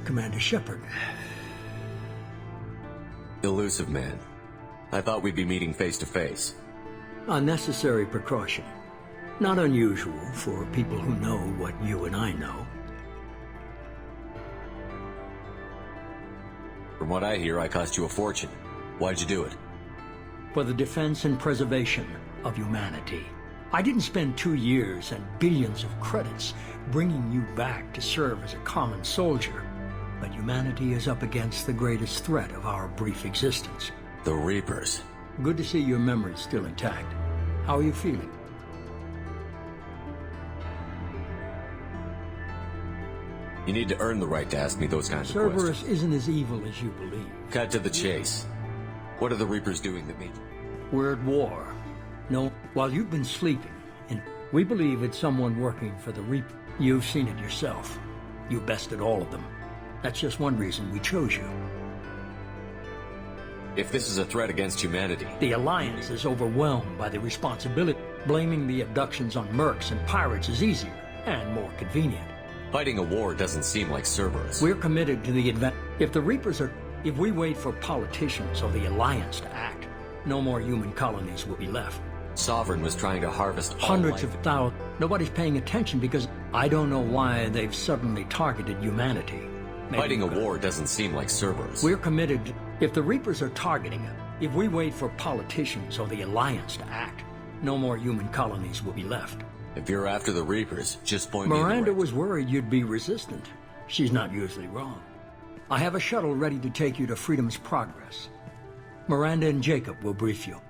Commander Shepard. Elusive man. I thought we'd be meeting face to face. A necessary precaution. Not unusual for people who know what you and I know. From what I hear, I cost you a fortune. Why'd you do it? For the defense and preservation of humanity. I didn't spend 2 years and billions of credits bringing you back to serve as a common soldier. But humanity is up against the greatest threat of our brief existence. The Reapers. Good to see your memory's still intact. How are you feeling? You need to earn the right to ask me those kinds of Cerberus questions. isn't as evil as you believe. Cut to the chase. What are the Reapers doing that made you? We're at war. No, while you've been sleeping, and we believe it's someone working for the Reaper. You've seen it yourself. You bested all of them. That's just one reason we chose you. If this is a threat against humanity... The Alliance is overwhelmed by the responsibility. Blaming the abductions on mercs and pirates is easier and more convenient. Fighting a war doesn't seem like Cerberus. We're committed to the event. If the Reapers are... If we wait for politicians or the Alliance to act, no more human colonies will be left. Sovereign was trying to harvest all Hundreds life. of thousands. Nobody's paying attention because I don't know why they've suddenly targeted humanity. Maybe Fighting a war doesn't seem like Cerberus. We're committed. If the Reapers are targeting it, if we wait for politicians or the Alliance to act, no more human colonies will be left. If you're after the Reapers, just point me in the Miranda right- was worried you'd be resistant. She's not usually wrong. I have a shuttle ready to take you to Freedom's Progress. Miranda and Jacob will brief you.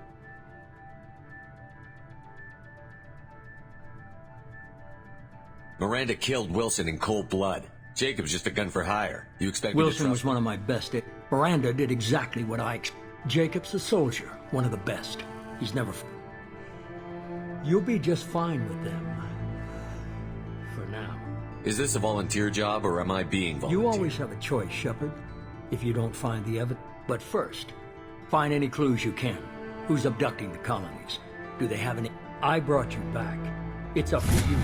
Miranda killed Wilson in cold blood. Jacob's just a gun for hire. You expect me to Wilson was trust... one of my best. Miranda did exactly what I expected. Jacob's a soldier, one of the best. He's never... You'll be just fine with them. For now. Is this a volunteer job, or am I being volunteer? You always have a choice, Shepard. If you don't find the evidence. But first, find any clues you can. Who's abducting the colonies? Do they have any... I brought you back. It's up to you.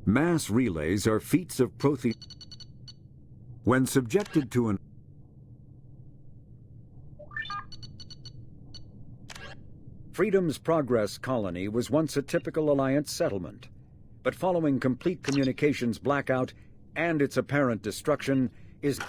Mass relays are feats of when subjected to an Freedom's Progress colony was once a typical Alliance settlement, but following complete communications blackout and its apparent destruction is...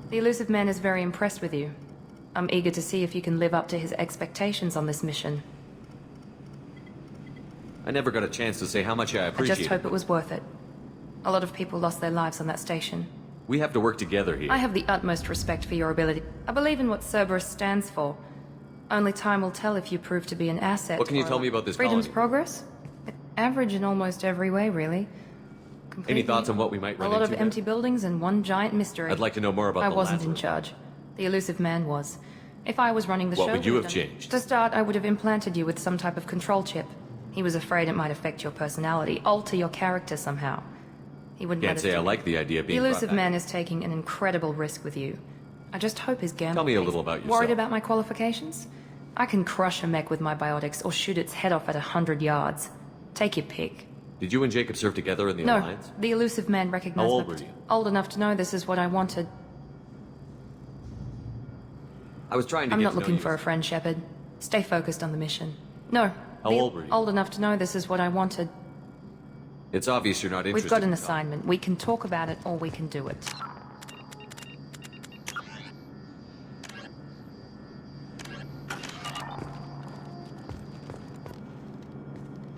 The Elusive Man is very impressed with you. I'm eager to see if you can live up to his expectations on this mission. I never got a chance to say how much I I appreciate just hope it was worth it. A lot of people lost their lives on that station. We have to work together here. I have the utmost respect for your ability. I believe in what Cerberus stands for. Only time will tell if you prove to be an asset. What can you or tell me about this Freedom's colony? Progress? Average in almost every way, really. Any thoughts on what we might run into? A lot of there? empty buildings and one giant mystery. I'd like to know more about I the wasn't in landlord. charge. The Elusive Man was. If I was running the show... What would you have then- changed? To start, I would have implanted you with some type of control chip. He was afraid it might affect your personality, alter your character somehow. He wouldn't Can't let us say I do it. like the idea of The being brought Elusive back. Man is taking an incredible risk with you. I just hope his gamble... Tell me a pays. little about yourself. Worried about my qualifications? I can crush a mech with my biotics or shoot its head off at 100 yards. Take your pick. Did you and Jacob serve together in the No, Alliance? the Elusive Man recognized How old me. were you? Old enough to know this is what I wanted. I was trying to I'm get not to know looking you. for a friend, Shepard. Stay focused on the mission. No. How old were you? Old enough to know this is what I wanted. It's obvious you're not interested. We've got an in assignment. We can talk about it or we can do it.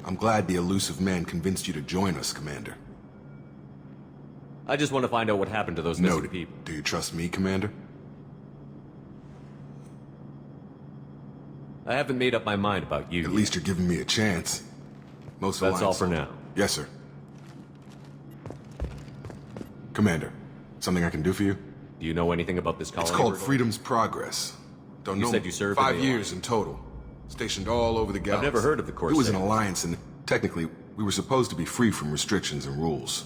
I'm glad the Elusive Man convinced you to join us, Commander. I just want to find out what happened to those missing Noted. people. Do you trust me, Commander? I haven't made up my mind about you. At least you're giving me a chance. Most That's all Alliance- for now. Yes, sir. Commander, something I can do for you? Do you know anything about this colony? It's called we're going- Freedom's Progress. Don't You know. said you served in 5 the years Alliance. in total. Stationed all over the galaxy. never heard of the It was an Corsairs. alliance, and technically, we were supposed to be free from restrictions and rules.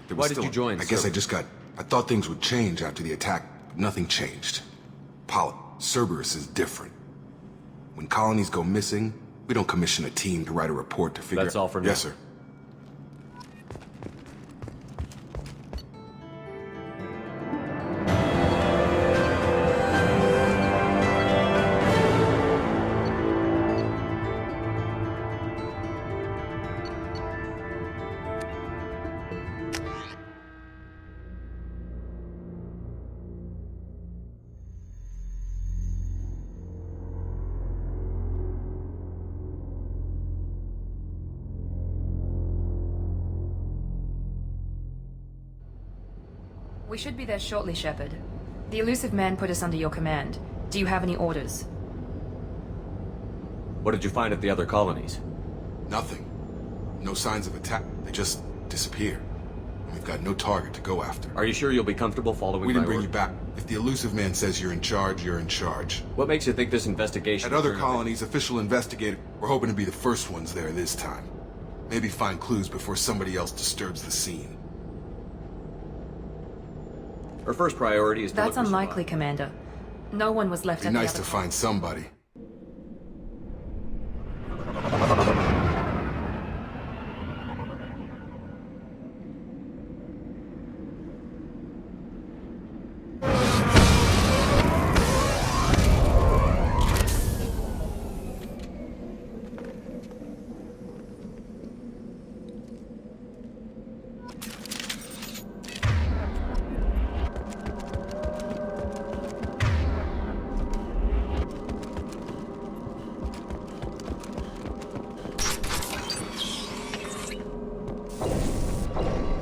There was Why did still- you join I guess I Cerberus? just got... I thought things would change after the attack, but nothing changed. Cerberus is different. When colonies go missing, we don't commission a team to write a report to figure That's out... all for now. Yes, sir. We should be there shortly, Shepard. The Elusive Man put us under your command. Do you have any orders? What did you find at the other colonies? Nothing. No signs of attack. They just disappear. And we've got no target to go after. Are you sure you'll be comfortable following We didn't my bring you orders? back. If the Elusive Man says you're in charge, you're in charge. What makes you think this investigation... At other turned out- colonies, official investigators, we're hoping to be the first ones there this time. Maybe find clues before somebody else disturbs the scene. Our first priority is to That's look for unlikely, survivors. Commander. No one was left Be at the nice other to find somebody.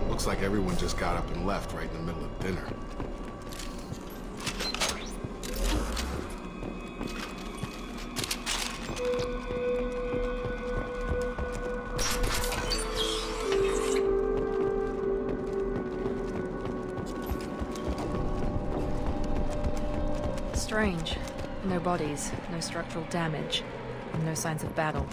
Looks like everyone just got up and left right in the middle of dinner. Strange. No bodies, no structural damage, and no signs of battle.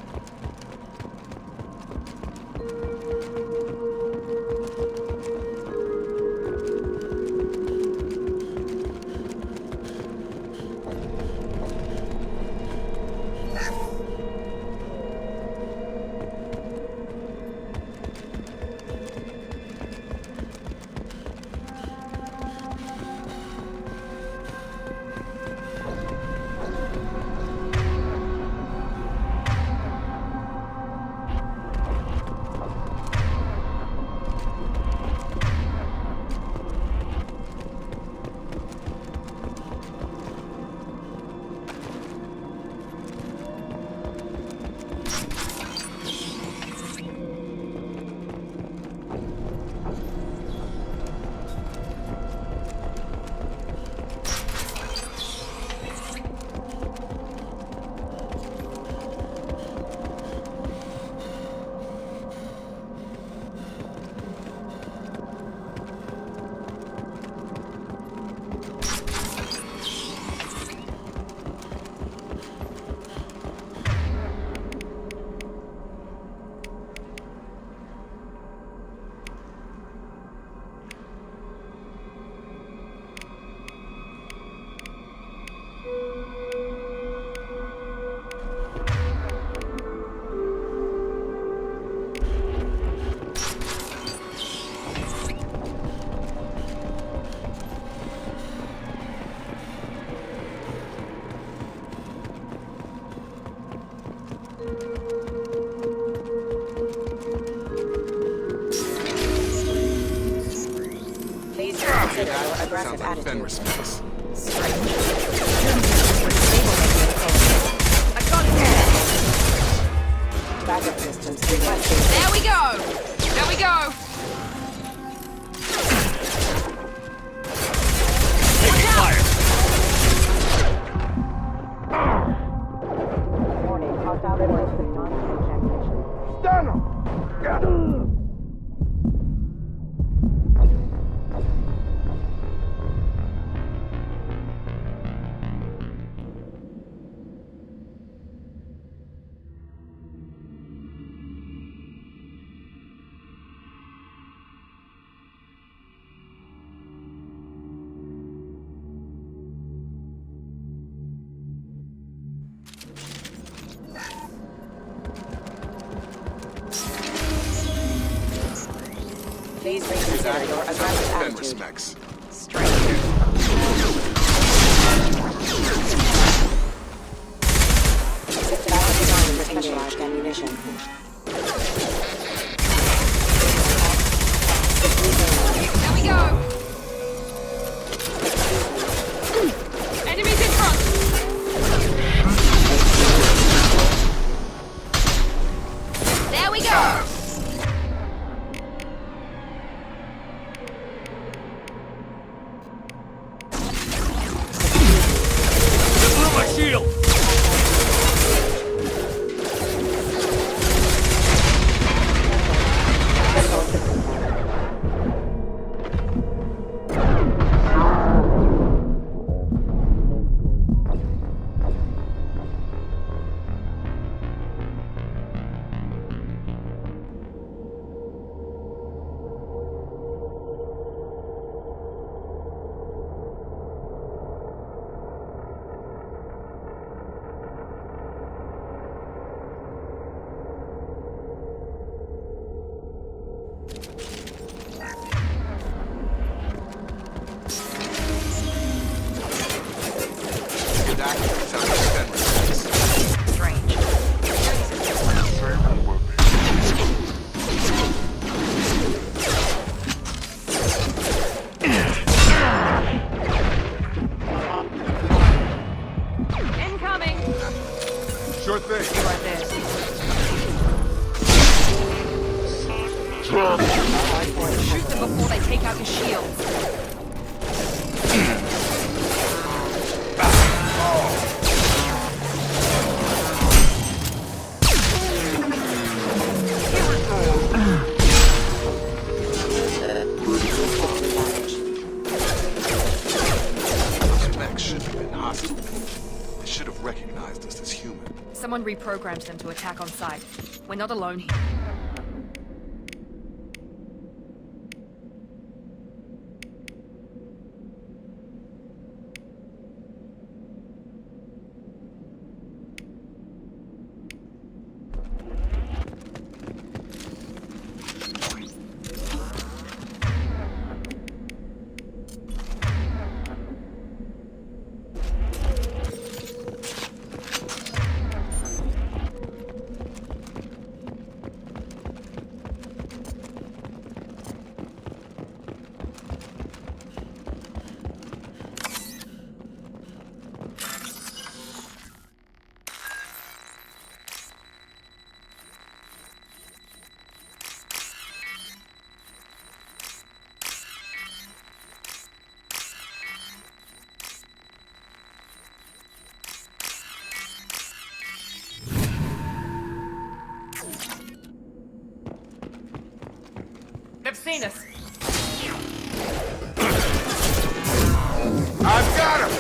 Aggressive attitude. Fenris mix. I got it! Backup systems requested. There we go! There we go! Warning, hostile force non-ejection. Please reconsider your aggressive Fenris attitude. mix. Backup design for specialized ammunition. There we go! Enemies in front! There we go! Sure thing. Shoot them before they take out your shield. Max should have been hostile. someone reprograms them to attack on sight. We're not alone here. They've seen us. I've got him!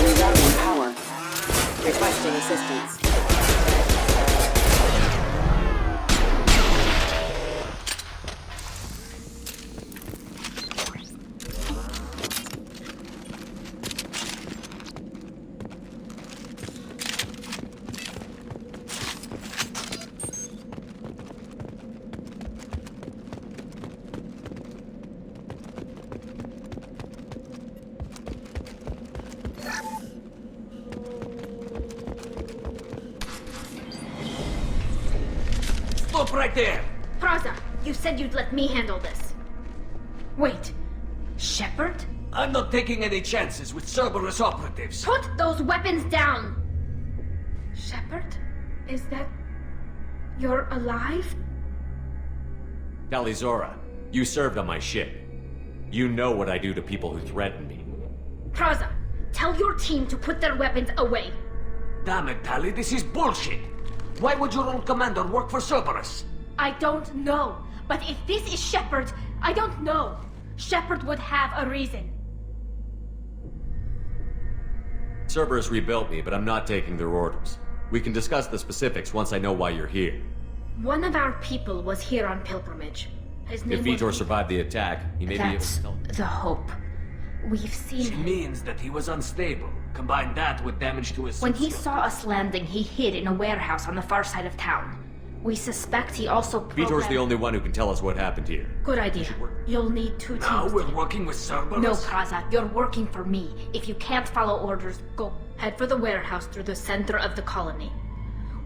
Rerouting power. Requesting assistance. Stop right there! Praza, you said you'd let me handle this. Wait, Shepard? I'm not taking any chances with Cerberus operatives. Put those weapons down! Shepard? Is that... you're alive? Talizora, you served on my ship. You know what I do to people who threaten me. Praza, tell your team to put their weapons away. Damn it, Tali, this is bullshit! Why would your old commander work for Cerberus? I don't know, but if this is Shepard, I don't know. Shepard would have a reason. Cerberus rebuilt me, but I'm not taking their orders. We can discuss the specifics once I know why you're here. One of our people was here on pilgrimage. His name If Vitor was... survived the attack, he may be able That's to tell. the hope. We've seen Which him. means that he was unstable. Combine that with damage to his When he system. saw us landing, he hid in a warehouse on the far side of town. We suspect he also Vitor's the only one who can tell us what happened here. Good idea. You'll need 2 teams. Now we're together. working with Cerberus? No, Praza, you're working for me. If you can't follow orders, go. Head for the warehouse through the center of the colony.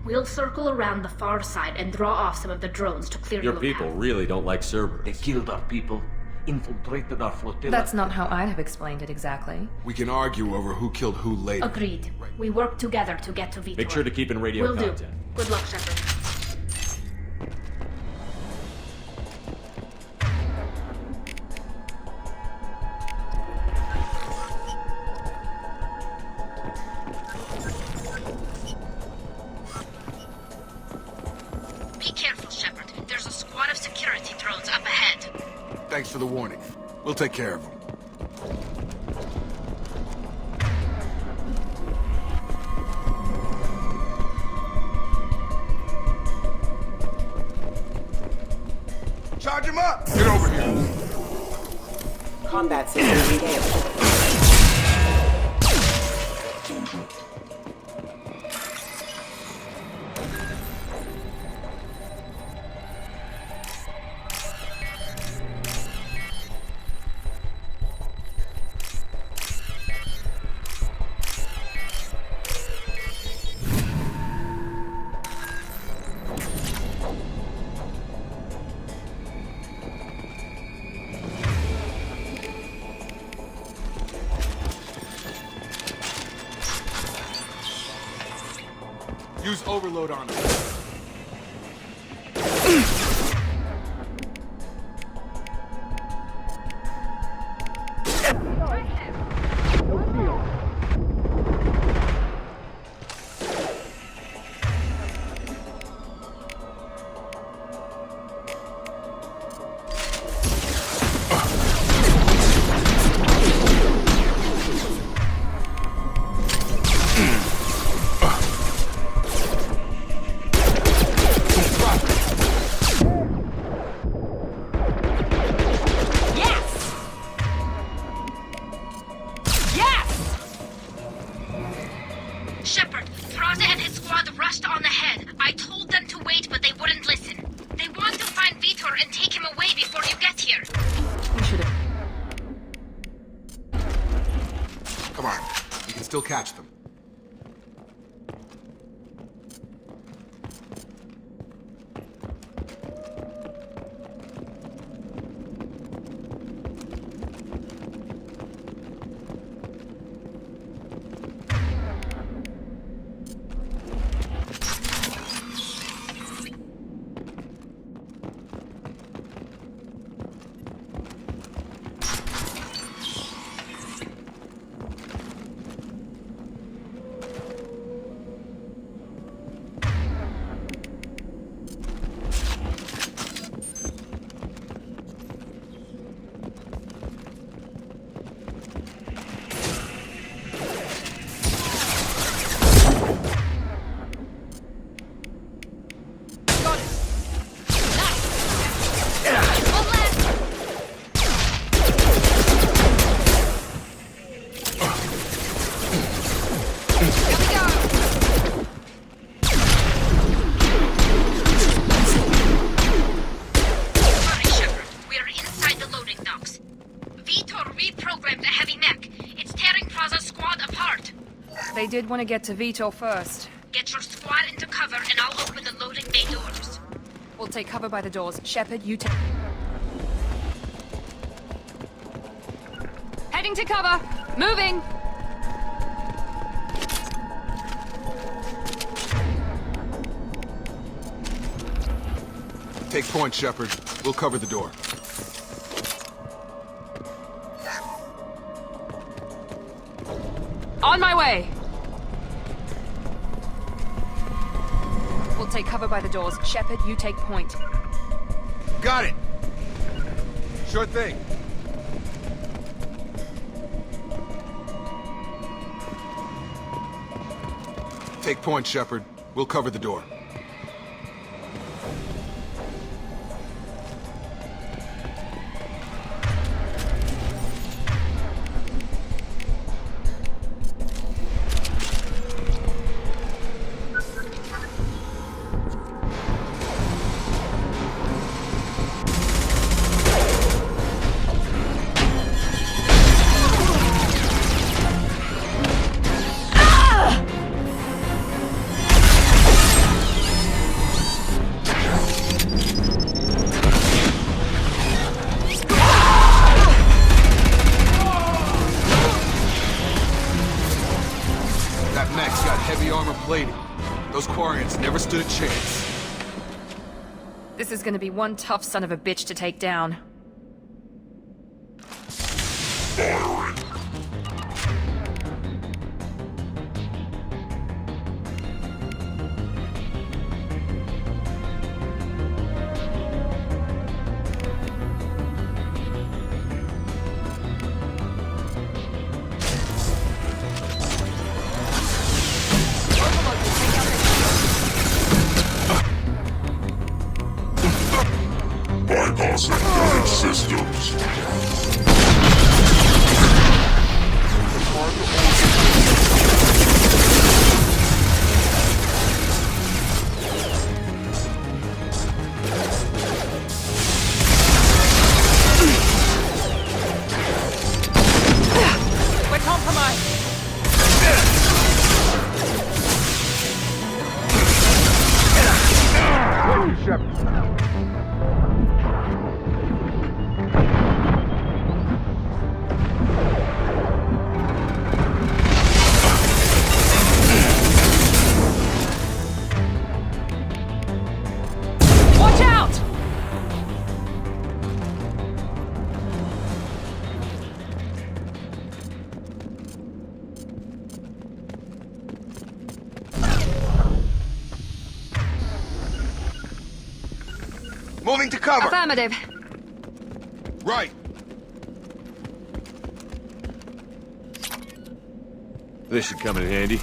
We'll circle around the far side and draw off some of the drones to clear Your your people path. really don't like They Cerberus. killed our people, infiltrated our flotilla. That's not how I'd have explained it exactly. We can argue over who killed who later. Agreed. We work together to get to Vitor. Make sure to keep in radio Will do. contact. Good luck, Shepard. Be careful, Shepard. There's a squad of security drones up ahead. Thanks for the warning. We'll take care of them. Charge him up! Get over here! Combat system engaged. Use overload on him. still catch them. They did want to get to Vito first. Get your squad into cover and I'll open the loading bay doors. We'll take cover by the doors. Shepard, you take... Heading to cover! Moving! Take point, Shepard. We'll cover the door. On my way! We'll take cover by the doors. Shepard, you take point. Got it! Sure thing. Take point, Shepard. We'll cover the door. Those Quarians never stood a chance. This is gonna be one tough son of a bitch to take down. Moving to cover! Affirmative. Right! This should come in handy.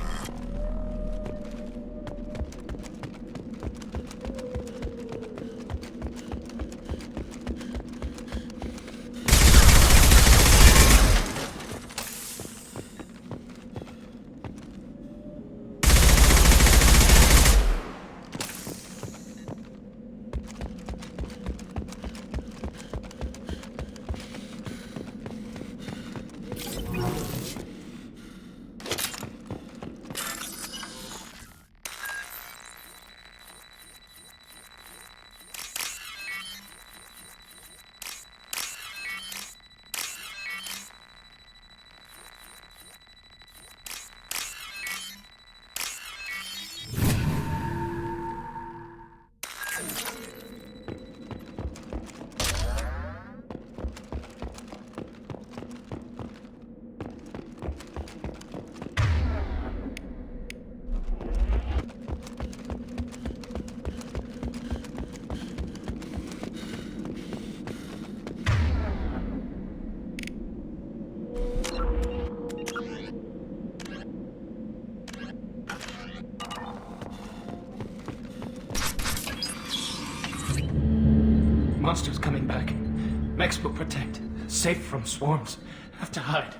Mex will protect. Safe from swarms. Have to hide.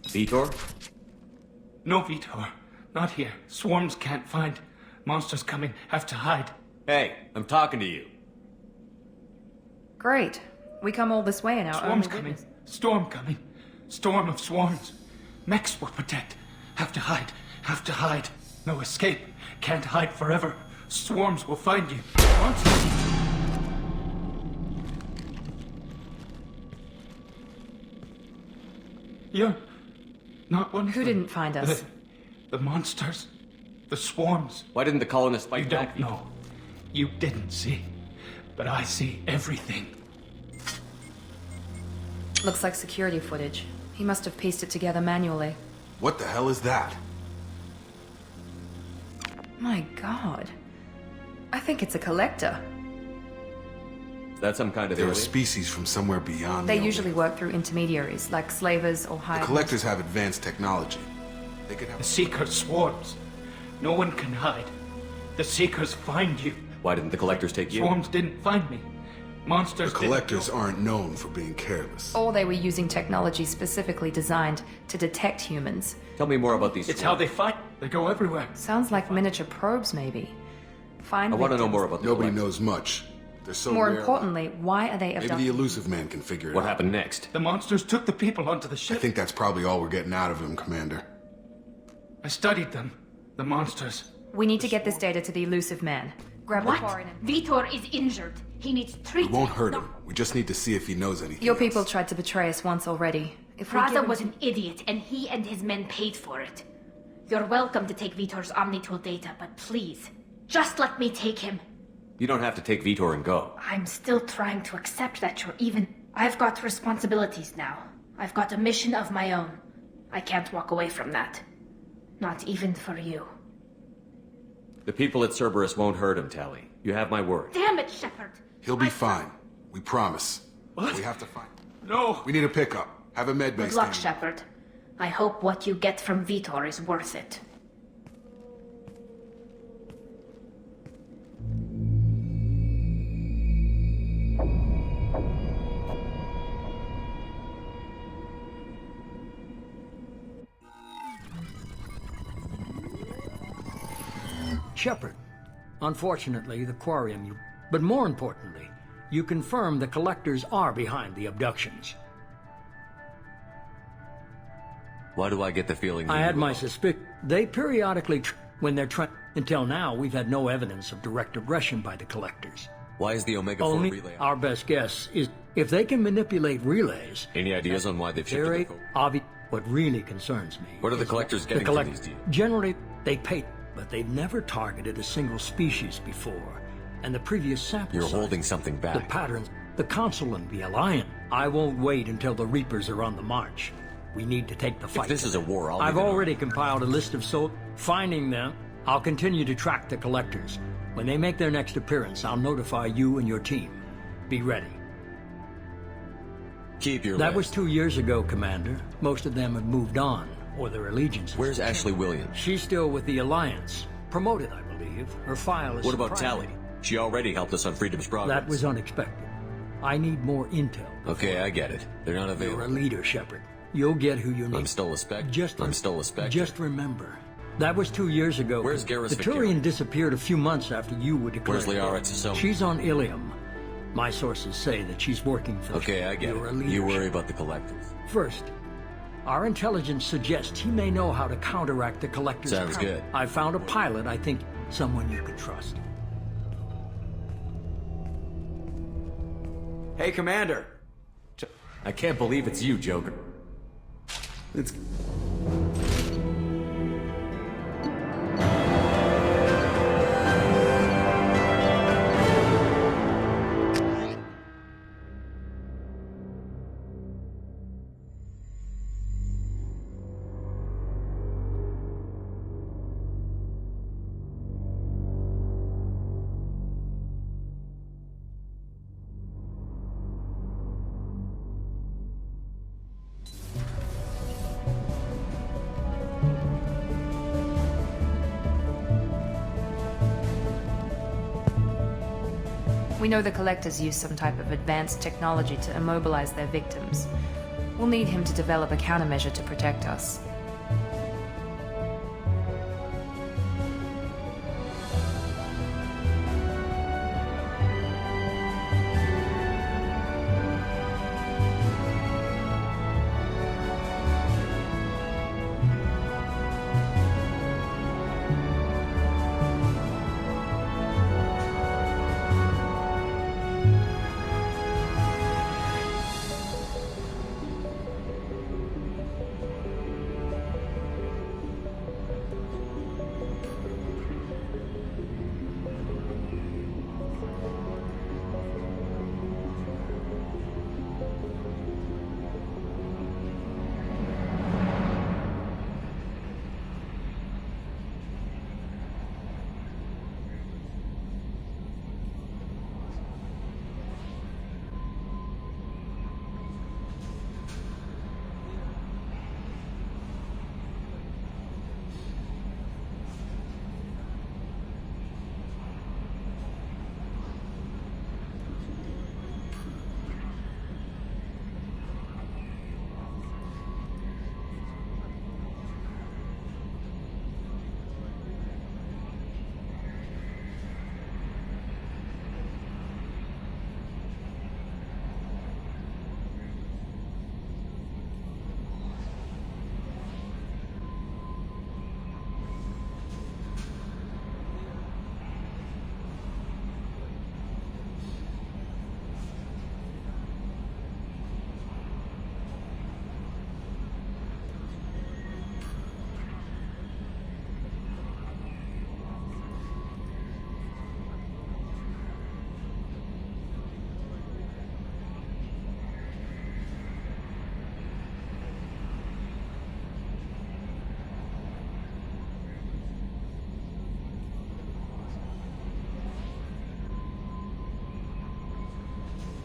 Vitor? No, Vitor. Not here. Swarms can't find. Monsters coming. Have to hide. Hey, I'm talking to you. Great. We come all this way in our Swarms own coming. witness. Storm coming. Storm of swarms. Mex will protect. Have to hide. Have to hide. No escape. Can't hide forever. Swarms will find you. Monsters. You're not one of Who them. didn't find us? The monsters. The swarms. Why didn't the colonists fight You back? don't know. You didn't see. But I see everything. Looks like security footage. He must have pieced it together manually. What the hell is that? My god. I think it's a collector. Is that some kind of They're a alien? species from somewhere beyond They the usually work through intermediaries, like slavers or The hired... collectors have advanced technology. They could The have... Seeker swarms. No one can hide. The Seekers find you. Why didn't the collectors take you? Swarms didn't find me. Monsters The collectors aren't known for being careless. Or they were using technology specifically designed to detect humans. Tell me more about these It's swarms. how they fight. They go everywhere. Sounds like miniature probes, maybe. Find I want to know victims. more about the Nobody collectors. knows much. They're so More rare. importantly, why are they Maybe abducting? the elusive man can figure it What out. happened next? The monsters took the people onto the I ship. think that's probably all we're getting out of him, Commander. I studied them. The monsters. We need to get this data to the elusive man. Grab the What? quarry and... Vitor is injured. He needs We treatment. won't hurt him. We just need to see if he knows anything Your else. people tried to betray us once already. If we give Praza him was to- an idiot, and he and his men paid for it. You're welcome to take Vitor's Omnitool data, but please, just let me take him. You don't have to take Vitor and go. I'm still trying to accept that you're even... I've got responsibilities now. I've got a mission of my own. I can't walk away from that. Not even for you. The people at Cerberus won't hurt him, Tally. You have my word. Damn it, Shepard! He'll be fine. We promise. What? We have to find... No! We need a pickup. Have a med Good base luck, stand. Shepard. I hope what you get from Vitor is worth it. Shepard, unfortunately, the Quarium you... But more importantly, you confirm the collectors are behind the abductions. Why do I get the feeling that I you had my will? suspicion. They periodically, when they're trying... Until now, we've had no evidence of direct aggression by the collectors. Why is the Omega-4 Only relay on? our best guess is if they can manipulate relays, Any ideas on why they've shifted they're their a... focus? Obvi- what really concerns me... What are the is collectors the getting from these deals? Generally, they pay, but they've never targeted a single species before. And the previous sample You're size, holding something the back. patterns, the Council and the Alliance. I won't wait until the Reapers are on the march. We need to take the fight. this to is a them. war, I'll I've leave it already compiled a list of finding them. I'll continue to track the collectors. When they make their next appearance, I'll notify you and your team. Be ready. Keep your That was list. 2 years ago, Commander. Most of them have moved on, or their allegiances. Where's Ashley Williams? She's still with the Alliance. Promoted, I believe. Her file is What about surprising. Tally? She already helped us on Freedom's Progress. That was unexpected. I need more intel. Okay, I get it. They're not You're a available. leader, Shepard. You'll get who you need. I'm still a spec. I'm still a spec. Just remember, that was 2 years ago. Where's Garrus The Victorian? Turian disappeared a few months after you were declared. Where's Liara Tsusomi? She's on Ilium. My sources say that she's working for... Okay, I get You're a it. leader, You worry Shepard. about the collectors. First, our intelligence suggests he may know how to counteract the Collector's Sounds power. good. I found a pilot, I think, someone you could trust. Hey, Commander. I can't believe it's you, Joker. It's... We know the Collectors use some type of advanced technology to immobilize their victims. We'll need him to develop a countermeasure to protect us.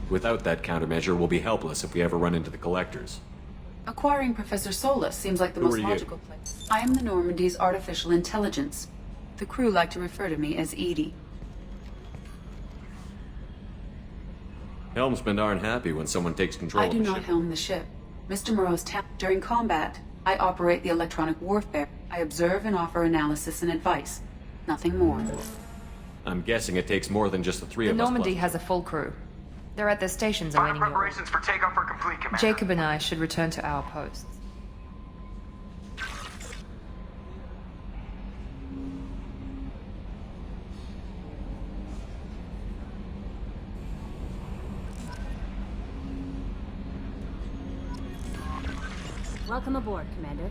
Without that countermeasure, we'll be helpless if we ever run into the Collectors. Acquiring Professor Solus seems like the Who most are you? logical place. I am the Normandy's artificial intelligence. The crew like to refer to me as Edie. Helmsmen aren't happy when someone takes control I of do the not ship. helm the ship. Mr. Moreau's during combat, I operate the electronic warfare. I observe and offer analysis and advice. Nothing more. I'm guessing it takes more than just the three The of us. Normandy plus- has a full crew. They're at their stations Final awaiting you. preparations for takeoff are complete, Commander. Jacob and I should return to our posts. Welcome aboard, Commander.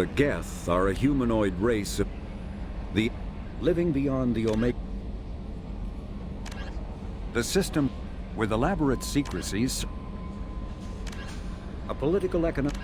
The Geth are a humanoid race of the living beyond the Omega. The system with elaborate secrecies, a political economic.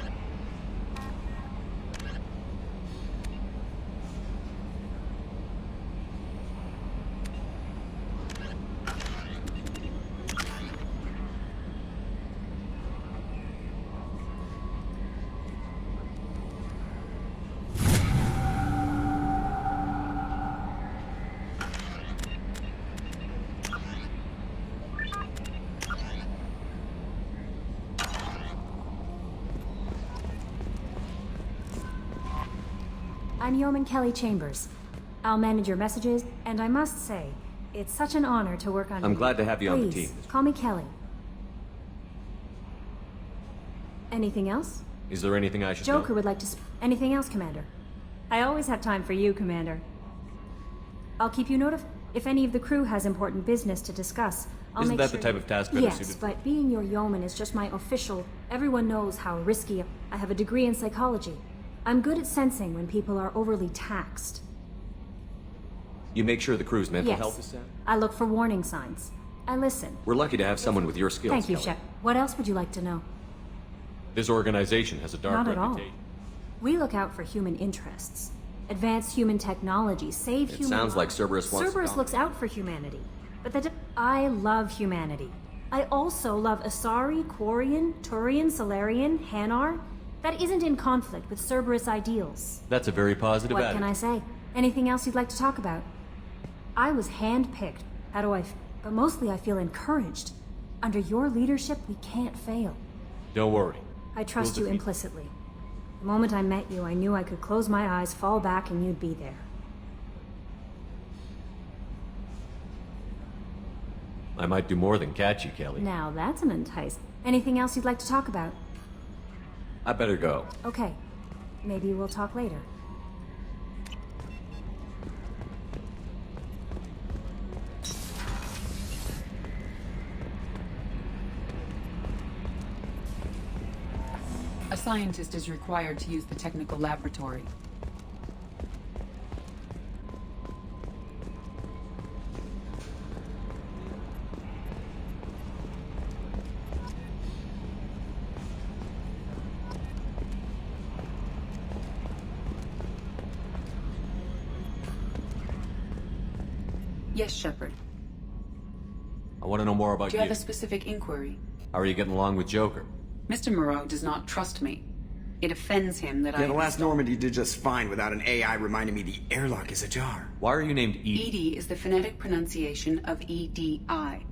I'm Yeoman Kelly Chambers. I'll manage your messages, and I must say, it's such an honor to work on I'm glad to have you on the Please, team. call me Kelly. Anything else? Is there anything I should Joker know? would like to anything else, Commander? I always have time for you, Commander. I'll keep you notified. If any of the crew has important business to discuss, I'll Isn't make that sure the type of task better Yes, suited for? but being your yeoman is just my official... Everyone knows how risky... I have a degree in psychology. I'm good at sensing when people are overly taxed. You make sure the crew's mental Yes. health is sound? I look for warning signs. I listen. We're lucky to have someone with your skills, Thank you, Kelly. Shep. What else would you like to know? This organization has a dark Not at all. reputation. We look out for human interests. Advance human technology, save It human sounds like lives. Cerberus wants to Cerberus dominate. looks out for humanity. But I love humanity. I also love Asari, Quarian, Turian, Solarian, Hanar. That isn't in conflict with Cerberus ideals. That's a very positive What attitude. can I say? Anything else you'd like to talk about? I was handpicked. How do I... But mostly I feel encouraged. Under your leadership, we can't fail. Don't worry. I trust We'll you defeat- implicitly. The moment I met you, I knew I could close my eyes, fall back, and you'd be there. I might do more than catch you, Kelly. Now that's an entice. Anything else you'd like to talk about? I better go. Okay. Maybe we'll talk later. A scientist is required to use the technical laboratory. Yes, Shepard. I want to know more about Do you you. have a specific inquiry? How are you getting along with Joker? Mr. Moreau does not trust me. It offends him that Yeah, the last Normandy did just fine without an AI reminding me the airlock is ajar. Why are you named Edie? EDI is the phonetic pronunciation of EDI.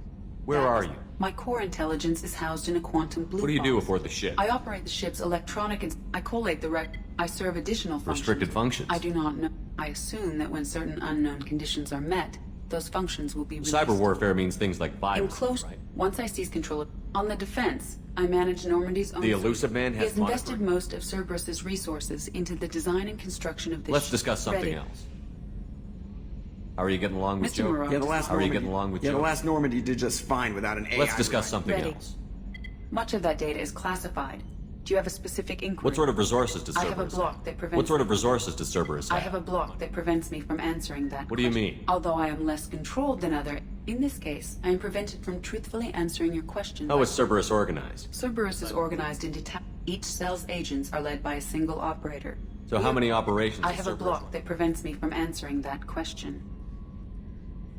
Where That are is- you? My core intelligence is housed in a quantum blue What do you do box. aboard the ship? I operate the ship's electronic and I collate the I serve additional functions. Restricted functions? I do not know. I assume that when certain unknown conditions are met, those functions will be released. Cyber warfare means things like In viruses, close, right? once I seize control of... On the defense, I manage Normandy's own... The Elusive Man He has has invested monitoring. most of Cerberus's resources into the design and construction of this Let's ship. discuss something Ready. else. How are you getting along with Mr. Joker? Moreau Yeah, the last How are you Normandy. getting along with Yeah, the Joker? last Normandy did just fine without an AI. Let's discuss reminder. something Ready. else. Much of that data is classified. Do you have a specific inquiry? What sort of resources does I Cerberus have a block that prevents... What sort of resources does Cerberus I have? have a block that prevents me from answering that What do you question. mean? Although I am less controlled than other... In this case, I am prevented from truthfully answering your question. How is Cerberus organized? Cerberus is organized into Each cell's agents are led by a single operator. So how many operations I does have a Cerberus block run? that prevents me from answering that question.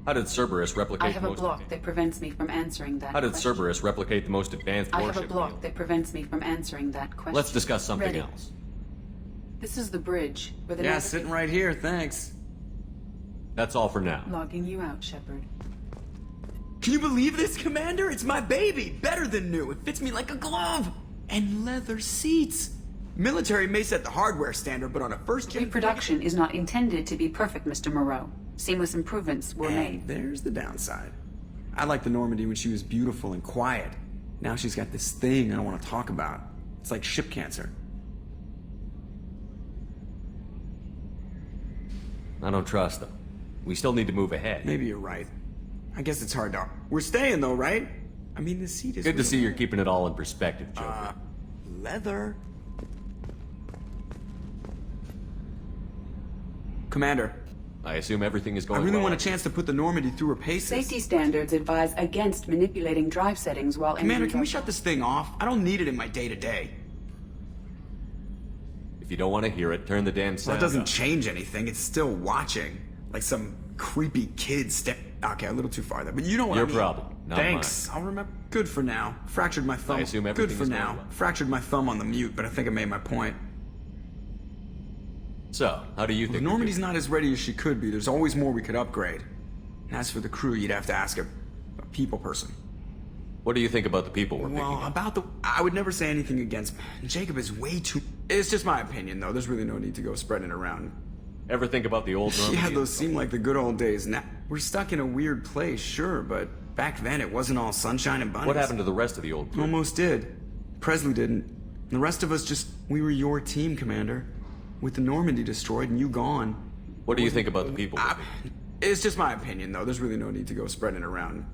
How did Cerberus replicate I have the a most block that prevents me from answering that How did question. Cerberus replicate the most advanced I have warship a block field? that prevents me from answering that question. Let's discuss something Ready. else. This is the bridge where the Yeah, sitting right here, thanks. That's all for now. Logging you out, Shepard. Can you believe this, Commander? It's my baby! Better than new. It fits me like a glove! And leather seats! Military may set the hardware standard, but on a first-gen... Reproduction is not intended to be perfect, Mr. Moreau. Seamless improvements were made. And there's the downside. I liked the Normandy when she was beautiful and quiet. Now she's got this thing I don't want to talk about. It's like ship cancer. I don't trust them. We still need to move ahead. Maybe you're right. I guess it's hard to... We're staying though, right? I mean, the seat is... Good to see you're keeping it all in perspective, Joker. Leather. Commander, I assume everything is I going really well. want a chance to put the Normandy through her paces. Safety standards advise against manipulating drive settings while Commander, engines can are- we shut this thing off? I don't need it in my day-to-day. If you don't want to hear it, turn the damn Well, sound it doesn't up. change anything. It's still watching. Like some creepy kid Okay, a little too far there, but you know what Your I mean. problem, not Thanks. I'll remember. Good for now. Fractured my thumb. I assume Good everything for is going now. well. Fractured my thumb on the mute, but I think I made my point. So, how do you Well, think... Normandy's not as ready as she could be. There's always more we could upgrade. And as for the crew, you'd have to ask a people person. What do you think about the people we're picking Well, up? about the... I would never say anything against... Jacob is way too... It's just my opinion, though. There's really no need to go spreading it around. Ever think about the old Normandy? Yeah, those seem like the good old days. Now, we're stuck in a weird place, sure, but back then it wasn't all sunshine and bunnies. What happened to the rest of the old crew? Almost did. Presley didn't. The rest of us just... We were your team, Commander. With the Normandy destroyed and you gone. What do you think about the people? It's just my opinion, though. There's really no need to go spreading it around.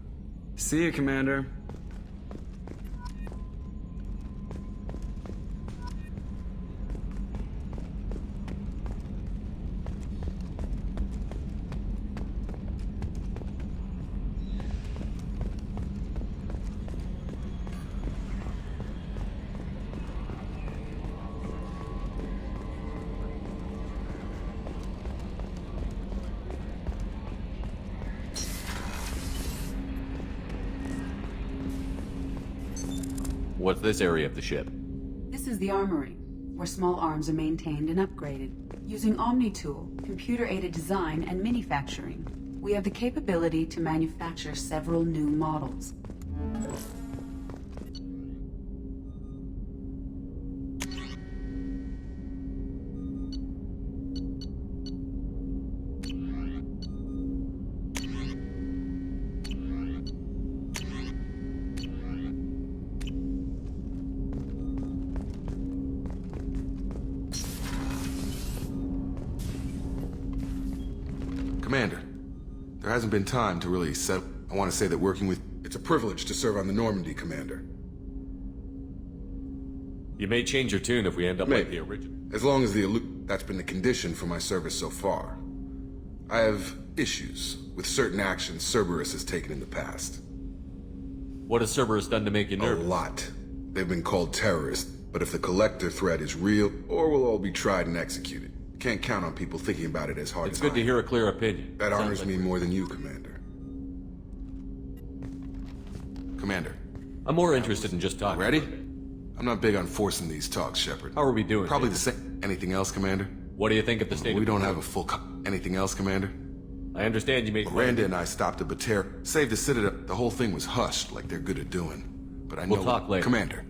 See you, Commander. What's this area of the ship? This is the armory, where small arms are maintained and upgraded. Using OmniTool, computer-aided design, and manufacturing, we have the capability to manufacture several new models. Commander, there hasn't been time to really set... I want to say that working with... It's a privilege to serve on the Normandy, Commander. You may change your tune if we end up like the original. As long as that's been the condition for my service so far. I have issues with certain actions Cerberus has taken in the past. What has Cerberus done to make you nervous? A lot. They've been called terrorists, but if the collector threat is real, or we'll all be tried and executed. Can't count on people thinking about it as hard as It's good to hear a clear opinion. That honors me more than you, Commander. Commander. I'm more interested in just talking. Ready? I'm not big on forcing these talks, Shepard. How are we doing? Probably the same. Anything else, Commander? What do you think of the state We don't have a full... Anything else, Commander? I understand you made... Miranda and I stopped a Batera, saved the Citadel. The whole thing was hushed, like they're good at doing. But I know... We'll talk later. Commander.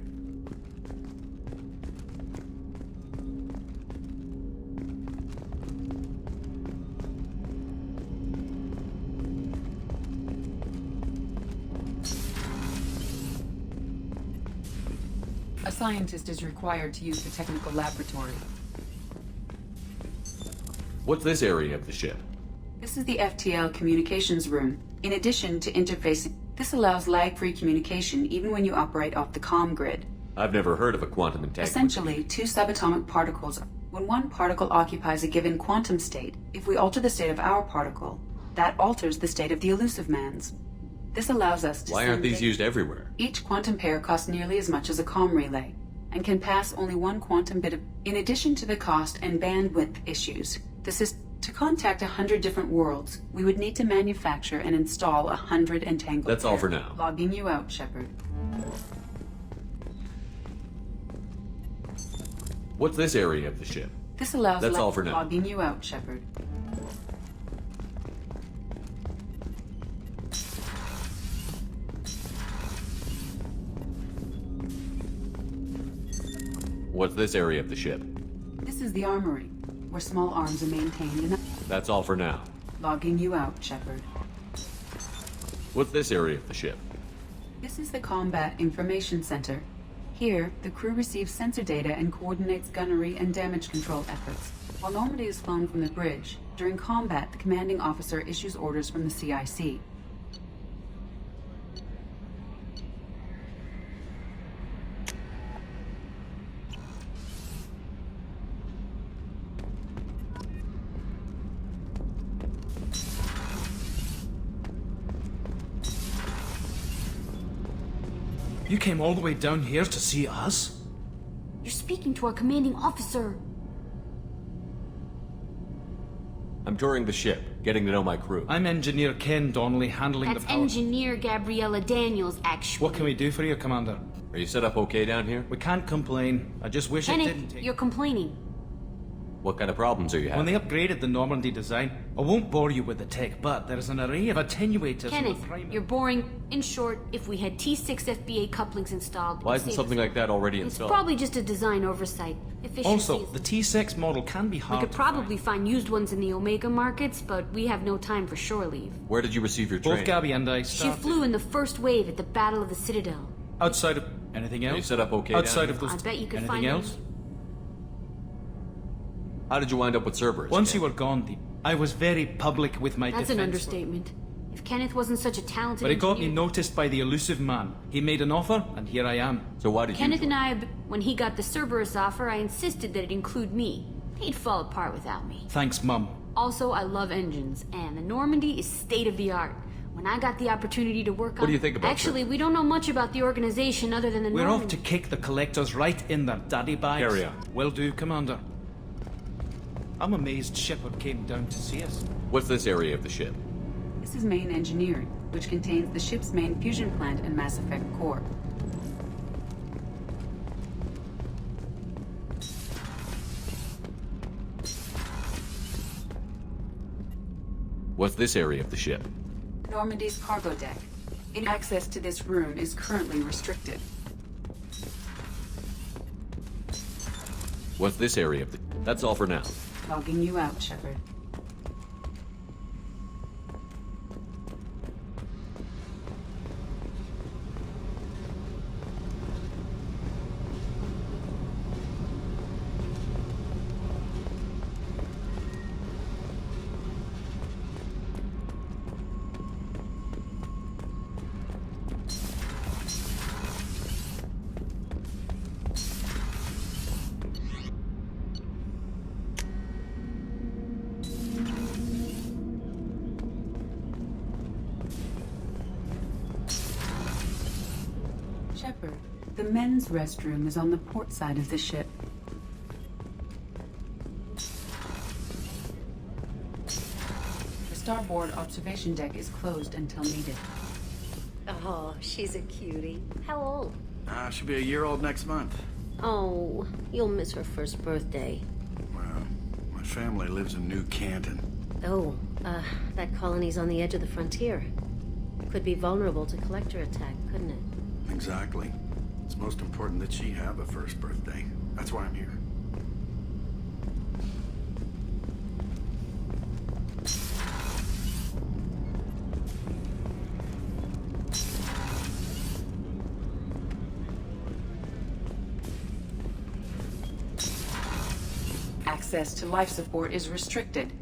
A scientist is required to use the technical laboratory. What's this area of the ship? This is the FTL communications room. In addition to interfacing, this allows lag-free communication even when you operate off the comm grid. I've never heard of a quantum entanglement. Essentially, two subatomic particles. When one particle occupies a given quantum state, if we alter the state of our particle, that alters the state of the elusive man's. This allows us to... Why aren't these used everywhere? Each quantum pair costs nearly as much as a comm relay, and can pass only one quantum bit of... In addition to the cost and bandwidth issues, to contact 100 different worlds, we would need to manufacture and install 100 entangled That's all for now. Logging you out, Shepard. What's this area of the ship? This allows... That's all for now. Logging you out, Shepard. What's this area of the ship? This is the armory, where small arms are maintained and... That's all for now. Logging you out, Shepard. What's this area of the ship? This is the Combat Information Center. Here, the crew receives sensor data and coordinates gunnery and damage control efforts. While Normandy is flown from the bridge, during combat, the commanding officer issues orders from the CIC. You came all the way down here to see us? You're speaking to our commanding officer. I'm touring the ship, getting to know my crew. I'm Engineer Ken Donnelly, handling That's the power... Engineer Gabriella Daniels, actually. What can we do for you, Commander? Are you set up okay down here? We can't complain. I just wish it didn't Kenneth, take... you're complaining. What kind of problems are you having? When they upgraded the Normandy design, I won't bore you with the tech, but there's an array of attenuators. Kenneth, you're boring. In short, if we had T6 FBA couplings installed... Why isn't something like that already installed? It's probably just a design oversight. Also, the T6 model can be hard We could probably find used ones in the Omega markets, but we have no time for shore leave. Where did you receive your training? Both Gabby and I She flew in the first wave at the Battle of the Citadel. Outside of... anything else? You set up okay Outside down of those... I bet you could anything find else? How did you wind up with Cerberus? Once you were gone, I was very public with my That's defense. an understatement. If Kenneth wasn't such a talented But it got me engineer- noticed by the elusive man. He made an offer, and here I am. So why did Kenneth and I, when he got the Cerberus offer, I insisted that it include me. He'd fall apart without me. Thanks, Mum. Also, I love engines, and the Normandy is state-of-the-art. When I got the opportunity to work on... What do you think about Actually, we don't know much about the organization other than the We're Normandy. off to kick the collectors right in their daddy bags. Carry on. Will do, Commander. I'm amazed Shepard came down to see us. What's this area of the ship? This is main engineering, which contains the ship's main fusion plant and Mass Effect core. What's this area of the ship? Normandy's cargo deck. Access to this room is currently restricted. What's this area of the... That's all for now. Logging you out, Shepard. Shepard, the men's restroom is on the port side of the ship. The starboard observation deck is closed until needed. Oh, she's a cutie. How old? She'll be a year old next month. Oh, you'll miss her first birthday. Well, my family lives in New Canton. Oh, that colony's on the edge of the frontier. Could be vulnerable to collector attack, couldn't it? Exactly. It's most important that she have a first birthday. That's why I'm here. Access to life support is restricted.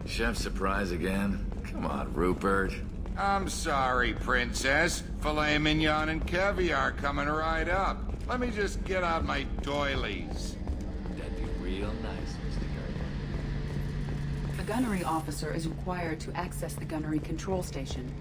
Chef surprise again? Come on, Rupert. I'm sorry, Princess. Filet mignon and caviar coming right up. Let me just get out my doilies. That'd be real nice, Mr. Gardner. A gunnery officer is required to access the gunnery control station.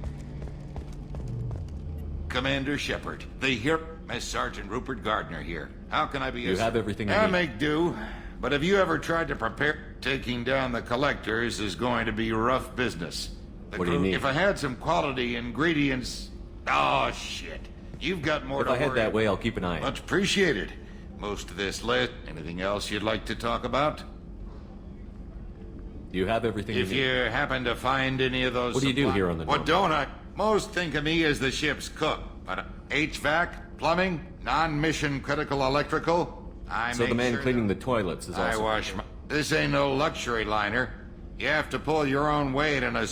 Commander Shepard, the hero, Miss Sergeant Rupert Gardner here. How can I be You have everything you need. make do. But have you ever tried to prepare? Taking down the collectors is going to be rough business. What do you need? If I had some quality ingredients... Oh, shit. You've got more If to I head worry that way, I'll keep an eye on it. Much appreciated. Most of this list. Anything else you'd like to talk about? You have everything If you need. you happen to find any of those... What do you do here on the What Normandy? don't I? Most think of me as the ship's cook. But HVAC, plumbing, non-mission critical electrical... So the make man sure cleaning the toilets is I also... wash my... This ain't no luxury liner. You have to pull your own weight in a...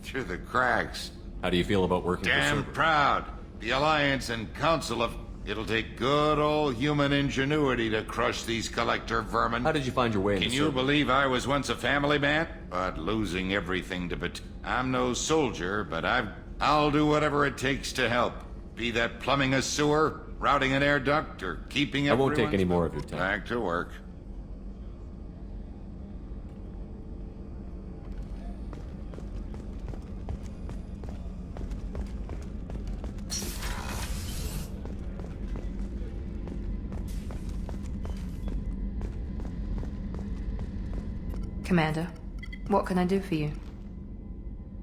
through the cracks. How do you feel about working Damn for Cerberus? proud. The Alliance and Council of... It'll take good old human ingenuity to crush these collector vermin. How did you find your way into Can you Cerberus? believe I was once a family man? But losing everything to... I'm no soldier, but I'll do whatever it takes to help. Be that plumbing a sewer, routing an air duct, or keeping I won't take everyone's any more of your time. Back to work. Commander, what can I do for you?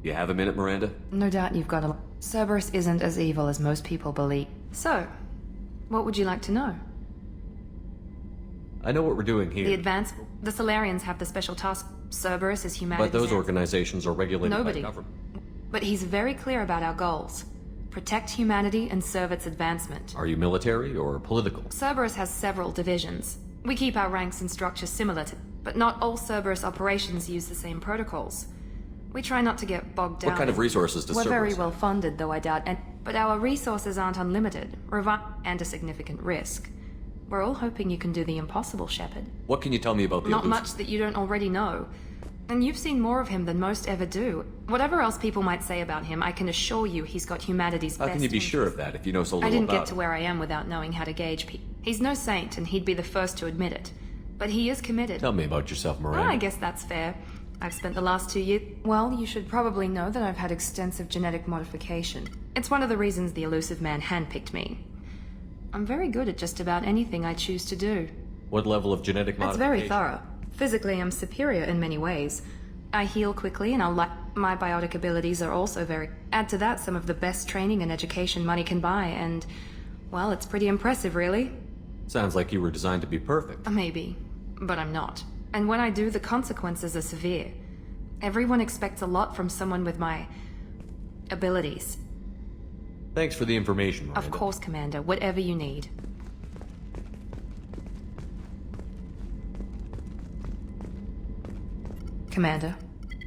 You have a minute, Miranda? No doubt you've got a... Cerberus isn't as evil as most people believe. So, what would you like to know? I know what we're doing here. The Solarians have the special task. Cerberus is humanity. But those organizations are regulated Nobody. by government. But he's very clear about our goals. Protect humanity and serve its advancement. Are you military or political? Cerberus has several divisions. We keep our ranks and structures similar to... But not all Cerberus operations use the same protocols. We try not to get bogged down. What kind of resources does We're Cerberus very have? well funded, though I doubt... But our resources aren't unlimited, and a significant risk. We're all hoping you can do the impossible, Shepard. What can you tell me about the Not illusion? much that you don't already know. And you've seen more of him than most ever do. Whatever else people might say about him, I can assure you he's got humanity's How best can you be interest. sure of that if you know so little I didn't about get to him? where I am without knowing how to gauge people. He's no saint, and he'd be the first to admit it. But he is committed. Tell me about yourself, Well, Miranda. I guess that's fair. I've spent the last 2 years... Well, you should probably know that I've had extensive genetic modification. It's one of the reasons the elusive man handpicked me. I'm very good at just about anything I choose to do. What level of genetic It's modification? very thorough. Physically, I'm superior in many ways. I heal quickly, and my biotic abilities are also very... Add to that some of the best training and education money can buy, and... Well, it's pretty impressive, really. Sounds like you were designed to be perfect. Maybe. But I'm not. And when I do, the consequences are severe. Everyone expects a lot from someone with my... abilities. Thanks for the information, Miranda. Of course, Commander. Whatever you need. Commander.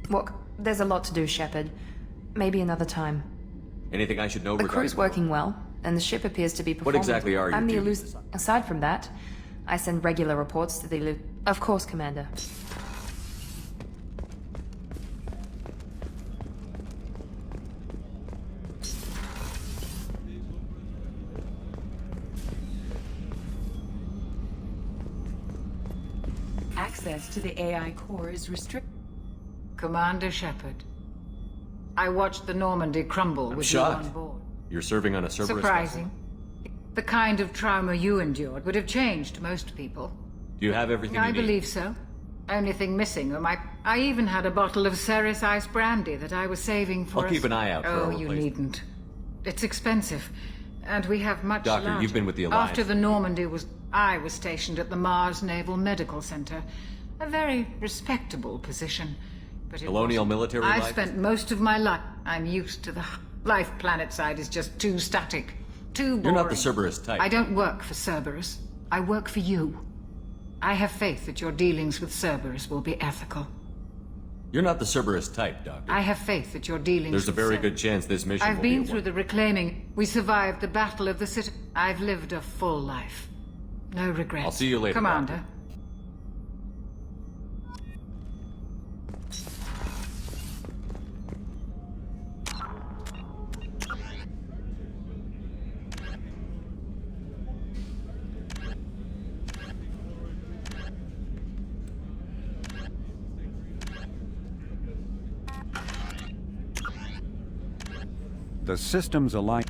What? There's a lot to do, Shepard. Maybe another time. Anything I should know The regarding... crew's working well, and the ship appears to be performing... What exactly are your I'm the duties? elusive... Aside from that, I send regular reports to the Of course, Commander. Access to the AI core is restricted. Commander Shepard, I watched the Normandy crumble I'm with shocked. you on board. You're serving on a Cerberus Surprising. The kind of trauma you endured would have changed most people. vessel. Do you have everything I you need? believe so. Only thing missing are I even had a bottle of Ceres Ice brandy that I was saving for I'll us. keep an eye out for a Oh, you replacement. needn't. It's expensive. And we have much Doctor, left. you've been with the Alliance. After the Normandy I was stationed at the Mars Naval Medical Center. A very respectable position. But it Colonial wasn't. military I've life? spent most of my life. I'm used to the life planet side is just too static. Too boring. You're not the Cerberus type. I don't work for Cerberus. I work for you. I have faith that your dealings with Cerberus will be ethical. You're not the Cerberus type, Doctor. I have faith that your dealings There's a with very Cerberus... good chance this mission I've will been be a through the reclaiming. We survived the Battle of the City. I've lived a full life. No regrets. I'll see you later, Commander. Doctor. The systems align.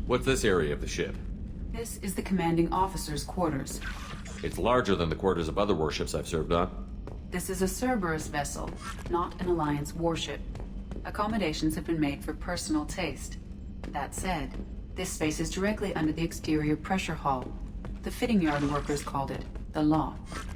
What's this area of the ship? This is the commanding officer's quarters. It's larger than the quarters of other warships I've served on. This is a Cerberus vessel, not an Alliance warship. Accommodations have been made for personal taste. That said, this space is directly under the exterior pressure hull. The fitting yard workers called it the loft.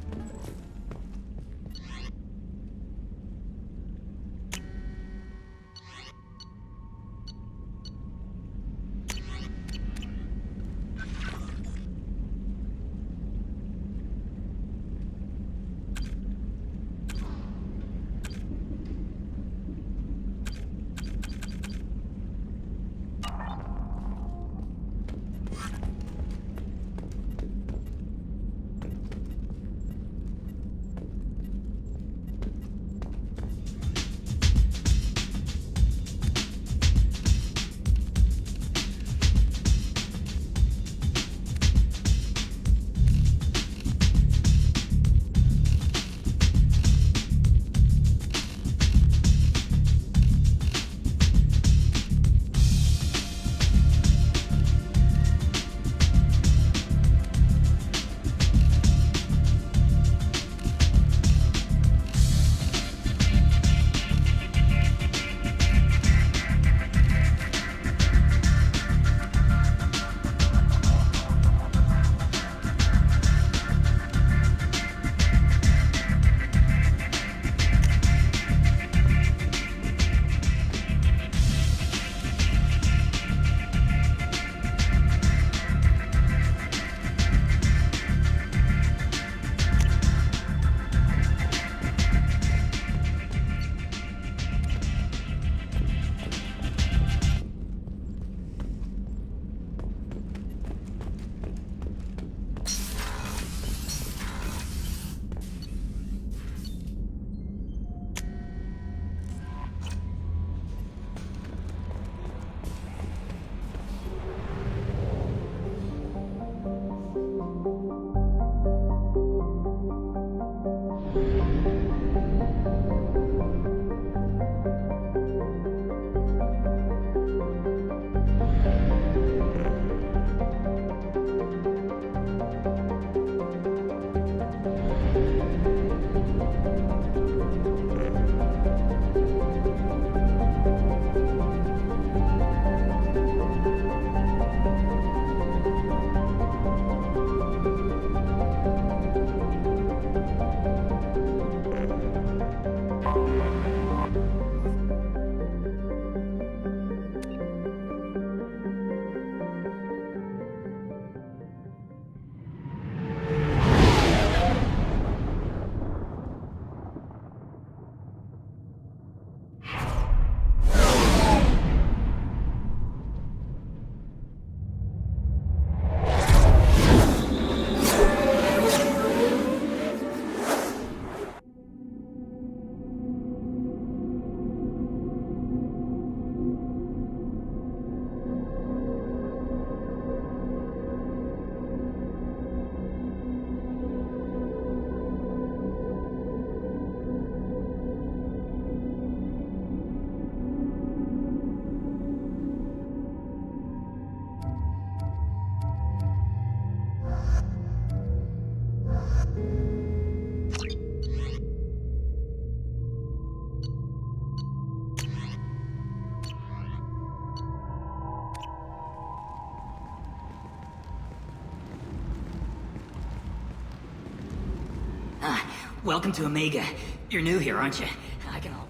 Welcome to Omega. You're new here, aren't you? I can help.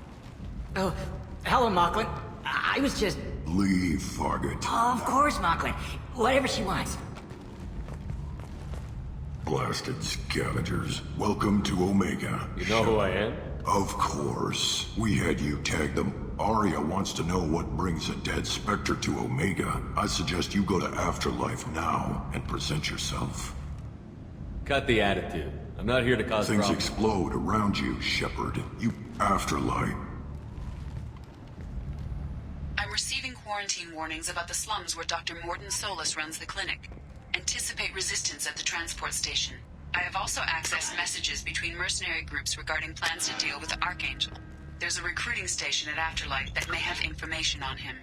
Oh, hello, Mocklin. I was just... Leave, Fargate. Oh, of course, Mocklin. Whatever she wants. Blasted scavengers. Welcome to Omega. You know who I am? Of course. We had you tag them. Arya wants to know what brings a dead Spectre to Omega. I suggest you go to Afterlife now and present yourself. Cut the attitude. I'm not here to cause Things problems. explode around you, Shepard. You Afterlife. I'm receiving quarantine warnings about the slums where Dr. Morden Solus runs the clinic. Anticipate resistance at the transport station. I have also accessed messages between mercenary groups regarding plans to deal with the Archangel. There's a recruiting station at Afterlife that may have information on him.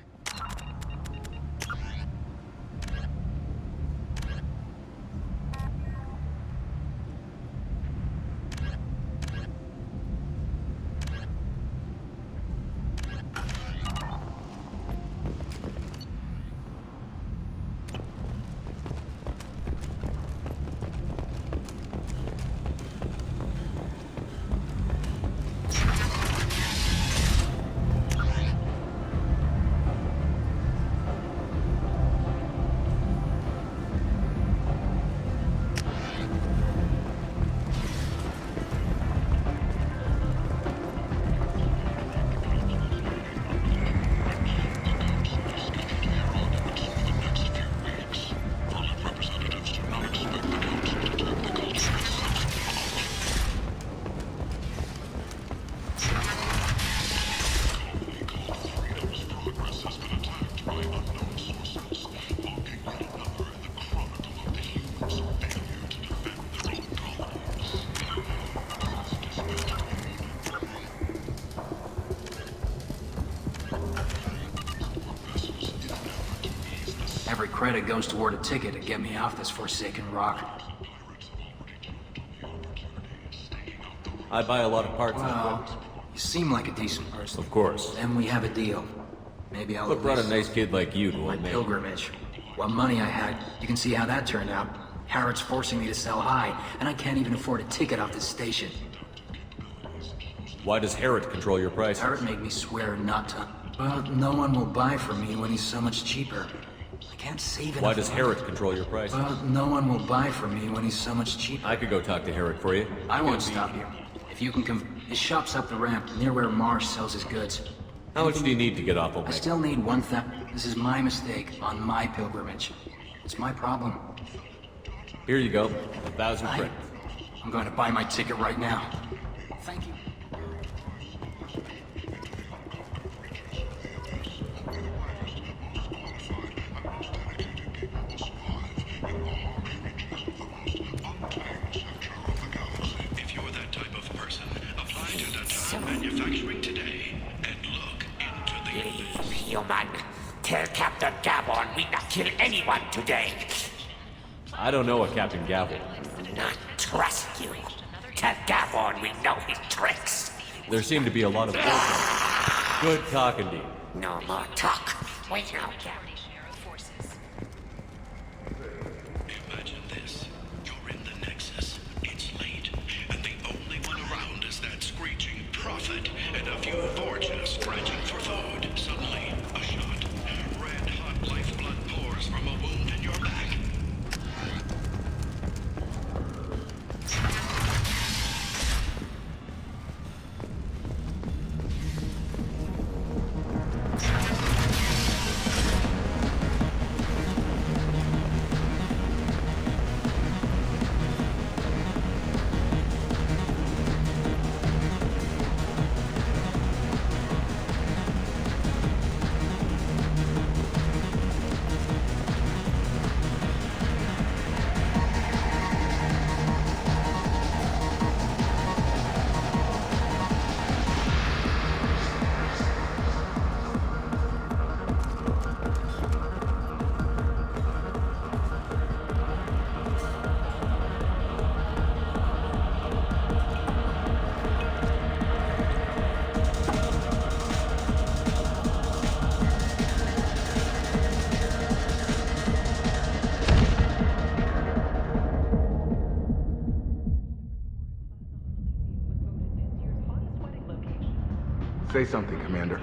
Every credit goes toward a ticket to get me off this forsaken rock. I buy a lot of parts. Well, you seem like a decent person. Of course. Then we have a deal. Maybe I'll What brought a at nice least kid like you to my Omega? pilgrimage. What money I had. You can see how that turned out. Harrod's forcing me to sell high, and I can't even afford a ticket off this station. Why does Harrod control your price? Harrod made me swear not to. Well, no one will buy from me when he's so much cheaper. I can't save enough. Why does money. Harrod control your price? Well, no one will buy from me when he's so much cheaper. I could go talk to Harrod for you. I won't stop you. If you can his shop's up the ramp, near where Marsh sells his goods. How much do you need to get off Omega? I still need 1,000. This is my mistake on my pilgrimage. It's my problem. Here you go. 1,000 credits. I'm going to buy my ticket right now. Thank you. If you're that type of person, apply to Data Manufacturing today and look into the abyss. Human, tell Captain Gavon we not kill anyone today. I don't know a Captain Gavel. Not trust you. Tell Gavon we know his tricks. There seem to be a lot of good talking to you. No more talk. We know. Imagine this. You're in the Nexus. It's late. And the only one around is that screeching prophet and a few Vorjas scratching for food. Suddenly, a shot. Red-hot lifeblood pours from a wound in your back. Say something, Commander.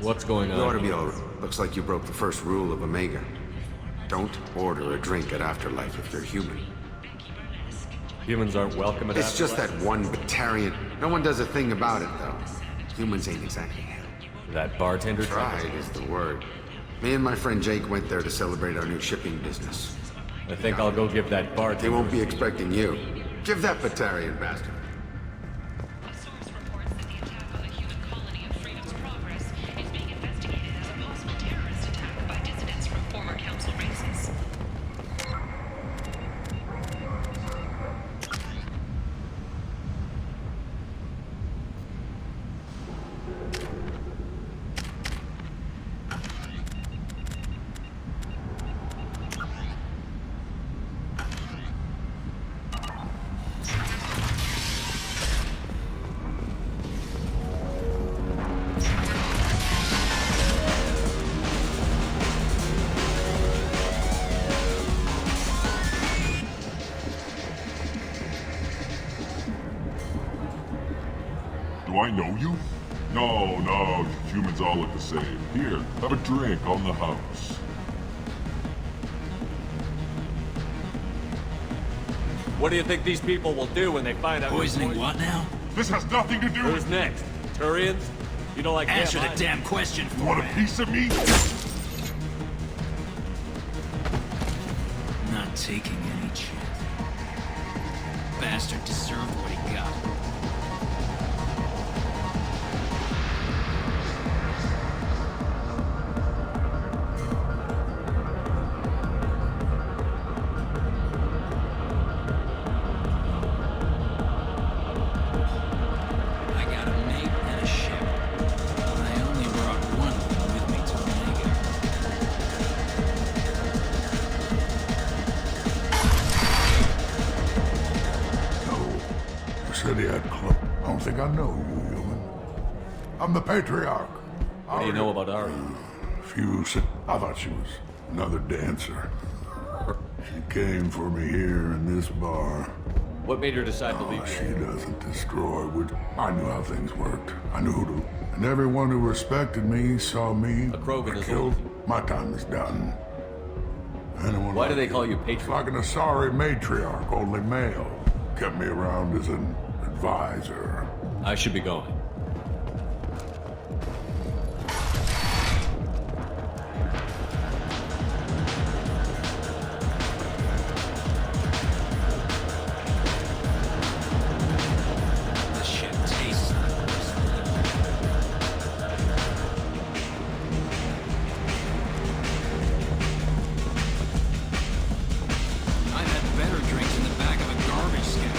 What's going on? You ought to be all right. Looks like you broke the first rule of Omega. Don't order a drink at Afterlife if you're human. Humans aren't welcome at It's just that Afterlife? one Batarian. No one does a thing about it, though. Humans ain't exactly hell. That bartender Tried is the word. Me and my friend Jake went there to celebrate our new shipping business. I think I'll go give that bartender... They won't be expecting you. Give that Batarian bastard. Do I know you? No, humans all look the same. Here, have a drink on the house. What do you think these people will do when they find out... Poisoning what now? This has nothing to do Who's with... next? Turians? You don't like Answer them, the damn question for You want me. a piece of me? Not taking any chance. Bastard deserved what he got. I got a mate and a ship. I only brought one of them with me to Omega. You said he had cloak. I don't think I know you, human. I'm the Patriarch. What do you know about Ari? I thought she was another dancer. She came for me here in this bar. What made her decide to leave you? She doesn't destroy. I knew how things worked. I knew who to... And everyone who respected me saw me. A Krogan is killed. old. My time is done. Anyone Why do like they call you Patriarch? Like an Asari matriarch, only male. Kept me around as an advisor. I should be going. This shit tastes I've had better drinks in the back of a garbage scow.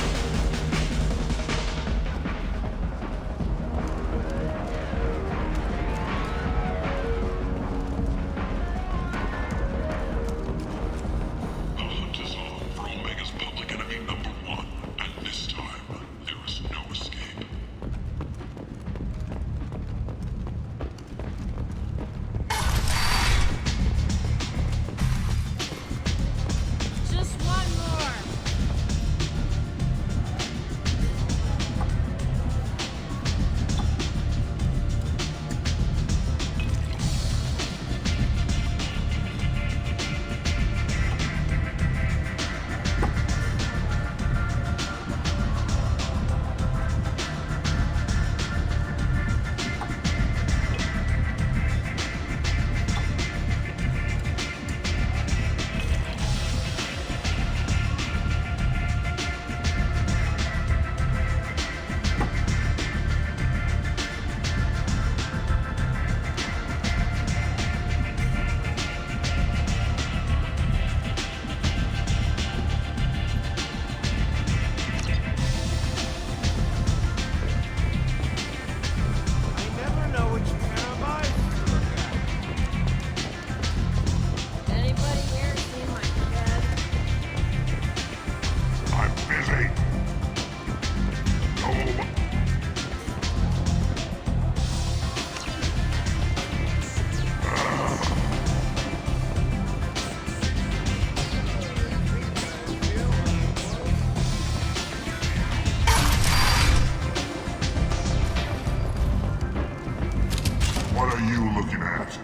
are you looking at?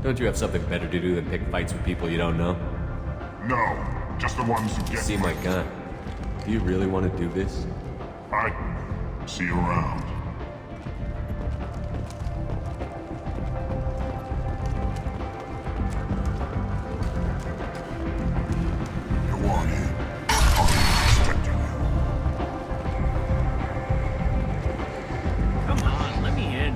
Don't you have something better to do than pick fights with people you don't know? No, just the ones who get... See my gun. Do you really want to do this? I... see you around. You want in? I'll be expecting you. Come on, let me in.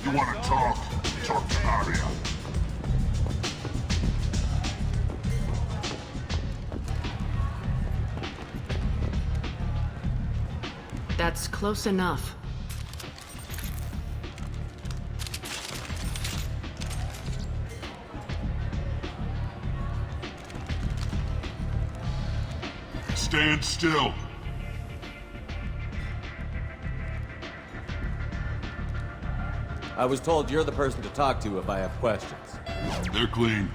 You want to talk? Talk to Arya. That's close enough. Stand still. I was told you're the person to talk to if I have questions. They're clean.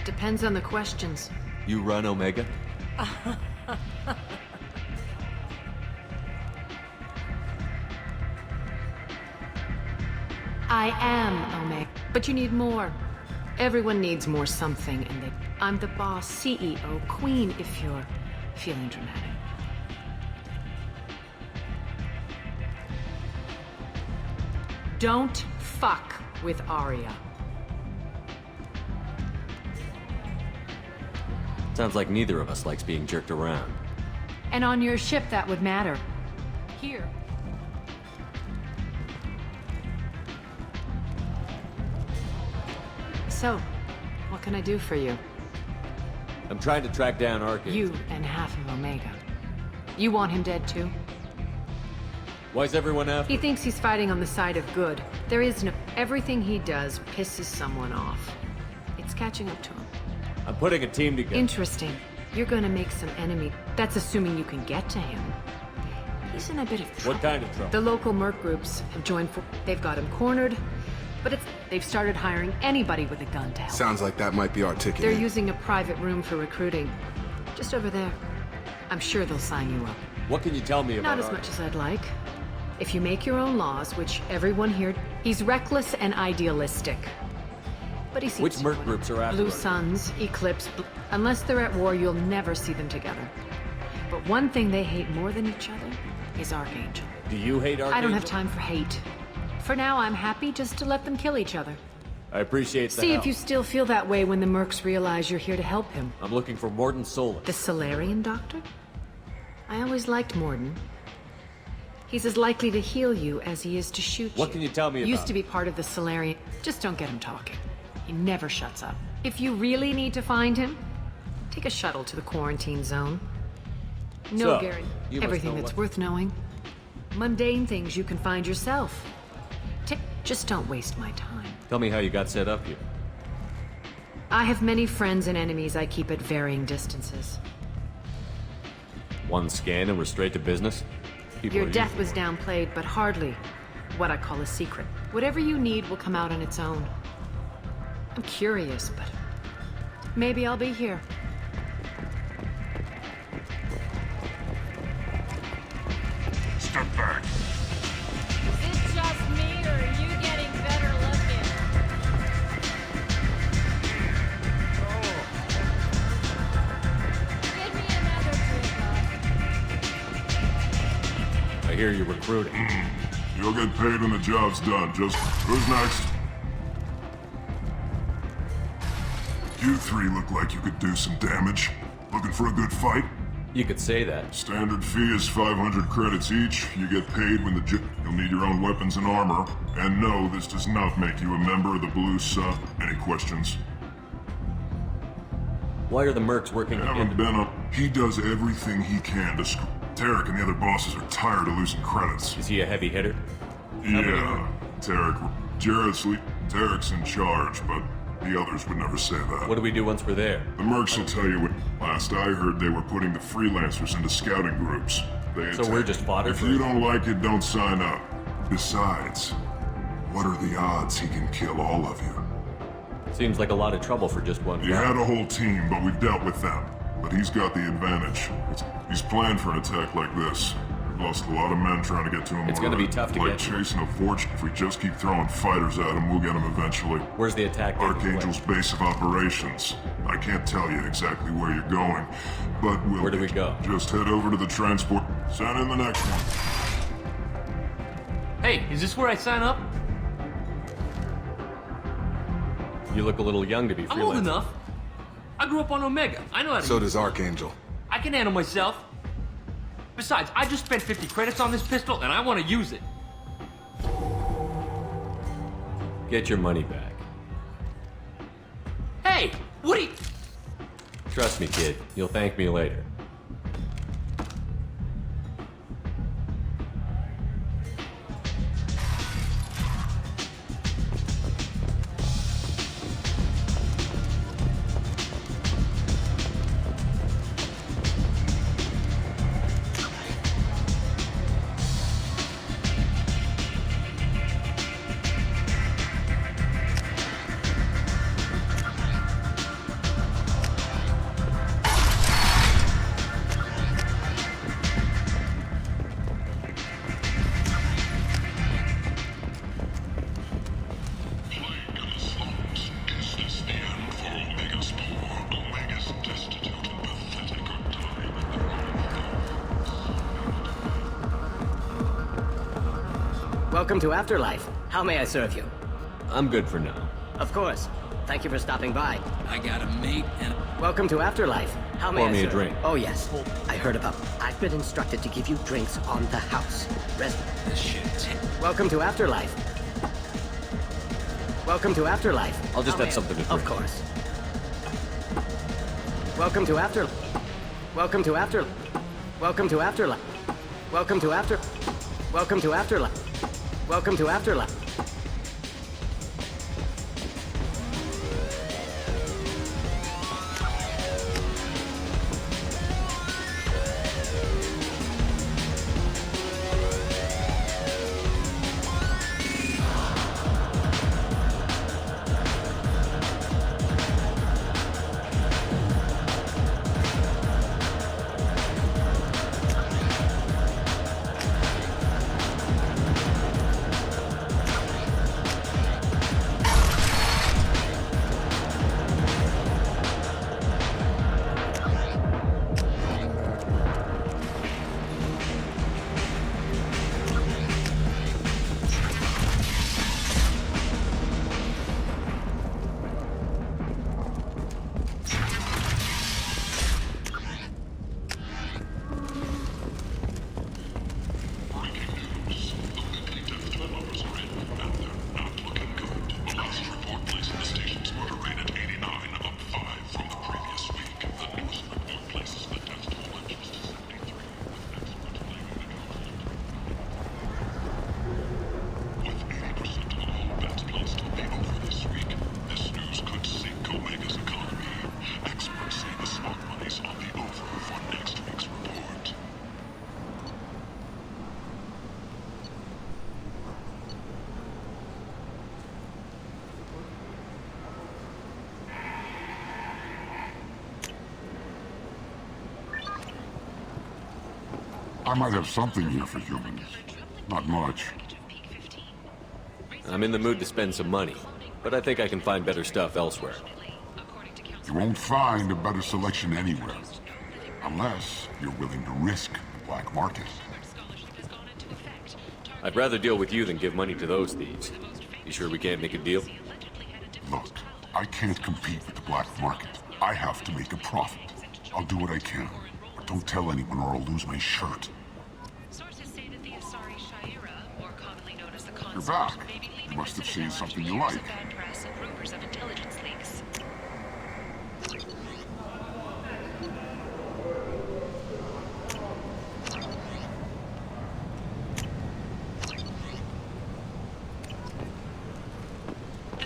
Depends on the questions. You run Omega? I am Omega, but you need more. Everyone needs more something, and I'm the boss, CEO, queen, if you're feeling dramatic. Don't fuck with Arya. Sounds like neither of us likes being jerked around. And on your ship, that would matter. Here. So, what can I do for you? I'm trying to track down Arcade. You and half of Omega. You want him dead too? Why's everyone after? He thinks he's fighting on the side of good. There is no... Everything he does pisses someone off. It's catching up to him. I'm putting a team together. Interesting. You're gonna make some enemy. That's assuming you can get to him. He's in a bit of trouble. What kind of trouble? The local merc groups have joined for... They've got him cornered, but they've started hiring anybody with a gun to help. Sounds like that might be our ticket. They're using a private room for recruiting. Just over there. I'm sure they'll sign you up. What can you tell me about Not as much as I'd like. If you make your own laws, which everyone here... He's reckless and idealistic. But he seems Which merc groups are after Blue us? Suns, Eclipse... Unless they're at war, you'll never see them together. But one thing they hate more than each other is Archangel. Do you hate Archangel? I don't have time for hate. For now, I'm happy just to let them kill each other. I appreciate the See help. if you still feel that way when the mercs realize you're here to help him. I'm looking for Morden Solus. The Solarian doctor? I always liked Morden. He's as likely to heal you as he is to shoot you. What can you tell me about Used to be part of the Solarian. Just don't get him talking. He never shuts up. If you really need to find him, take a shuttle to the quarantine zone. No So, guarantee. you must Everything know that's what- worth knowing. Mundane things you can find yourself. Just don't waste my time. Tell me how you got set up here. I have many friends and enemies I keep at varying distances. One scan and we're straight to business? People Your are death was downplayed, but hardly what I call a secret. Whatever you need will come out on its own. I'm curious, but maybe I'll be here. Step back. Is it just me, or are you getting better looking? Give me another drink, I hear you're recruiting. You'll get paid when the job's done. Just who's next? You three look like you could do some damage. Looking for a good fight? You could say that. Standard fee is 500 credits each. You get paid when you'll need your own weapons and armor. And no, this does not make you a member of the Blue Sun. Any questions? Why are the mercs working Haven't been up. He does everything he can to Tarek and the other bosses are tired of losing credits. Is he a heavy hitter? Yeah. Tarek's in charge, but the others would never say that. What do we do once we're there? The mercs will tell you what. Last I heard, they were putting the freelancers into scouting groups. So we're just fodder If for you it? don't like it, don't sign up. Besides, what are the odds he can kill all of you? Seems like a lot of trouble for just one He guy. had a whole team, but we've dealt with them. But he's got the advantage. He's planned for an attack like this. We've lost a lot of men trying to get to him. It's gonna be tough to like get to. chasing a fortune. If we just keep throwing fighters at him, we'll get him eventually. Where's the attack taking Archangel's base of operations. I can't tell you exactly where you're going, but Where do we go? Just head over to the transport. Send in the next one. Hey, is this where I sign up? You look a little young to be I'm old freelancing. enough. I grew up on Omega. I know how to So use does Archangel. I can handle myself. Besides, I just spent 50 credits on this pistol, and I want to use it. Get your money back. Hey, what are you... Trust me, kid. You'll thank me later. Welcome to Afterlife. How may I serve you? I'm good for now. Of course. Thank you for stopping by. I got a mate and... Welcome to Afterlife. How may Pour I me a serve drink. you? Oh, yes. I heard about... I've been instructed to give you drinks on the house. This shit's... Welcome to Afterlife. Welcome to Afterlife. I'll just How have may I- something to drink. Of course. Welcome to After... Welcome to After... Welcome to Afterlife. Welcome to After... Welcome to Afterlife. Welcome to Afterlife. I might have something here for humans. Not much. I'm in the mood to spend some money, but I think I can find better stuff elsewhere. You won't find a better selection anywhere. Unless you're willing to risk the black market. I'd rather deal with you than give money to those thieves. You sure we can't make a deal? Look, I can't compete with the black market. I have to make a profit. I'll do what I can. But don't tell anyone or I'll lose my shirt. You're back. You must have seen something you like.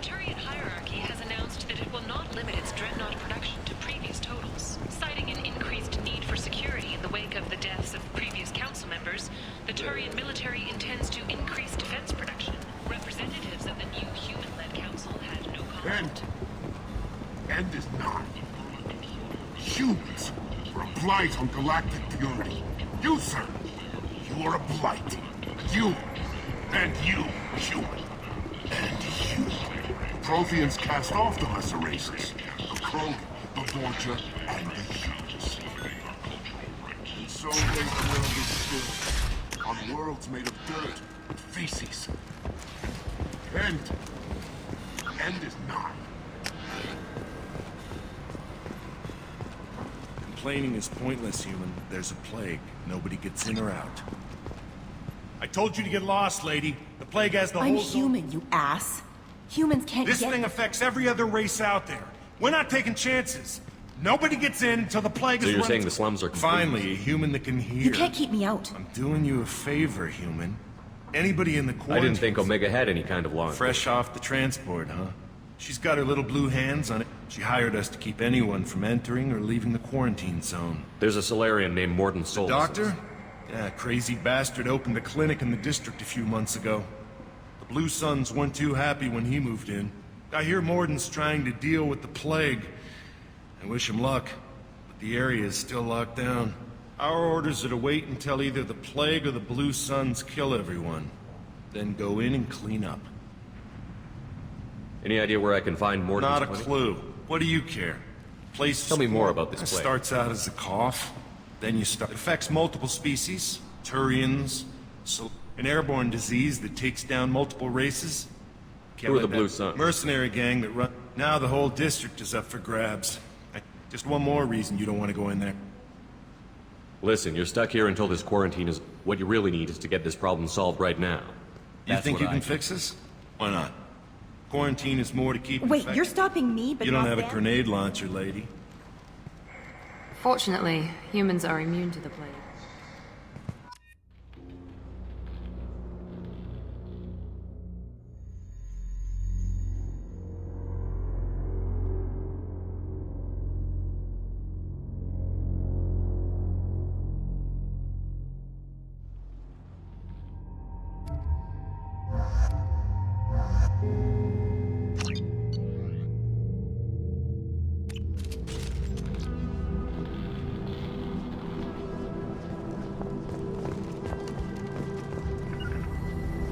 Turian hierarchy has announced that it will not limit its dreadnought production to previous totals. Citing an increased need for security in the wake of the deaths of previous council members, the Turian military intends to increase defense production. Representatives of the new human-led council had no comment. End is not. Humans are a blight on galactic purity. You, sir, you are a blight. You, and you, human. And you. Protheans cast off the lesser races. The Krogan, the Vorcha, and the humans. And so they world is stood on worlds made of dirt and feces. End is not. Complaining is pointless, human. There's a plague. Nobody gets in or out. I told you to get lost, lady. The plague has the I'm whole human, you ass. Humans can't This get... thing affects every other race out there. We're not taking chances. Nobody gets in until the plague So is you're run saying the slums are complete? Finally, a human that can hear. You can't keep me out. I'm doing you a favor, human. Anybody in the quarantine... I didn't think Omega had any kind of law. Fresh off the transport, huh? She's got her little blue hands on it. She hired us to keep anyone from entering or leaving the quarantine zone. There's a Solarian named Morden Solis. Doctor? Yeah, crazy bastard opened a clinic in the district a few months ago. The Blue Suns weren't too happy when he moved in. I hear Morden's trying to deal with the plague. I wish him luck, but the area is still locked down. Our orders are to wait until either the plague or the Blue Suns kill everyone. Then go in and clean up. Any idea where I can find Morden's Not a clinic? clue. What do you care? Place. Tell me more about this It plague. starts out as a cough, then you start. It affects multiple species, Turians, so an airborne disease that takes down multiple races. Who are the Blue Suns? Mercenary gang that run. Now the whole district is up for grabs. Just one more reason you don't want to go in there. Listen, you're stuck here until this quarantine is... What you really need is to get this problem solved right now. You That's think what you can I fix this? Why not? Quarantine is more to keep. Wait, infected. you're stopping me, but You don't not have a them? grenade launcher, lady. Fortunately, humans are immune to the plague.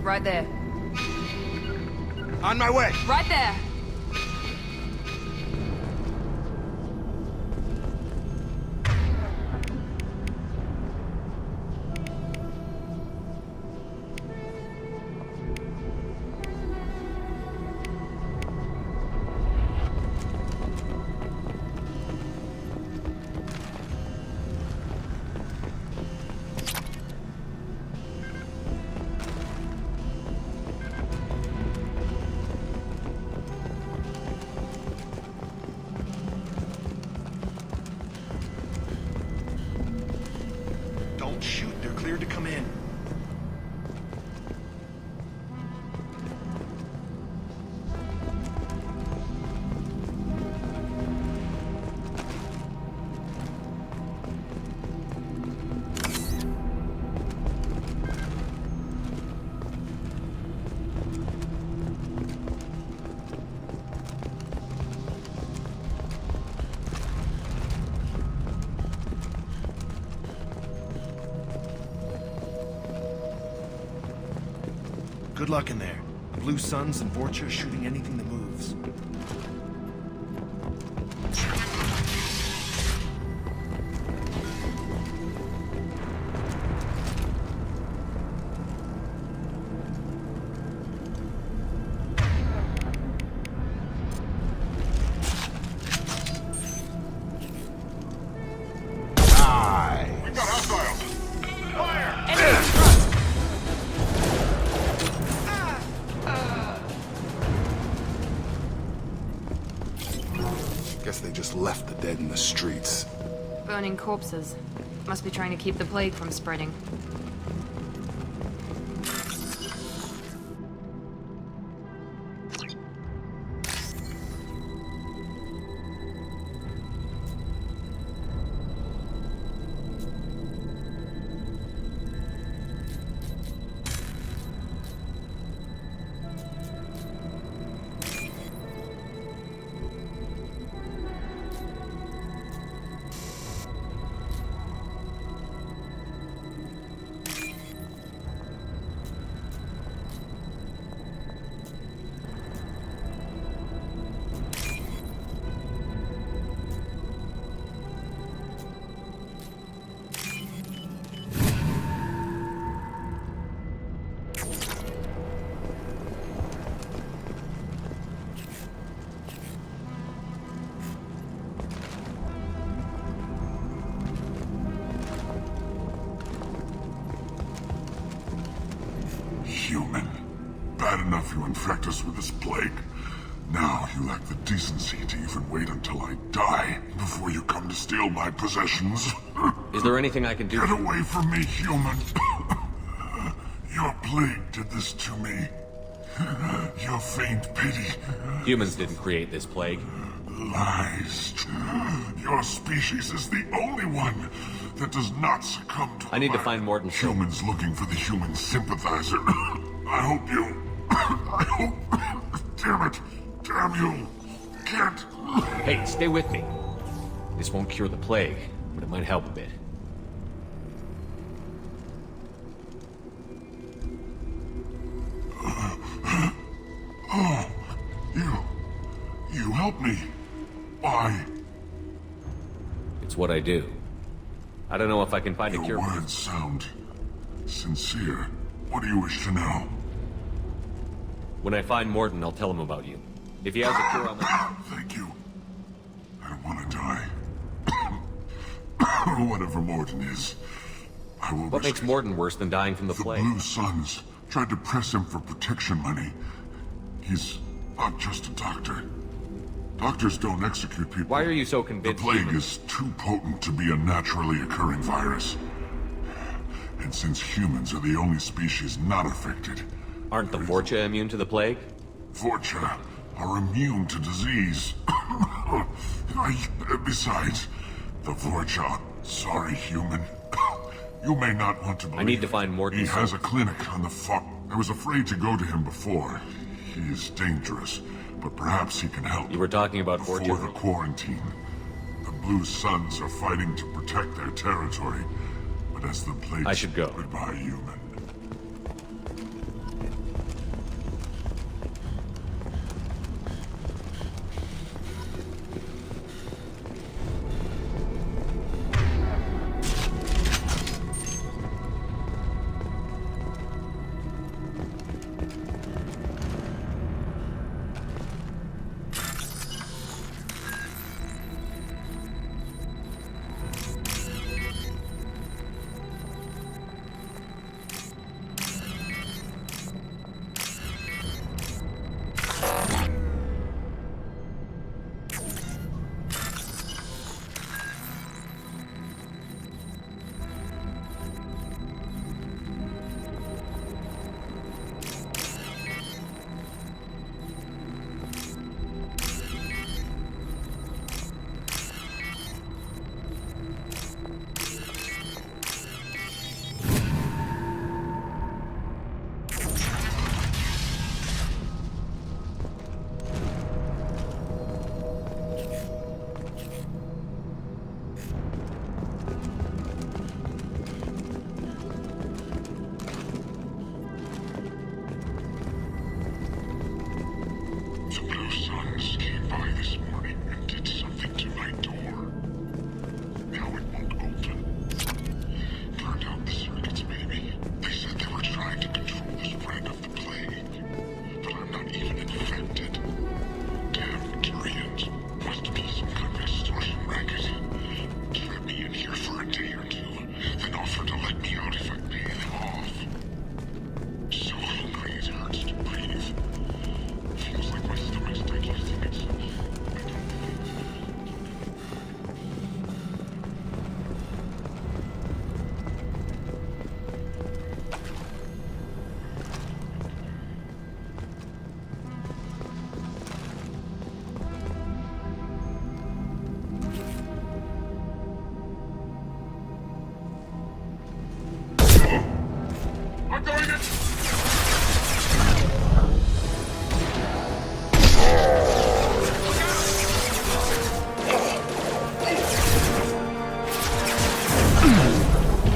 Right there. On my way. Right there. Don't shoot. They're cleared to come in. Good luck in there. The Blue Suns and Vorcha are shooting anything that moves. We got hostiles. Guess they just left the dead in the streets. Burning corpses. Must be trying to keep the plague from spreading. enough you infect us with this plague. Now you lack the decency to even wait until I die before you come to steal my possessions. Is there anything I can do? Get away from me, human. Your plague did this to me. Your faint pity. Humans didn't create this plague. Lies. Your species is the only one that does not succumb to I need to find Morton. Humans looking for the human sympathizer. I hope you... I hope... Damn it. Damn you. Can't... Hey, stay with me. This won't cure the plague, but it might help a bit. Oh, you helped me. Why? It's what I do. I don't know if I can find a cure. Your words sound sincere. What do you wish to know? When I find Morton, I'll tell him about you. If he has a cure on the... Thank you. I don't want to die. Whatever Morton is, I will What makes Morton worse than dying from the plague? The Blue Suns tried to press him for protection money. He's not just a doctor. Doctors don't execute people. Why are you so convinced? The plague is too potent to be a naturally occurring virus. And since humans are the only species not affected... Aren't the Vorcha immune to the plague? Vorcha are immune to disease. Besides, the Vorcha, sorry human. You may not want to believe I need to find Morton. He has a clinic on the I was afraid to go to him before. He is dangerous, but perhaps he can help. You were talking about Before Vorcha? the quarantine. The Blue Suns are fighting to protect their territory. But as the plague... I should go. Goodbye, human.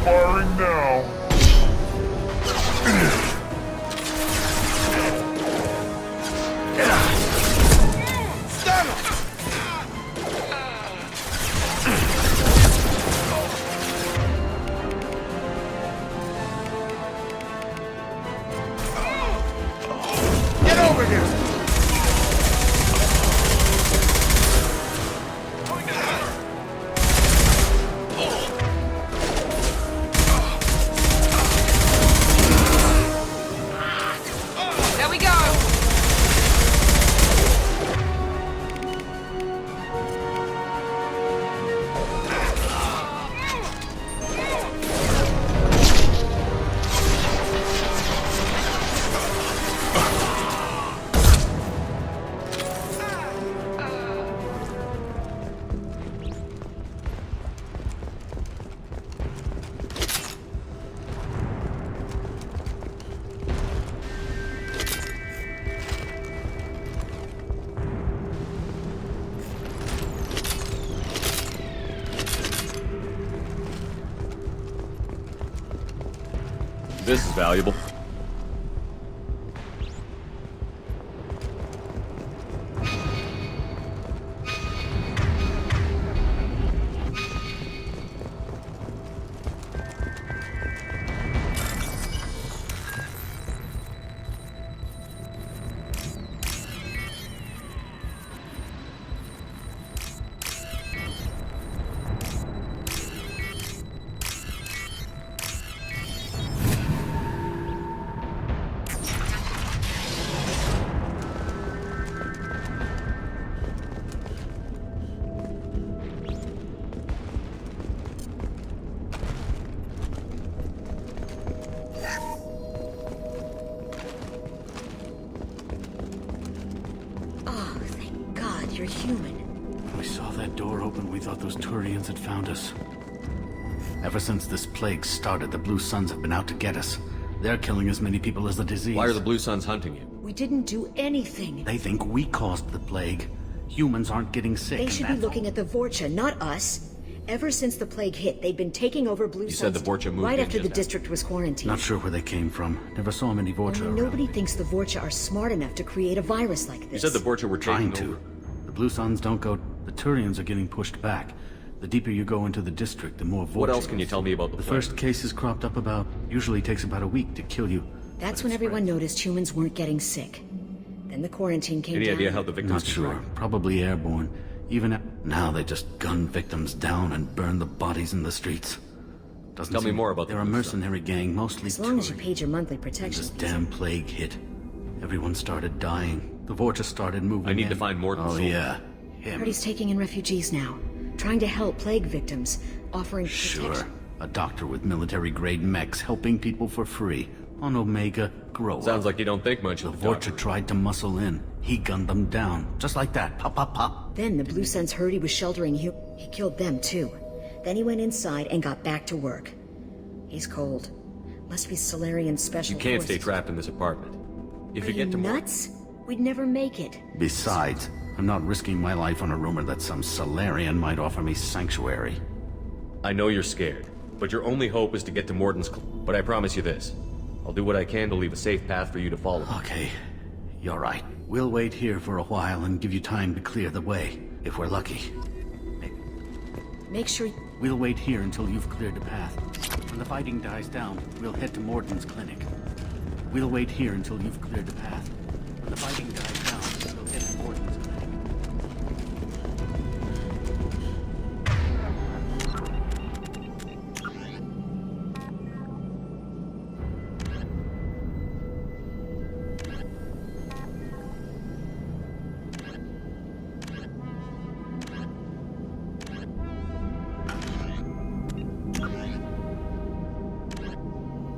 Firing now. Get over here! There we go! This is valuable. You're human. We saw that door open, we thought those Turians had found us. Ever since this plague started, the Blue Suns have been out to get us. They're killing as many people as the disease. Why are the Blue Suns hunting you? We didn't do anything. They think we caused the plague. Humans aren't getting sick. They should be looking at the Vorcha, not us. Ever since the plague hit, they've been taking over Blue Suns. You said the Vorcha moved right in after the just district was quarantined. Not sure where they came from. Never saw many Vorcha around. Nobody thinks the Vorcha are smart enough to create a virus like this. You said the Vorcha were trying taking to. over. The Blue Suns don't go... The Turians are getting pushed back. The deeper you go into the district, the more Vorcha. What else can you tell me about the The plague? first cases cropped up usually takes about a week to kill you. That's when everyone noticed humans weren't getting sick. Then the quarantine came down. Any idea how the victims Not sure. Probably airborne. Now they just gun victims down and burn the bodies in the streets. Tell me more about They're a mercenary gang, mostly As long as you paid your monthly protection. This damn plague hit. Everyone started dying. The Vorcha started moving I need in. to find Morton. Oh, yeah. Heard he's taking in refugees now. Trying to help plague victims. Offering protection. Sure. A doctor with military-grade mechs helping people for free. On Omega, grow Sounds up. like you don't think much of the Vorcha tried to muscle in. He gunned them down. Just like that. Pop, pop, pop. Then the Blue Suns heard he was sheltering He killed them too. Then he went inside and got back to work. He's cold. Must be Solarian special You can't forces. stay trapped in this apartment. If Are you get to nuts? We'd never make it. Besides, I'm not risking my life on a rumor that some Solarian might offer me sanctuary. I know you're scared, but your only hope is to get to Morton's. But I promise you this. I'll do what I can to leave a safe path for you to follow. Okay. You're right. We'll wait here for a while and give you time to clear the way, if we're lucky. Make sure... We'll wait here until you've cleared the path. When the fighting dies down, we'll head to Morton's clinic. We'll wait here until you've cleared the path. When the fighting dies down, we'll head to Morton's clinic.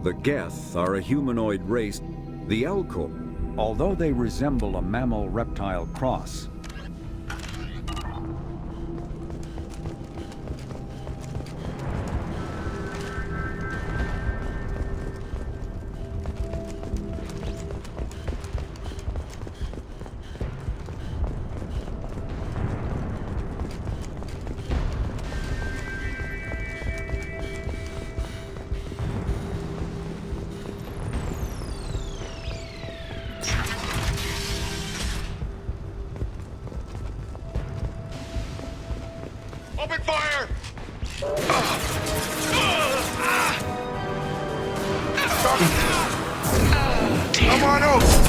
The Geth are a humanoid race. The Elko, although they resemble a mammal-reptile cross, Open fire! Come on over!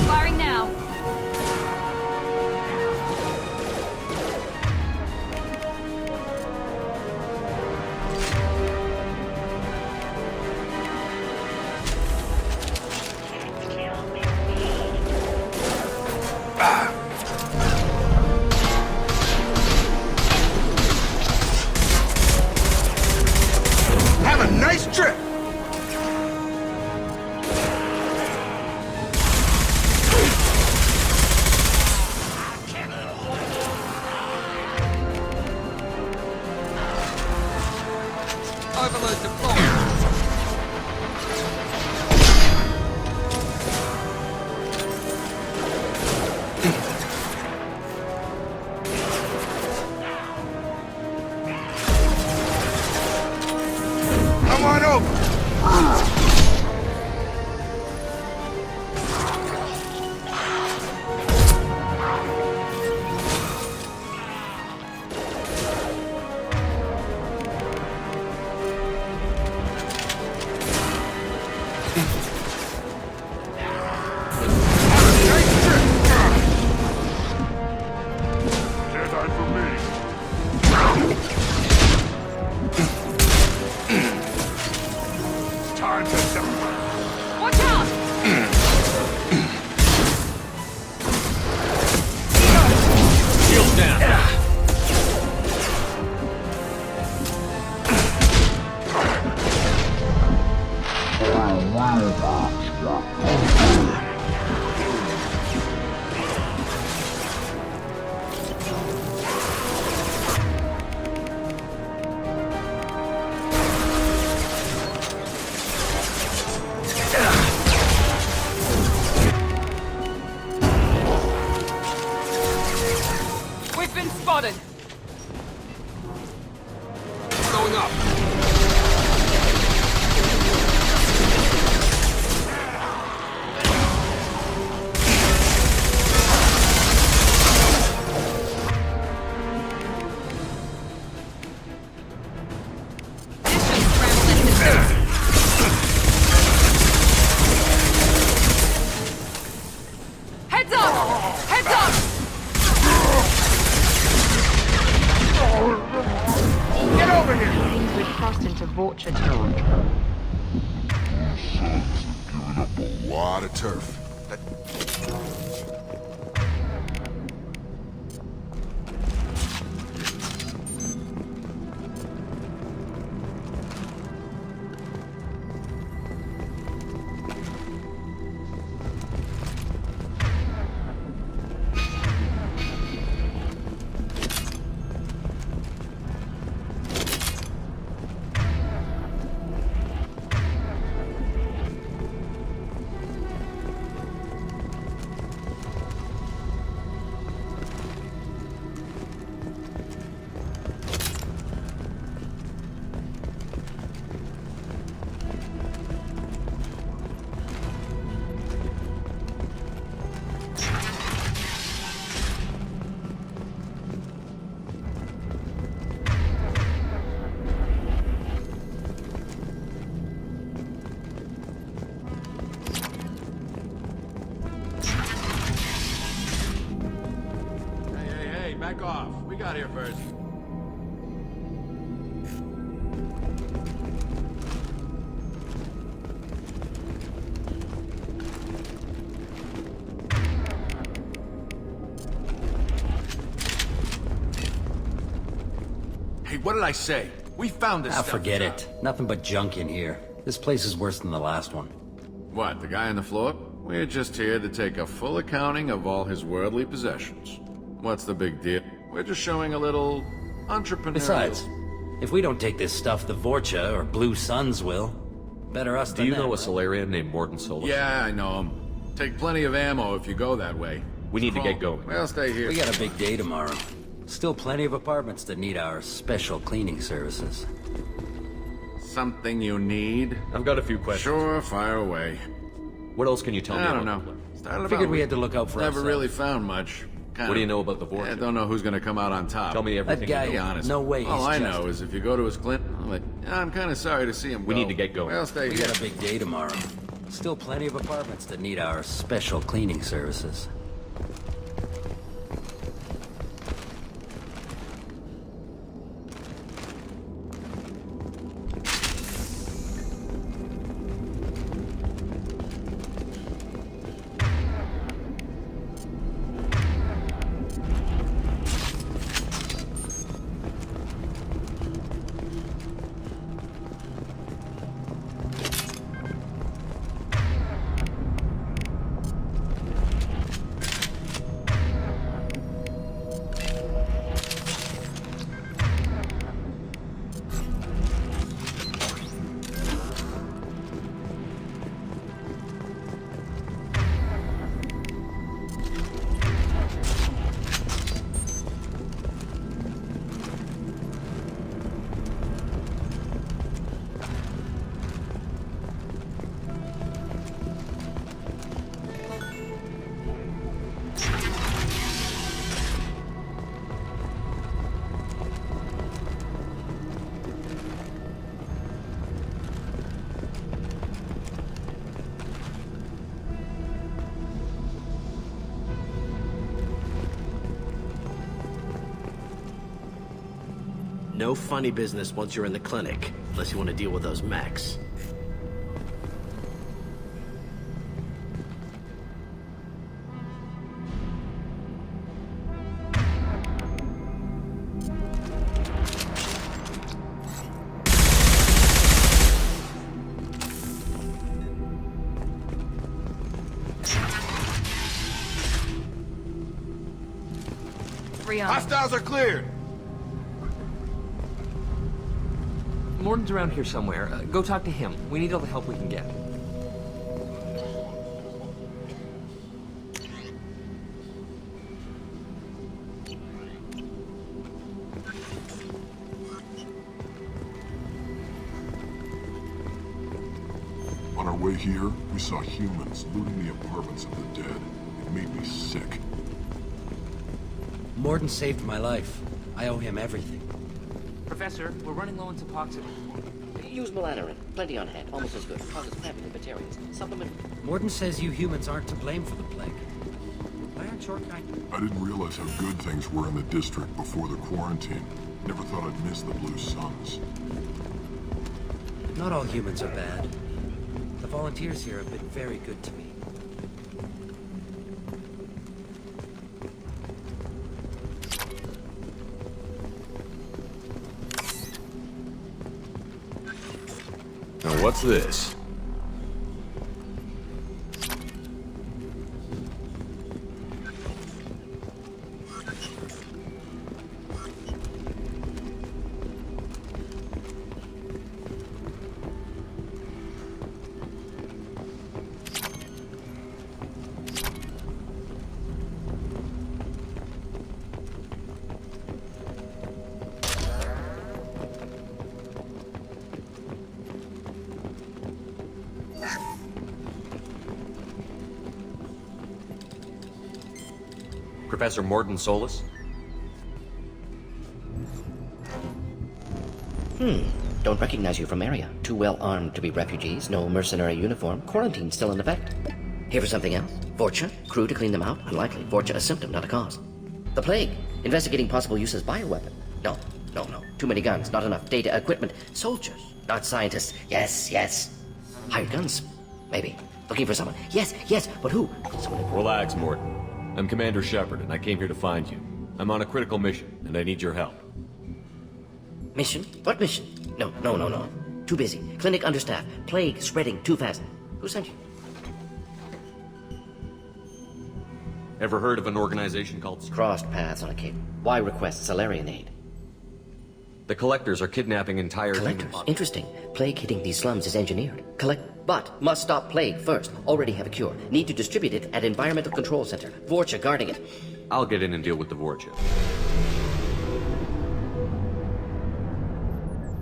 Firing now. alert deployed. Come on over! Jedi for me. Time to die. Watch out! Shield down. We've been spotted. Going up. Heads up! Heads up! Get over here! Seems we've crossed into Vorcha territory. Giving up a lot of turf. Hey, back off. We got here first. Hey, what did I say? We found this stuff. Forget it. Nothing but junk in here. This place is worse than the last one. What, the guy on the floor? We're just here to take a full accounting of all his worldly possessions. What's the big deal? We're just showing a little entrepreneurial... Besides, if we don't take this stuff, the Vorcha or Blue Suns will. Better us Do than you them, know a right? Solarian named Morton Solus? Yeah, I know him. Take plenty of ammo if you go that way. We need to get going. Well, stay here. We got a big day tomorrow. Still plenty of apartments that need our special cleaning services. Something you need? I've got a few questions. Sure, fire away. What else can you tell me I don't about know. the place? Started Figured about we had to look out for Never ourselves. really found much. What do you know about the Vorcha? I don't know who's gonna come out on top. Tell me everything That guy, you Be know. honest. no way All he's I just- know is if you go to his clinic, I'm kind of sorry to see him We go. need to get going. Well, stay We here. got a big day tomorrow. Still plenty of apartments that need our special cleaning services. No funny business once you're in the clinic, unless you want to deal with those mechs. Hostiles are cleared! Morton's around here somewhere. Go talk to him. We need all the help we can get. On our way here, we saw humans looting the apartments of the dead. It made me sick. Morden saved my life. I owe him everything. Professor, we're running low on Suboxone. Use melanorin. Plenty on hand. Almost as good. Causes clamping in bacterias. Supplement. Morden says you humans aren't to blame for the plague. Why aren't your kind? I didn't realize how good things were in the district before the quarantine. Never thought I'd miss the Blue Suns. Not all humans are bad. The volunteers here have been very good to me. Now what's this? Professor Morton Solus? Don't recognize you from area. Too well armed to be refugees, no mercenary uniform, quarantine still in effect. Here for something else? Vorcha? Crew to clean them out? Unlikely. Vorcha a symptom, not a cause. The plague? Investigating possible use as bioweapon? No. Too many guns, not enough data, equipment. Soldiers, not scientists. Yes. Hired guns? Maybe. Looking for someone. Yes, but who? Someone. Relax, Morton. I'm Commander Shepard, and I came here to find you. I'm on a critical mission, and I need your help. Mission? What mission? No. Too busy. Clinic understaffed. Plague spreading too fast. Who sent you? Ever heard of an organization called... Crossed paths on occasion. Why request Salarian aid? The Collectors are kidnapping entire... Collectors? Interesting. Plague hitting these slums is engineered. But must stop plague first. Already have a cure. Need to distribute it at Environmental Control Center. Vorcha guarding it. I'll get in and deal with the Vorcha.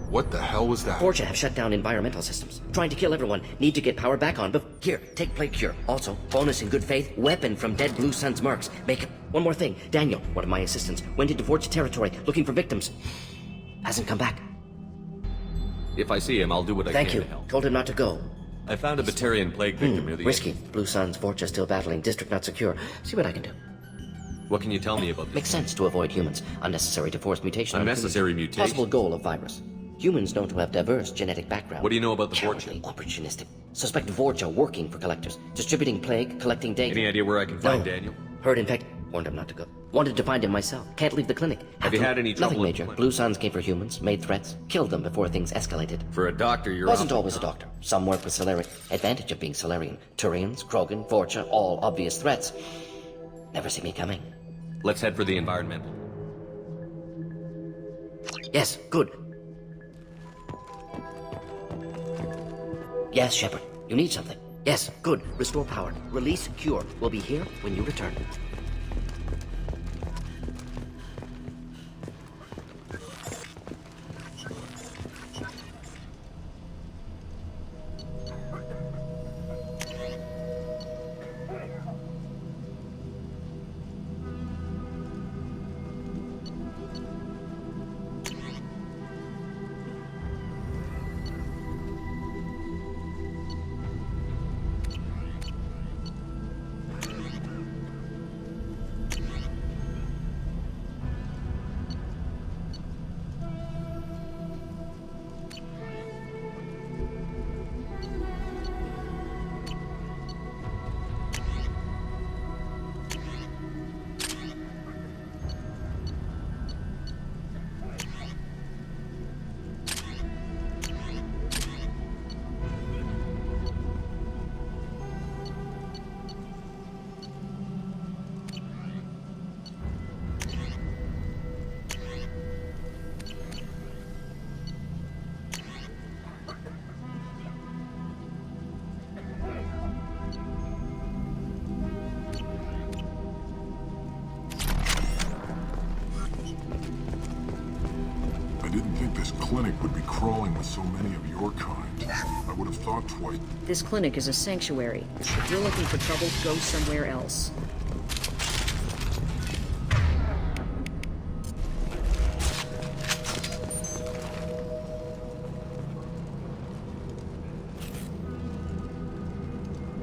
What the hell was that? Vorcha have shut down environmental systems. Trying to kill everyone. Need to get power back on, but here, take plague cure. Also, bonus in good faith, weapon from dead Blue Sun's mercs. Make it. One more thing. Daniel, one of my assistants, went into Vorcha territory looking for victims. Hasn't come back. If I see him, I'll do what I can to help. Thank you. Told him not to go. I found a Batarian plague victim near the... Risky. Blue Sun's Vorcha still battling. District not secure. See what I can do. What can you tell me about this? Makes sense to avoid humans. Unnecessary to force mutation. Unnecessary mutation? Possible goal of virus. Humans known to have diverse genetic background. What do you know about the Vorcha? Opportunistic. Suspect Vorcha working for Collectors. Distributing plague, collecting data. Any idea where I can find Daniel? Heard infected. Warned him not to go. Wanted to find him myself. Can't leave the clinic. Have you had any trouble? Nothing major. Blue Suns came for humans, made threats, killed them before things escalated. For a doctor, you're... Wasn't always a doctor. Some work with Salarian. Advantage of being Salarian. Turians, Krogan, Vorcha, all obvious threats. Never see me coming. Let's head for the environmental. Yes, good. Yes, Shepard. You need something. Yes, good. Restore power. Release cure. We'll be here when you return. didn't think this clinic would be crawling with so many of your kind. I would have thought twice. This clinic is a sanctuary. If you're looking for trouble, go somewhere else.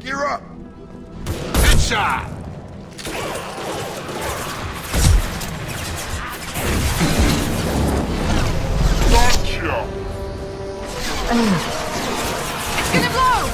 Gear up! Headshot! Gotcha! It's gonna blow!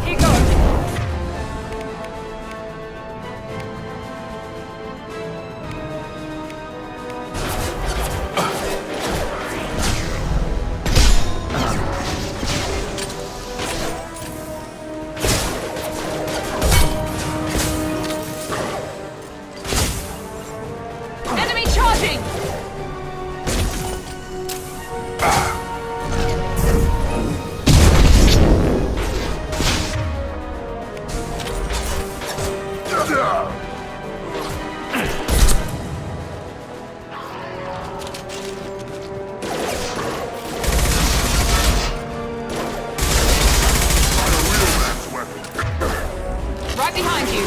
Here goes. Enemy charging! Right behind you.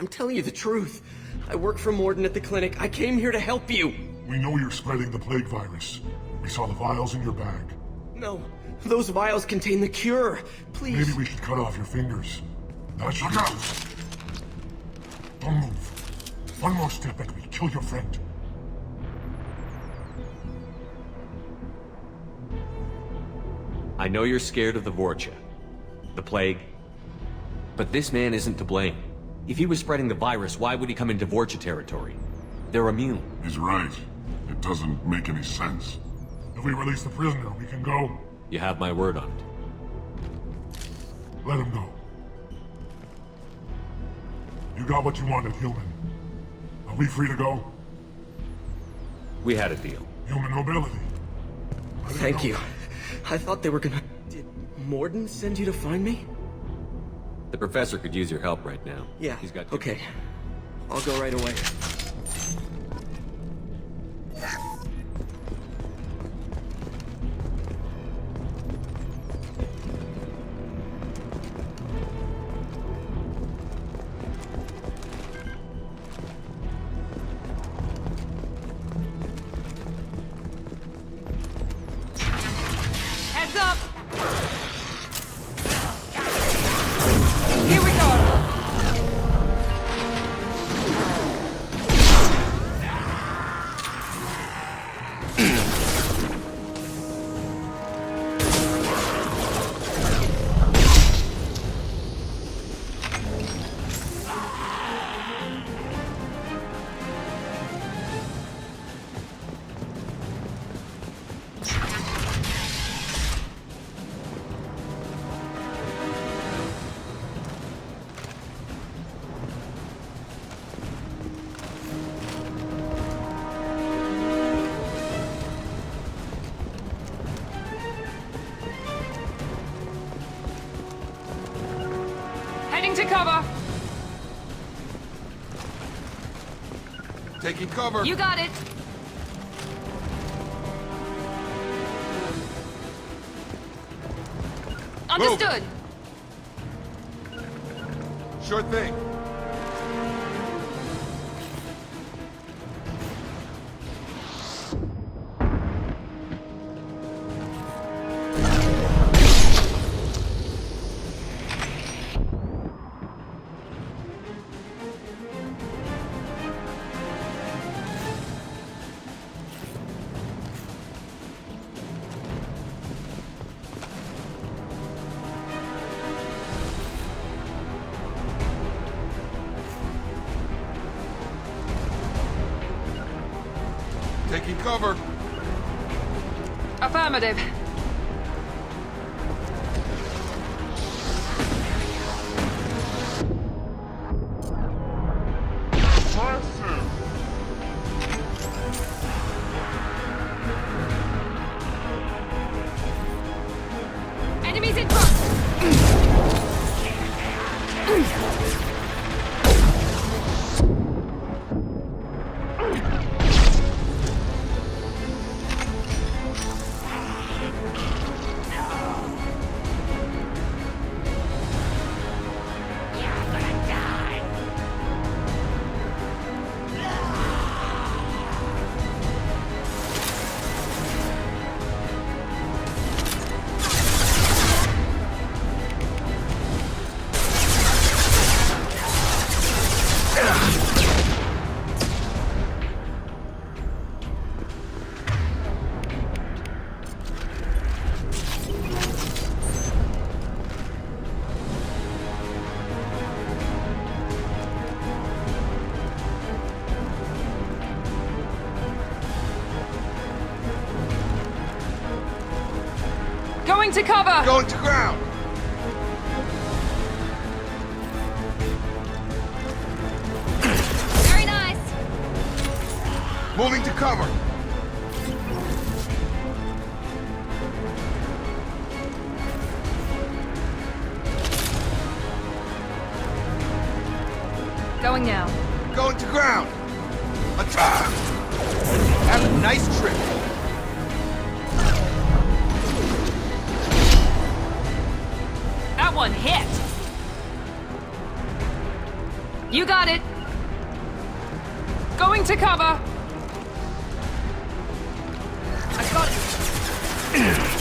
I'm telling you the truth. I work for Morden at the clinic. I came here to help you. We know you're spreading the plague virus. We saw the vials in your bag. No, those vials contain the cure. Please. Maybe we should cut off your fingers. That should... Look out! Don't move. One more step and we kill your friend. I know you're scared of the Vorcha, the plague, but this man isn't to blame. If he was spreading the virus, why would he come into Vorcha territory? They're immune. He's right. It doesn't make any sense. If we release the prisoner, we can go. You have my word on it. Let him go. You got what you wanted, human. Are we free to go? We had a deal. Human nobility. Thank you. I thought they were gonna... Did Morden send you to find me? The professor could use your help right now. Yeah, He's got okay. I'll go right away. Heads up! Here we go! Heading to cover! Taking cover. You got it! Understood! Sure thing. Taking cover. Affirmative. Enemies in front! Going to cover! Going to ground! Very nice! Moving to cover! Going now. Going to ground! Attack! Have a nice trip! That one hit! You got it. Going to cover. I got it.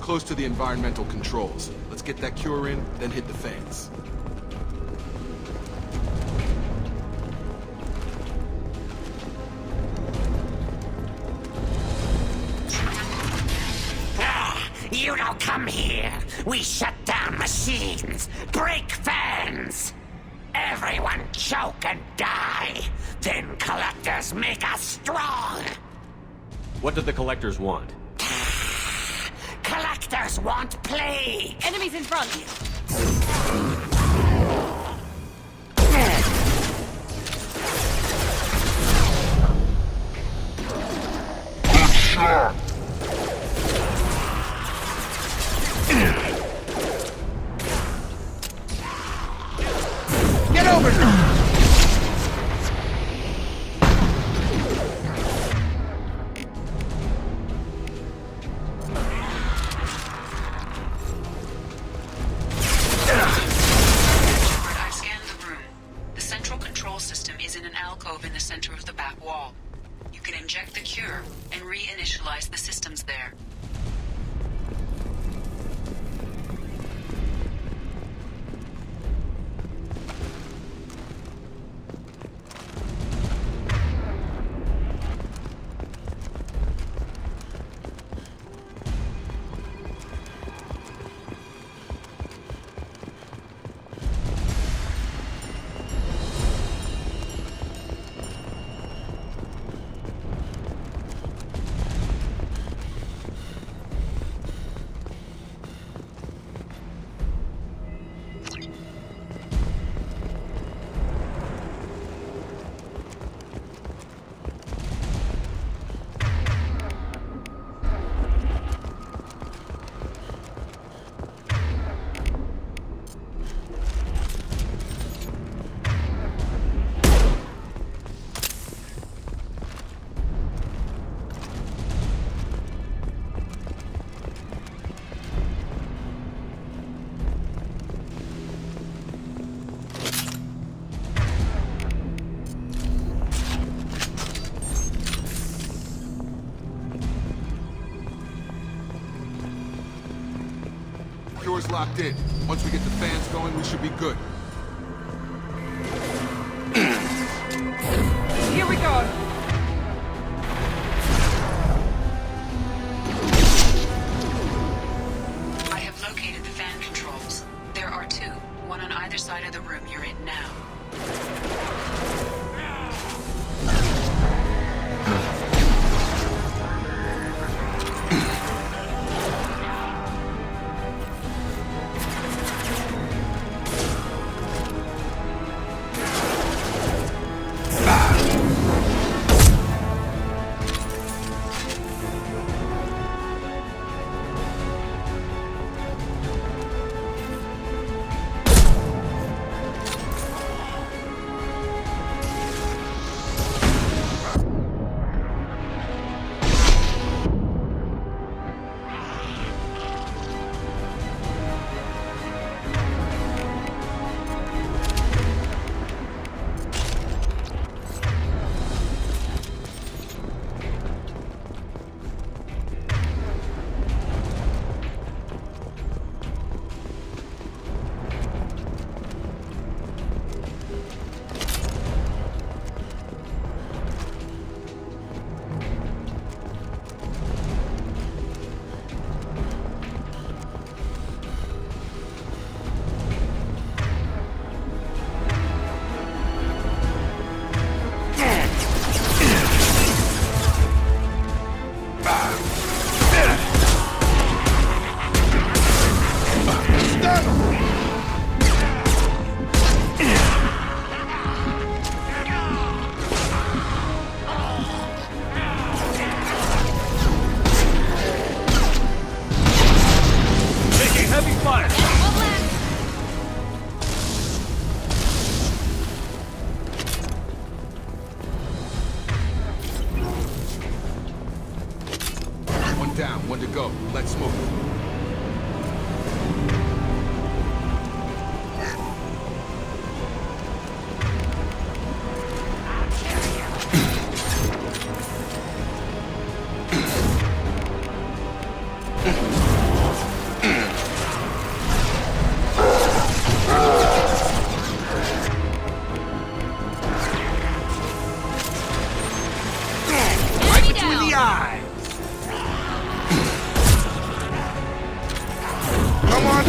Close to the environmental controls. Let's get that cure in, then hit the fans. You don't come here. We shut down machines, break fans. Everyone choke and die. Then collectors make us strong. What do the collectors want? Collectors want plague. Enemies in front. Good shot. Get over here! system is in an alcove in the center of the back wall. You can inject the cure and reinitialize the systems there. Cure's locked in. Once we get the fans going, we should be good. Here we go! I have located the fan controls. There are two, one on either side of the room you're in now. Down, one to go. Let's move. Right between the eyes! Come on!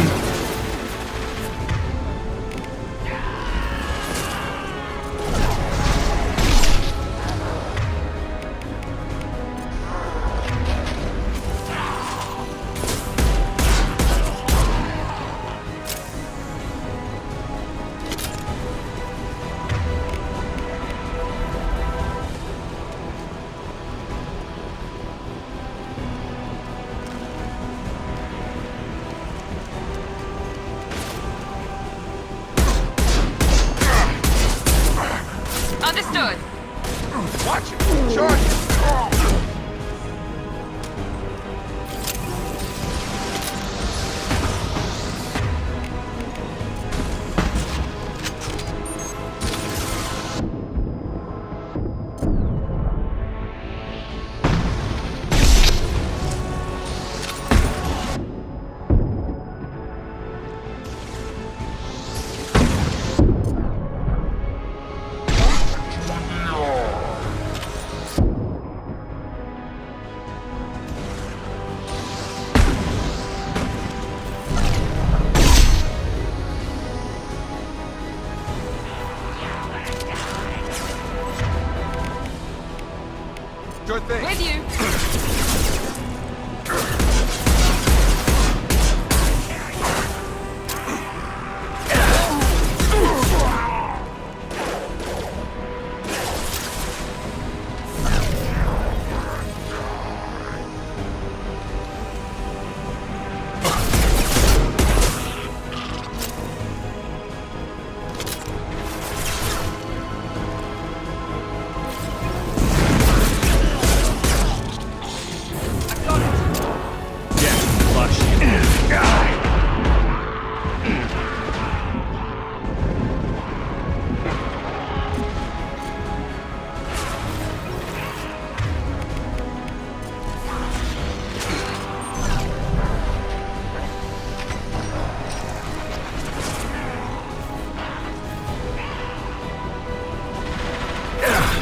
Understood. Watch it! Charge it! Sure thing. With you.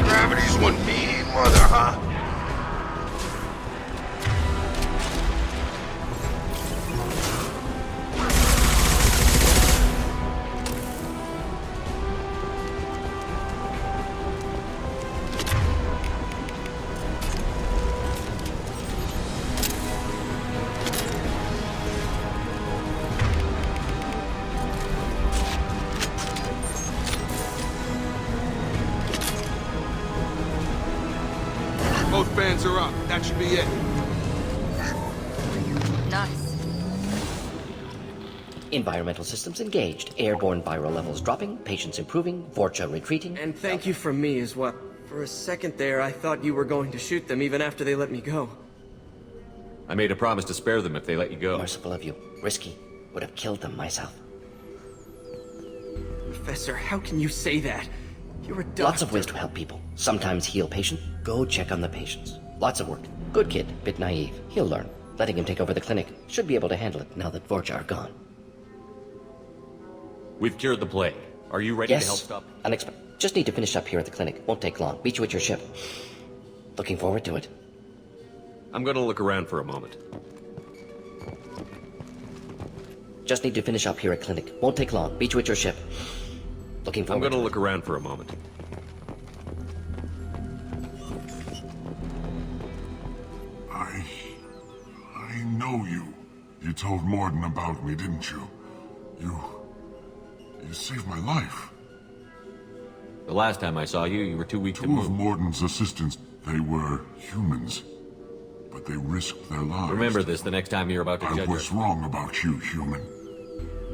Gravity's one mean mother, huh? Both fans are up. That should be it. Nice. Environmental systems engaged. Airborne viral levels dropping. Patients improving. Vorcha retreating. And thank you from me as well. For a second there, I thought you were going to shoot them even after they let me go. I made a promise to spare them if they let you go. Merciful of you. Risky. Would have killed them myself. Professor, how can you say that? You're a doctor. Lots of ways to help people. Sometimes heal patient. Go check on the patients. Lots of work. Good kid. Bit naive. He'll learn. Letting him take over the clinic. Should be able to handle it now that Vorcha are gone. We've cured the plague. Are you ready to help Yes. stop? Just need to finish up here at the clinic. Won't take long. Meet you at your ship. Looking forward to it. I'm gonna look around for a moment. Just need to finish up here at clinic. Won't take long. Meet you at your ship. Looking forward. I'm gonna look around for a moment. I know you. You told Morden about me, didn't you? You saved my life. The last time I saw you, you were too weak to Two move. of Morden's assistants, they were humans. But they risked their lives. Remember this the next time you're about to judge I was wrong about you, human.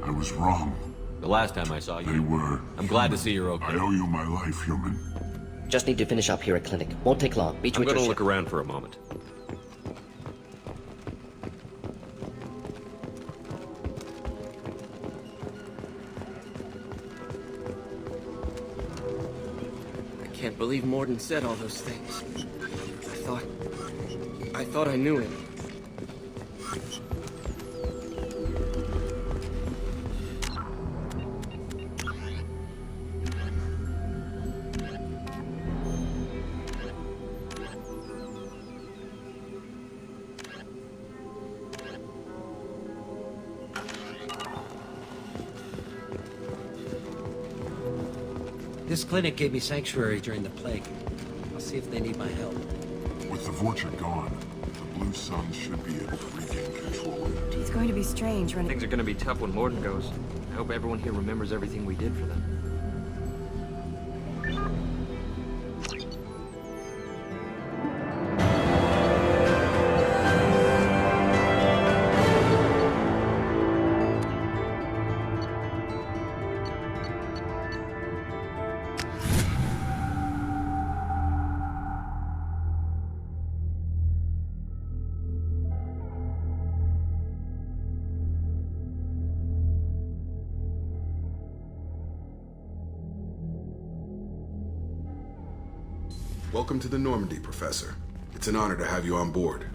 I was wrong. The last time I saw you. They were. I'm glad to see you're okay. I owe you my life, human. Just need to finish up here at clinic. Won't take long. Meet you I'm at your gonna ship. look around for a moment. I can't believe Morden said all those things. I thought I knew him. This clinic gave me sanctuary during the plague. I'll see if they need my help. With the Vorcha gone, the Blue Sun should be able to regain control of it. It's going to be strange running. Things are gonna be tough when Morden goes. I hope everyone here remembers everything we did for them. Welcome to the Normandy, Professor. It's an honor to have you on board.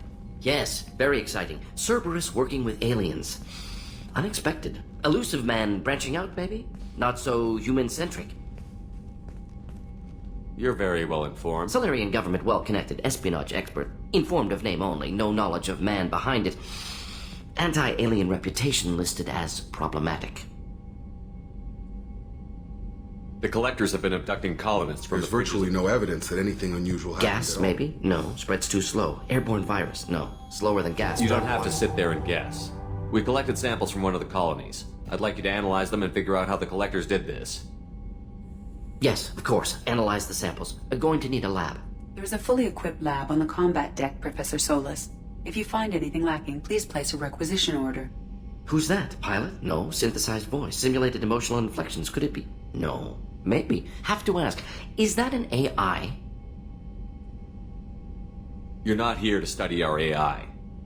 Yes, very exciting. Cerberus working with aliens. Unexpected. Elusive man branching out, maybe? Not so human-centric. You're very well informed. Solarian government well-connected, espionage expert. Informed of name only, no knowledge of man behind it. Anti-alien reputation listed as problematic. The collectors have been abducting colonists from There's virtually no evidence that anything unusual happened. Gas, maybe? No. Spreads too slow. Airborne virus? No. Slower than gas. You don't have to sit there and guess. We collected samples from one of the colonies. I'd like you to analyze them and figure out how the collectors did this. Yes, of course. Analyze the samples. Going to need a lab. There is a fully equipped lab on the combat deck, Professor Solis. If you find anything lacking, please place a requisition order. Who's that? Pilot? No. Synthesized voice. Simulated emotional inflections. Could it be? No. Maybe. Have to ask. Is that an AI? You're not here to study our AI.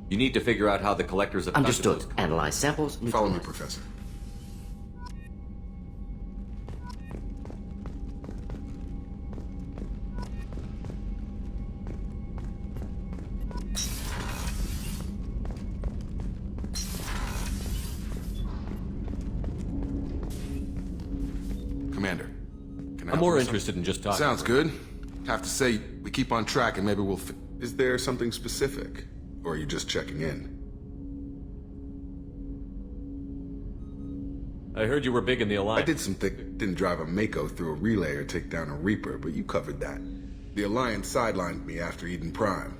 You need to figure out how the collectors abducted Understood. those- Analyze samples. Follow me, Professor. Commander, can I I'm help more you with interested in just talking. Sounds good. Have to say, we keep on track and maybe we'll Is there something specific? Or are you just checking in? I heard you were big in the Alliance. I did some didn't drive a Mako through a relay or take down a Reaper, but you covered that. The Alliance sidelined me after Eden Prime.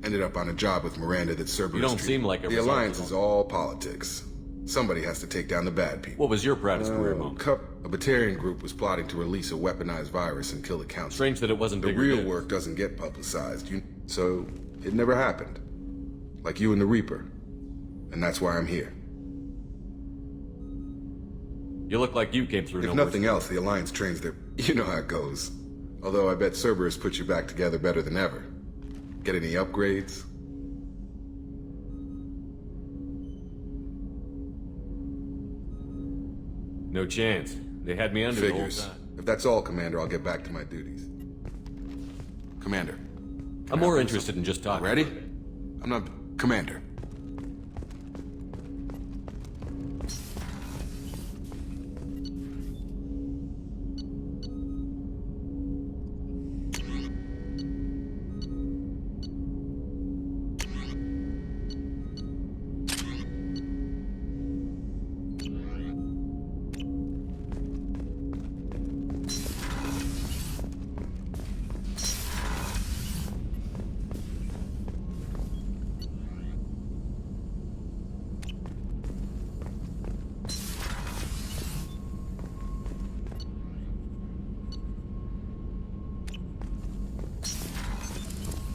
Ended up on a job with Miranda that Cerberus You don't treated. seem like a The result Alliance of is all politics. Somebody has to take down the bad people. What was your proudest career moment? A Batarian group was plotting to release a weaponized virus and kill the council. Strange that it wasn't The bigger real news. work doesn't get publicized, so it never happened. Like you and the Reaper. And that's why I'm here. You look like you came through If nothing else, the Alliance trains their... You know how it goes. Although I bet Cerberus put you back together better than ever. Get any upgrades? No chance. They had me under the whole Figures. time. If that's all, Commander, I'll get back to my duties. Commander. I'm more interested in just talking. Ready? I'm not... Commander.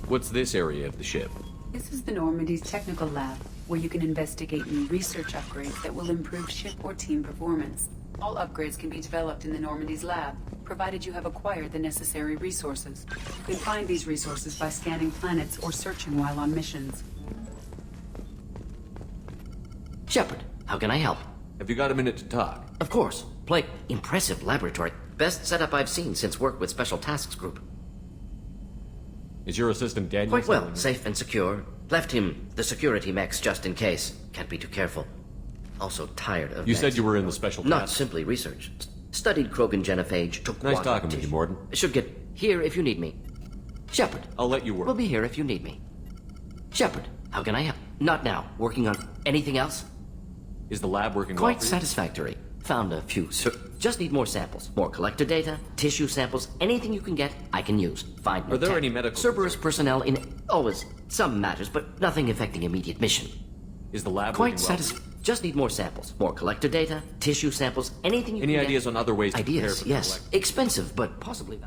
What's this area of the ship? This is the Normandy's technical lab, where you can investigate new research upgrades that will improve ship or team performance. All upgrades can be developed in the Normandy's lab, provided you have acquired the necessary resources. You can find these resources by scanning planets or searching while on missions. Shepard, how can I help? Have you got a minute to talk? Of course. Blake, impressive laboratory. Best setup I've seen since work with Special Tasks Group. Is your assistant Daniel? Quite well. Safe and secure. Left him the security mechs just in case. Can't be too careful. Also tired of You mechs. said you were in the special Not task. simply research. Studied Krogan genophage, took Nice water talking with you, tissue. Morden. Should get here if you need me. Shepard. I'll let you work. We'll be here if you need me. Shepard, how can I help? Not now. Working on anything else? Is the lab working well Quite for you? satisfactory. Found a few. Just need more samples. More collector data, tissue samples, anything you can get, I can use. Find Are there tech. any medical Cerberus personnel in always some matters, but nothing affecting immediate mission. Is the lab Quite working well? Just need more samples. More collector data, tissue samples, anything you Any can get. ideas on other ways to prepare Ideas, for the yes. collect- Expensive, but possibly...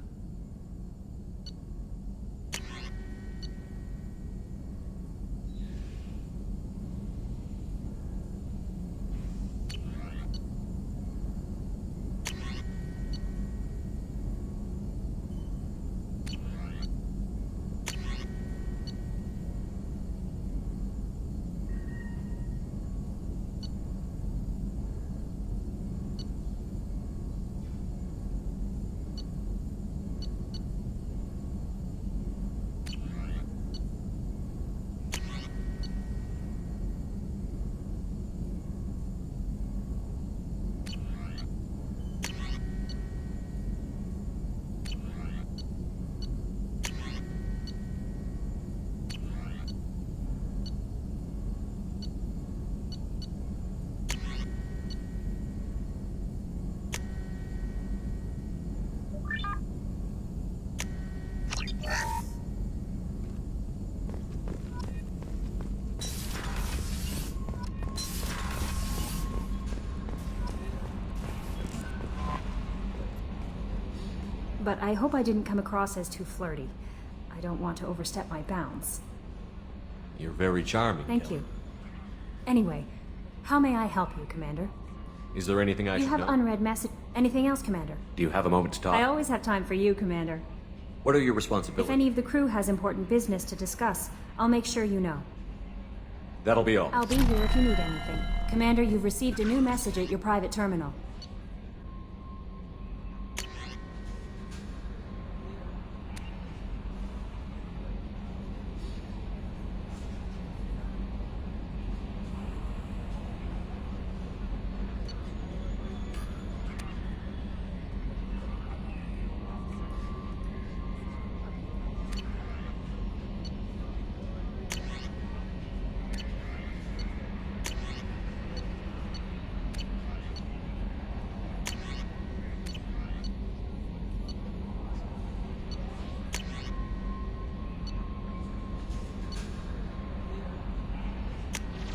but I hope I didn't come across as too flirty. I don't want to overstep my bounds. You're very charming. Thank you. Anyway, how may I help you, Commander? Is there anything I You should have know? unread message. Anything else, Commander? Do you have a moment to talk? I always have time for you, Commander. What are your If responsibilities? any of the crew has important business to discuss, I'll make sure you know. That'll be all. I'll be here if you need anything. Commander, you've received a new message at your private terminal.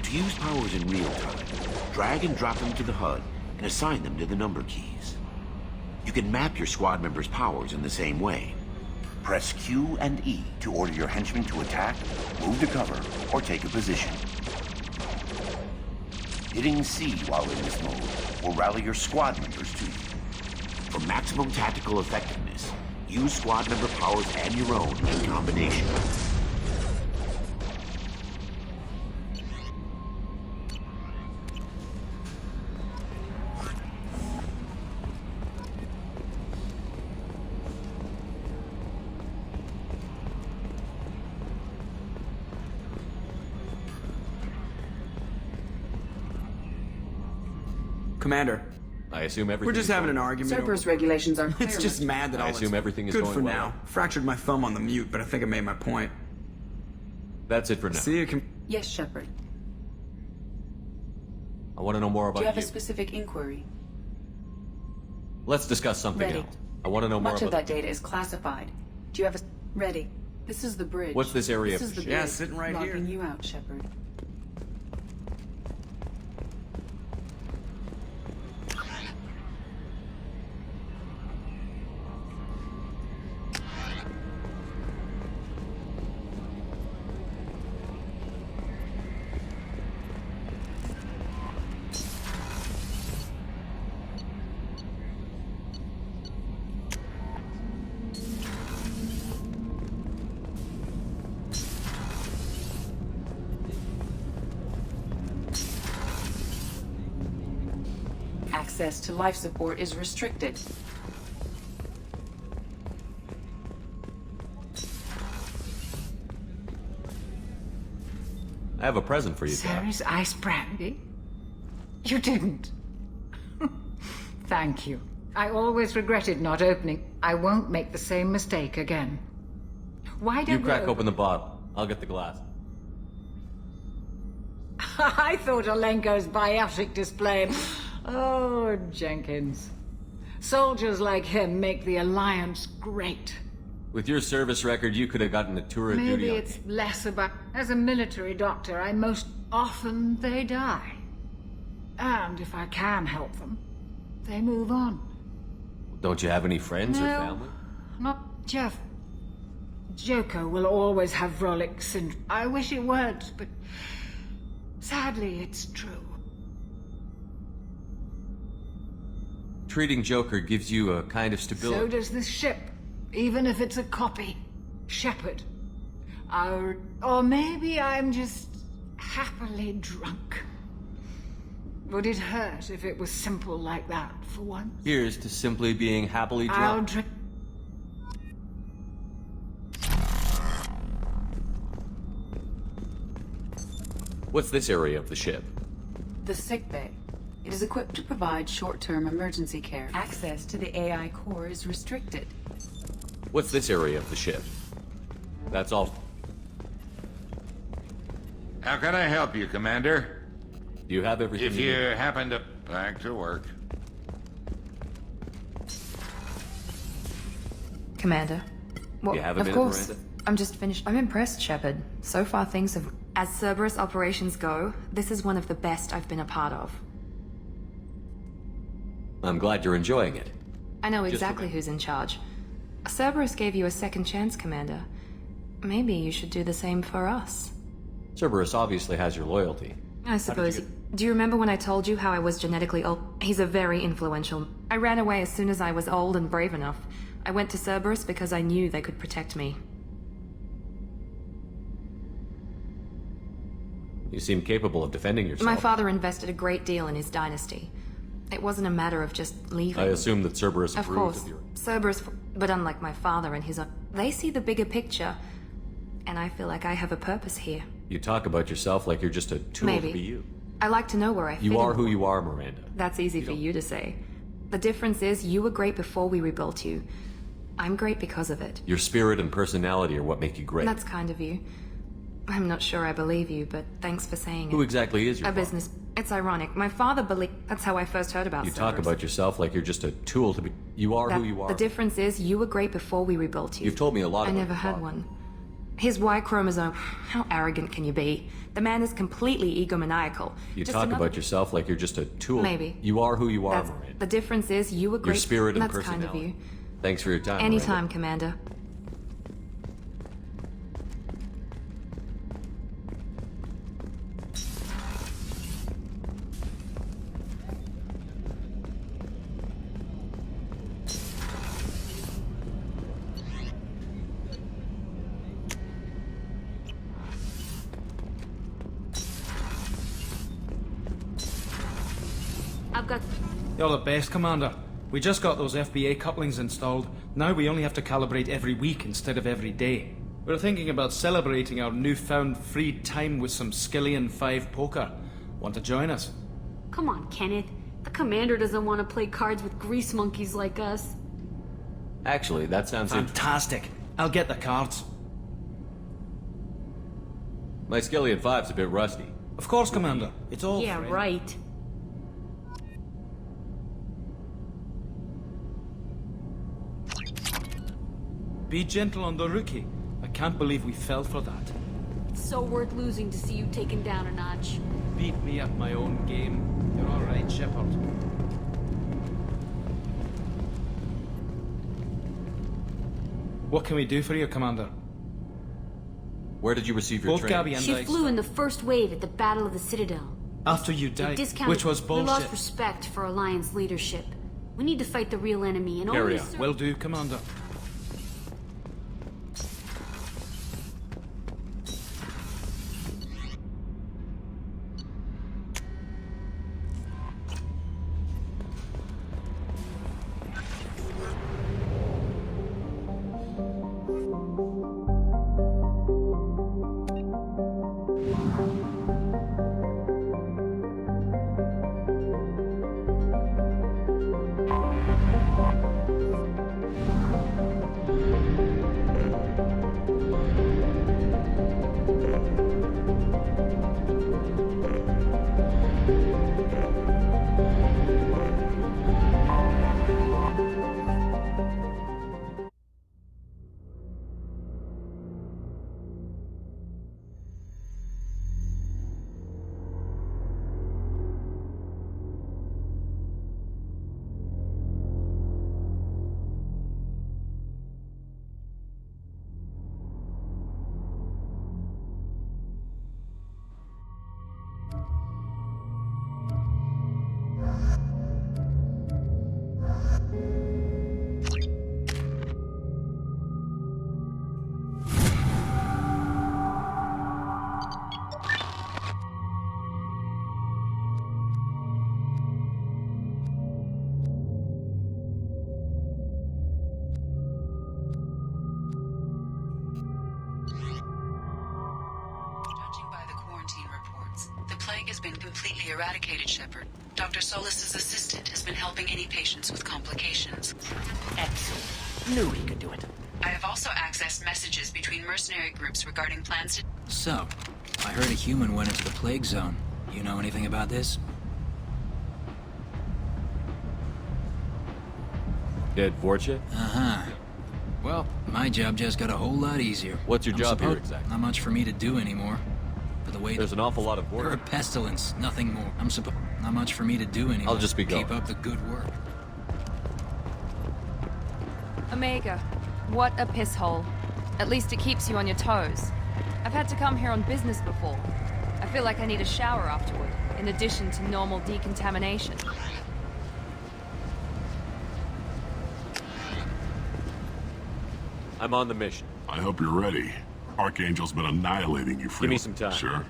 To use powers in real time, drag and drop them to the HUD and assign them to the number keys. You can map your squad members' powers in the same way. Press Q and E to order your henchmen to attack, move to cover, or take a position. Hitting C while in this mode will rally your squad members to you. For maximum tactical effectiveness, use squad member powers and your own in combination. Commander. I assume everything. We're just having an argument. Cerberus regulations are clear. It's just mad that I all assume it's everything is good going for well. now. Fractured my thumb on the mute, but I think I made my point. That's it for now. See you. Yes, Shepard. I want to know more Do about you have you. a specific inquiry? Let's discuss something Ready. else. I want to know more Much of about. that data is classified. Do you have a... Ready. This is the bridge. What's this area This of is the ship? bridge. Yeah, sitting right here. Logging you out, Shepard. Access to life support is restricted. I have a present for you, Doc. Sarah's ice brandy? You didn't. Thank you. I always regretted not opening. I won't make the same mistake again. Why don't You crack we open the bottle. I'll get the glass. I thought Olenko's biotic display. Oh, Jenkins. Soldiers like him make the Alliance great. With your service record, you could have gotten a tour of Maybe duty on it's less about... As a military doctor, I most often they die. And if I can help them, they move on. Don't you have any friends or No. family? Not Jeff. Joko will always have Vrolik syndrome. I wish it weren't, but sadly it's true. Treating Joker gives you a kind of So stability. does this ship, even if it's a copy. Shepard. Or maybe I'm just happily drunk. Would it hurt if it was simple like that for once? Here's to simply being happily I'll drunk. drink. What's this area of the ship? The sick bay. It is equipped to provide short-term emergency care. Access to the AI core is restricted. What's this area of the ship? That's all. How can I help you, Commander? Do you have everything If you you need? happen to... Back to work. Commander. Well, You have a of minute, course. Miranda? I'm just finished. I'm impressed, Shepard. So far, things have... As Cerberus operations go, this is one of the best I've been a part of. I'm glad you're enjoying it. I know Just a exactly who's in charge. Cerberus gave you a second chance, Commander. Maybe you should do the same for us. Cerberus obviously has your loyalty. I suppose. Do you remember when I told you how I was genetically old? He's a very influential. I ran away as soon as I was old and brave enough. I went to Cerberus because I knew they could protect me. You seem capable of defending yourself. My father invested a great deal in his dynasty. It wasn't a matter of just leaving. I assume that Cerberus Of approved course. of your... Cerberus, but unlike my father and his own, they see the bigger picture. And I feel like I have a purpose here. You talk about yourself like you're just a tool Maybe. to be you. I like to know where I fit You are in. who you are, Miranda. That's easy for you to say. The difference is you were great before we rebuilt you. I'm great because of it. Your spirit and personality are what make you great. That's kind of you. I'm not sure I believe you, but thanks for saying it. Who exactly is your A father? business. It's ironic. My father believed. That's how I first heard about You Cerberus. talk about yourself like you're just a tool to be... You are who you are. The difference is you were great before we rebuilt you. You've told me a lot I about never your had father. one. His Y chromosome. How arrogant can you be? The man is completely egomaniacal. You Just talk another- about yourself like you're just a tool. Maybe. You are who you are, That's, Miranda. the difference is you were great. Your spirit and That's personality. kind of you. Thanks for your time, Anytime, Miranda. Commander. I've got... You're the best, Commander. We just got those FBA couplings installed. Now we only have to calibrate every week instead of every day. We're thinking about celebrating our newfound free time with some Skillian 5 poker. Want to join us? Come on, Kenneth. The commander doesn't want to play cards with grease monkeys like us. Actually, that sounds... Fantastic. I'll get the cards. My Skillian 5's a bit rusty. Of course, Commander. It's all Yeah, friend. right. Be gentle on the rookie. I can't believe we fell for that. It's so worth losing to see you taken down a notch. Beat me at my own game. You're all right, Shepard. What can we do for you, Commander? Where did you receive your Both training? Gabby and She I... flew in the first wave at the Battle of the Citadel. After you They died, discounted. which was We lost bullshit. respect for Alliance leadership. We need to fight the real enemy and Carry only... on. Will do, Commander. Judging by the quarantine reports, the plague has been completely eradicated, Shepard. Dr. Solis's assistant has been helping any patients with complications. Excellent. Knew he could do it. I have also accessed messages between mercenary groups regarding plans to... So, I heard a human went into the plague zone. You know anything about this? Dead Vorcha? Uh-huh. Well, my job just got a whole lot easier. What's your job here supposed- exactly? Not much for me to do anymore. But the way There's an awful lot of they're a work. pestilence, nothing more. Not much for me to do anymore. I'll just be going. Keep up the good work. Omega, What a piss hole. At least it keeps you on your toes. I've had to come here on business before. I feel like I need a shower afterward, in addition to normal decontamination. I'm on the mission. I hope you're ready. Archangel's been annihilating you for... Give me some time. Sure.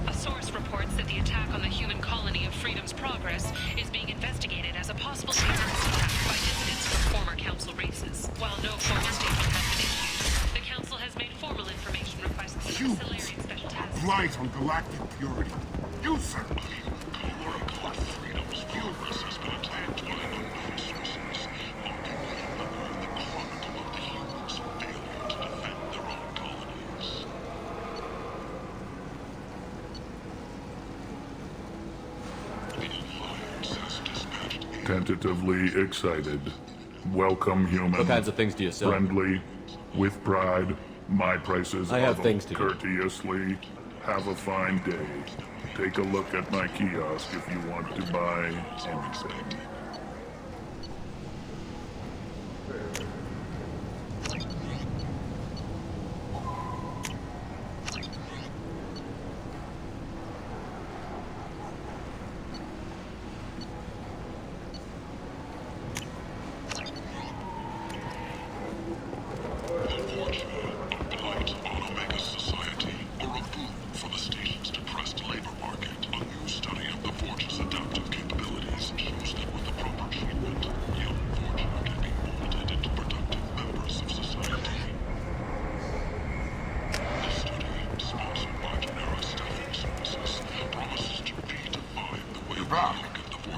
A source reports that the attack on the human colony of Freedom's Progress is being investigated as a possible terrorist attack by dissidents from former council races. While no formal statement has been issued, the council has made formal information requests to the Solarian Special Task Blight on galactic purity. You, sir! You are a god. Freedom's Progress has been attacked by unknown sources. Arguably the chronicle of the humans' failure to defend their own colonies. Tentatively excited. Welcome, human. What kinds of things do you sell? Friendly, with pride. My prices I have things to do. courteously. Have a fine day. Take a look at my kiosk if you want to buy anything.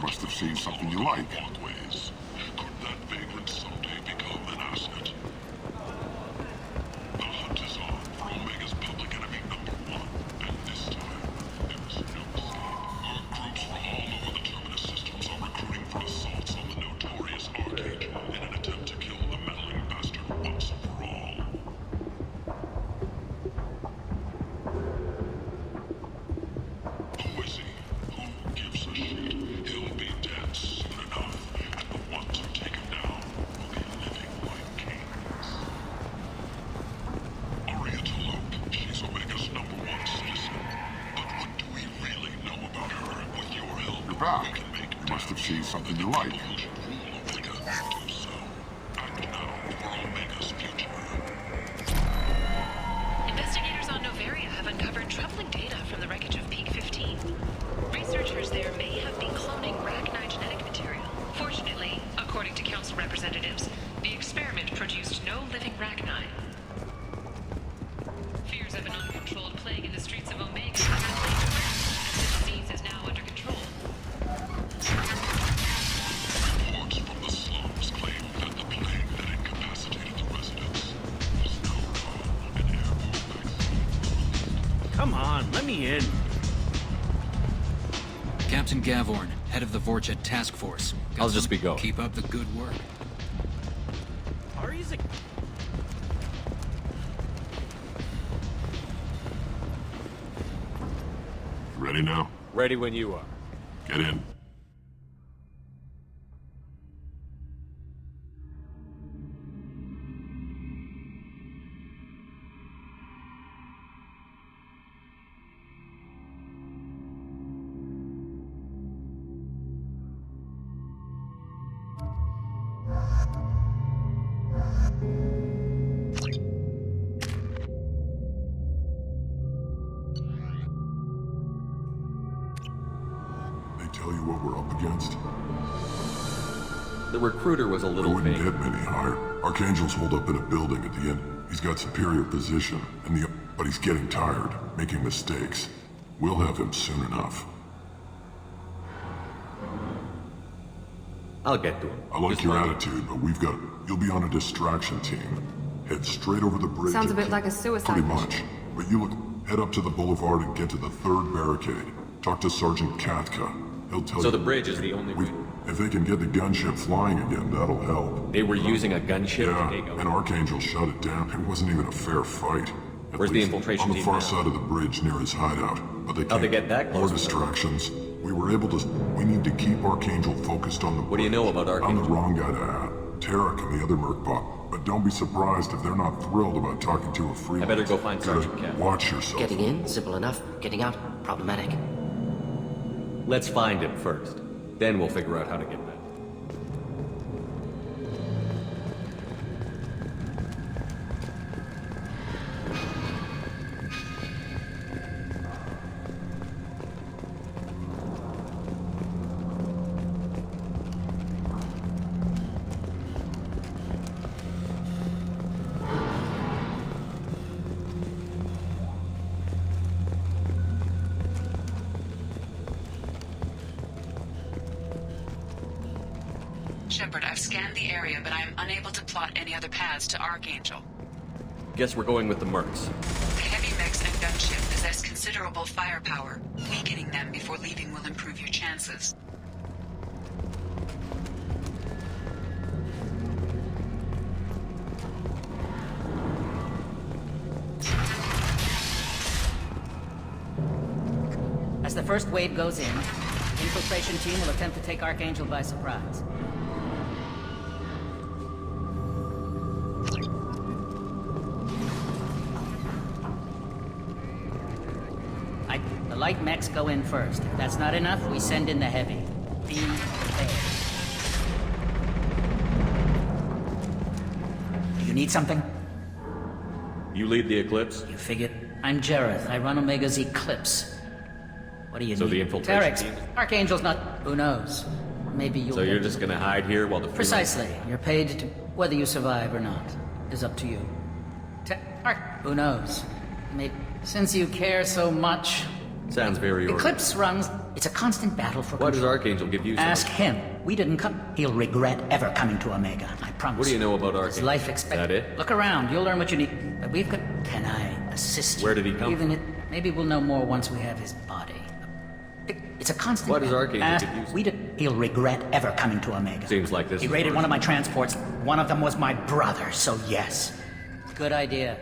Must have seen something you like. Could that vagrant someday become an asset? The hunt is on for Omega's public enemy #1, and this time, there's no escape. Our groups from all over the Terminus systems are recruiting for assaults on the notorious Archangel in an attempt to kill the meddling bastard once and for all. Who is he? Who gives a shit? He'll be dead soon enough, and the ones who take him down will be living like kings. Aria Talope, she's Omega's #1 citizen. But what do we really know about her? With your help, you're back. We can make her must have seen something you like. People should rule Omega. Do so. Act now for Omega's future. Investigators on Noveria have uncovered troubling data from the wreckage of Peak 15. Researchers there may have been cloning Rachni genetic material. Fortunately, according to council representatives, the experiment produced no living Rachni. Fears of an uncontrolled plague in the streets of Omega have been laid to rest, as the disease is now under control. Reports from the slums claim that the plague that incapacitated the residents is now gone, and airborne vaccines. Come on, let me in. Captain Gavorn, head of the Vorcha Task Force. I'll just be going. Keep up the good work. Ari's a... Ready now? Ready when you are. Get in. Tell you what we're up against? The recruiter was a We little wouldn't vague. get many higher. Archangel's holed up in a building at the end. He's got superior position, but he's getting tired, making mistakes. We'll have him soon enough. I'll get to him. I like Just your wait. attitude, but you'll be on a distraction team. Head straight over the bridge. Sounds a and bit like a suicide Pretty mission. much. But head up to the boulevard and get to the 3rd barricade. Talk to Sergeant Katka. He'll tell So you. the bridge is the only way. If they can get the gunship flying again, that'll help. They were using a gunship Yeah, to take over. and Archangel shut it down. It wasn't even a fair fight. At Where's the least infiltration on the team far now? side of the bridge near his hideout. But they How'd can't. they get that More close? distractions. We were able to. We need to keep Archangel focused on the. What do you know about Archangel? I'm the wrong guy to add. Tarek and the other Merkbot. But don't be surprised if they're not thrilled about talking to a free. I better go find Gotta Sergeant Cat. Watch yourself. Getting in, simple enough. Getting out, problematic. Let's find him first. Then we'll figure out how to get back. Shepard, I've scanned the area, but I am unable to plot any other paths to Archangel. Guess we're going with the Mercs. The heavy mechs and gunship possess considerable firepower. Weakening them before leaving will improve your chances. As the first wave goes in, the infiltration team will attempt to take Archangel by surprise. The light mechs go in first. If that's not enough, we send in the heavy. Be prepared. Do you need something? You lead the Eclipse? You figured? I'm Jareth. I run Omega's Eclipse. What do you So need? the infiltration Tarek's. team? Archangel's not... Who knows? Maybe you'll... So you're get- just gonna hide here while the Precisely. You're paid to... Whether you survive or not is up to you. Who knows? Maybe... Since you care so much... Sounds very Eclipse runs... It's a constant battle for Why does control. Archangel give you so Ask much? him. We didn't come... He'll regret ever coming to Omega. I promise. What do you know about His Archangel? life Is that it? Look around. You'll learn what you need. But we've got... Can I assist you? Where did he come Even maybe we'll know more once we have his body. It's a constant... Why does Archangel Ask, give you so we did, He'll regret ever coming to Omega. Seems like this He is raided first. one of my transports. One of them was my brother, so yes. Good idea.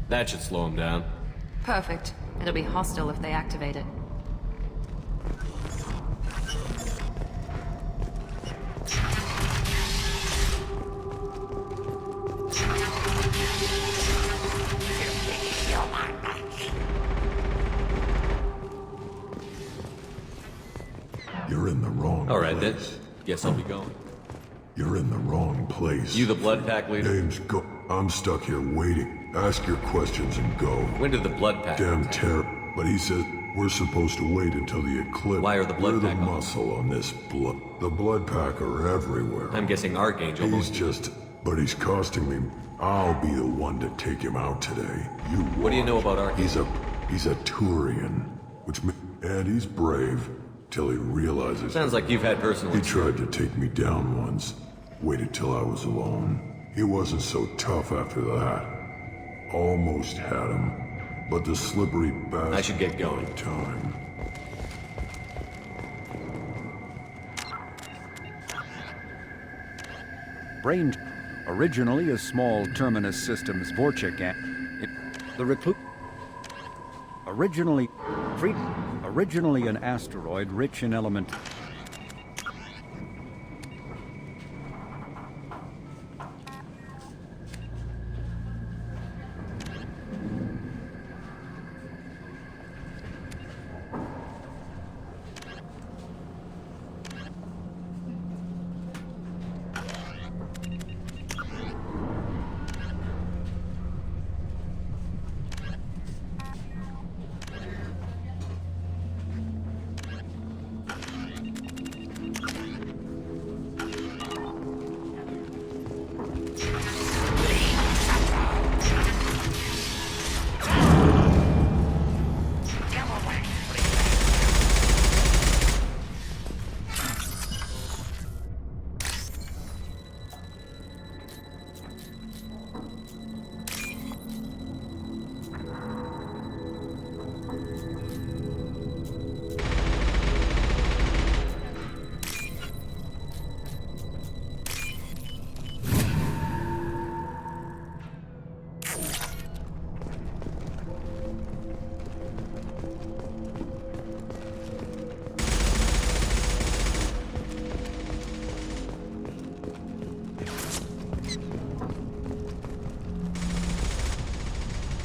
That should slow him down. Perfect. It'll be hostile if they activate it. You're in the wrong All right, place. then. Guess I'll be going. You're in the wrong place. You the blood pack leader? Name's go. I'm stuck here waiting. Ask your questions and go. When did the blood pack Damn attack? terror. But he says we're supposed to wait until the eclipse. Why are the blood We're the pack on? muscle on this blood. The blood pack are everywhere. I'm guessing Archangel. He's just. But he's costing me. I'll be the one to take him out today. You. What do you know about Archangel? He's a Turian, and he's brave till he realizes. Sounds like you've had personal. He tried to take me down once. Waited till I was alone. He wasn't so tough after that. Almost had him, but the slippery bastard. I should get going. Time. Brain, originally a small terminus systems Vorchik, the recluse. Originally an asteroid rich in element.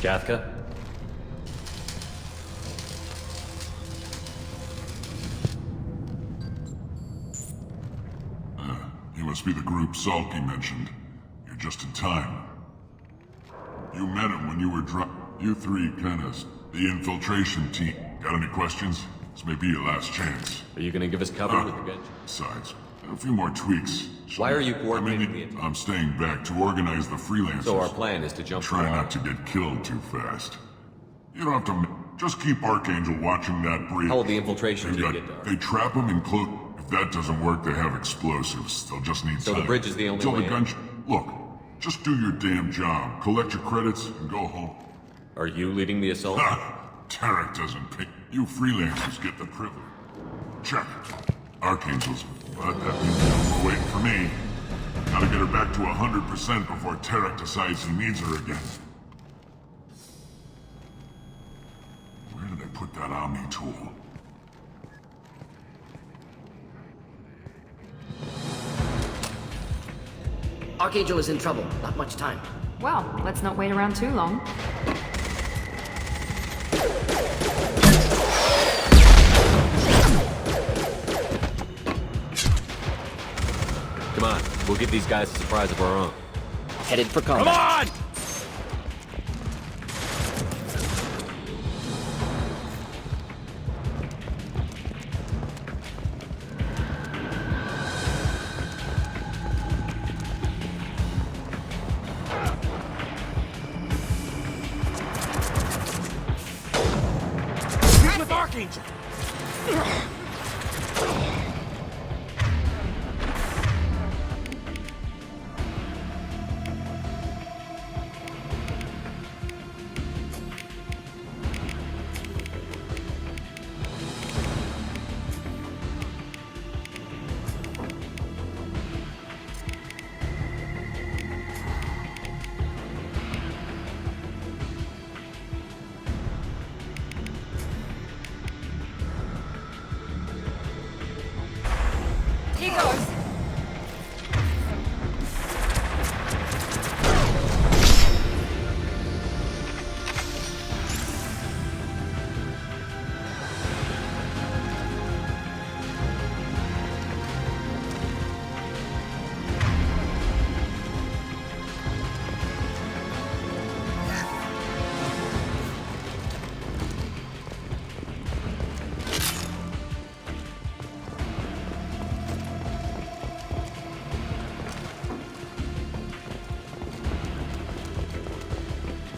Gathka? You must be the group Salky mentioned. You're just in time. You met him when you were You three kinda... The infiltration team. Got any questions? This may be your last chance. Are you gonna give us cover with the gun? Besides, a few more tweaks. Why are you coordinating the attack? I'm staying back to organize the freelancers. So our plan is to jump... Try not to get killed too fast. You don't have to... Just keep Archangel watching that bridge. How will the infiltration team get there? They trap him in close... If that doesn't work, they have explosives. They'll just need So time. the bridge is the only Until way the gun... Look, just do your damn job. Collect your credits and go home. Are you leading the assault? Tarek doesn't pay. You freelancers get the privilege. Check. Archangel's... But that means no more waiting for me. Gotta get her back to 100% before Tarek decides he needs her again. Where did I put that Omni tool? Archangel is in trouble. Not much time. Well, let's not wait around too long. Come on, we'll give these guys a surprise of our own. Headed for combat. Come on! With Archangel! He goes.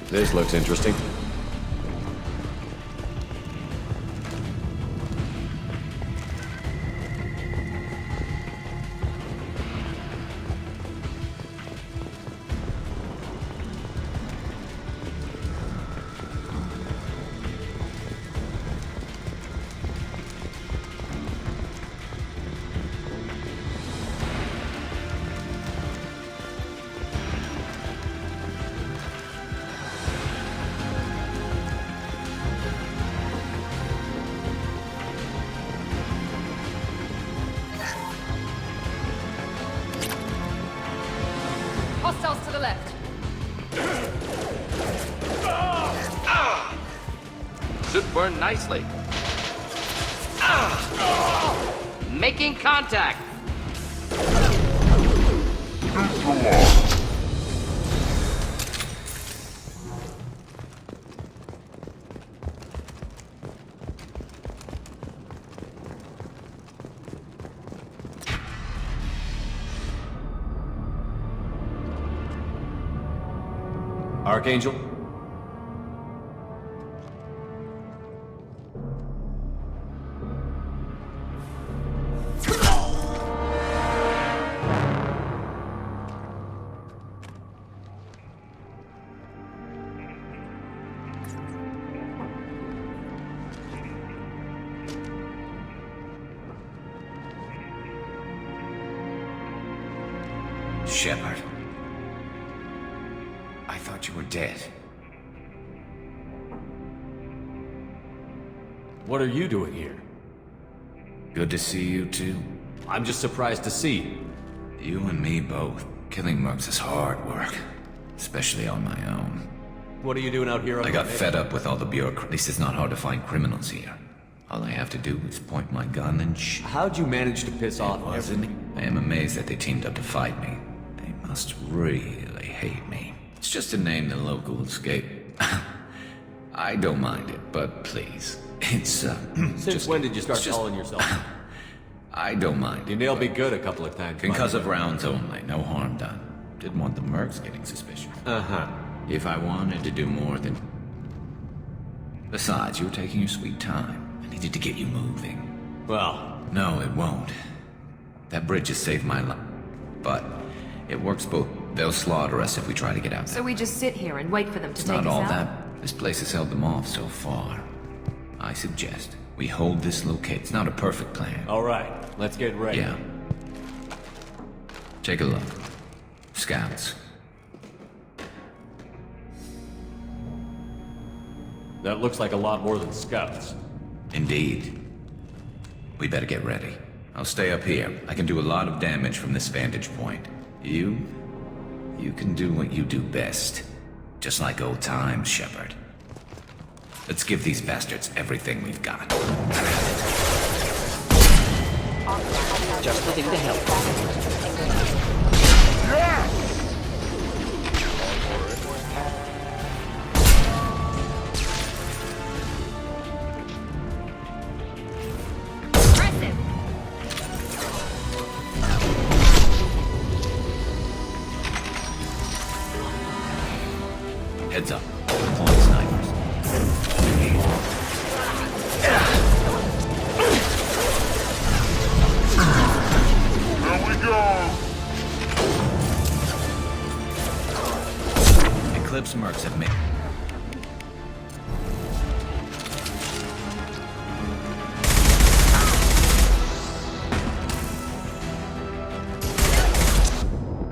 This looks interesting. Hostiles to the left. Should burn nicely. Making contact. Archangel? Shepard. I thought you were dead. What are you doing here? Good to see you too. I'm just surprised to see you. You and me both. Killing mercs is hard work. Especially on my own. What are you doing out here? I got fed up with all the bureaucracy. At least it's not hard to find criminals here. All I have to do is point my gun and How'd you manage to piss off everybody? I am amazed that they teamed up to fight me. They must really hate me. It's just a name the locals gave. I don't mind it, but please. It's, Since when did you start calling yourself? I don't mind. You nailed me good a couple of times. Because of rounds only, no harm done. Didn't want the mercs getting suspicious. Uh-huh. If I wanted to do more than... Besides, you were taking your sweet time. I needed to get you moving. Well... No, it won't. That bridge has saved my life. But it works both. They'll slaughter us if we try to get out. So we just sit here and wait for them to It's take not us all out? that. This place has held them off so far. I suggest we hold this location. It's not a perfect plan. All right, let's get ready. Yeah. Take a look. Scouts. That looks like a lot more than scouts. Indeed. We better get ready. I'll stay up here. I can do a lot of damage from this vantage point. You can do what you do best. Just like old times, Shepard. Let's give these bastards everything we've got. Just looking to help. Heads up. Deploying snipers. Here we go! Eclipse mercs have made...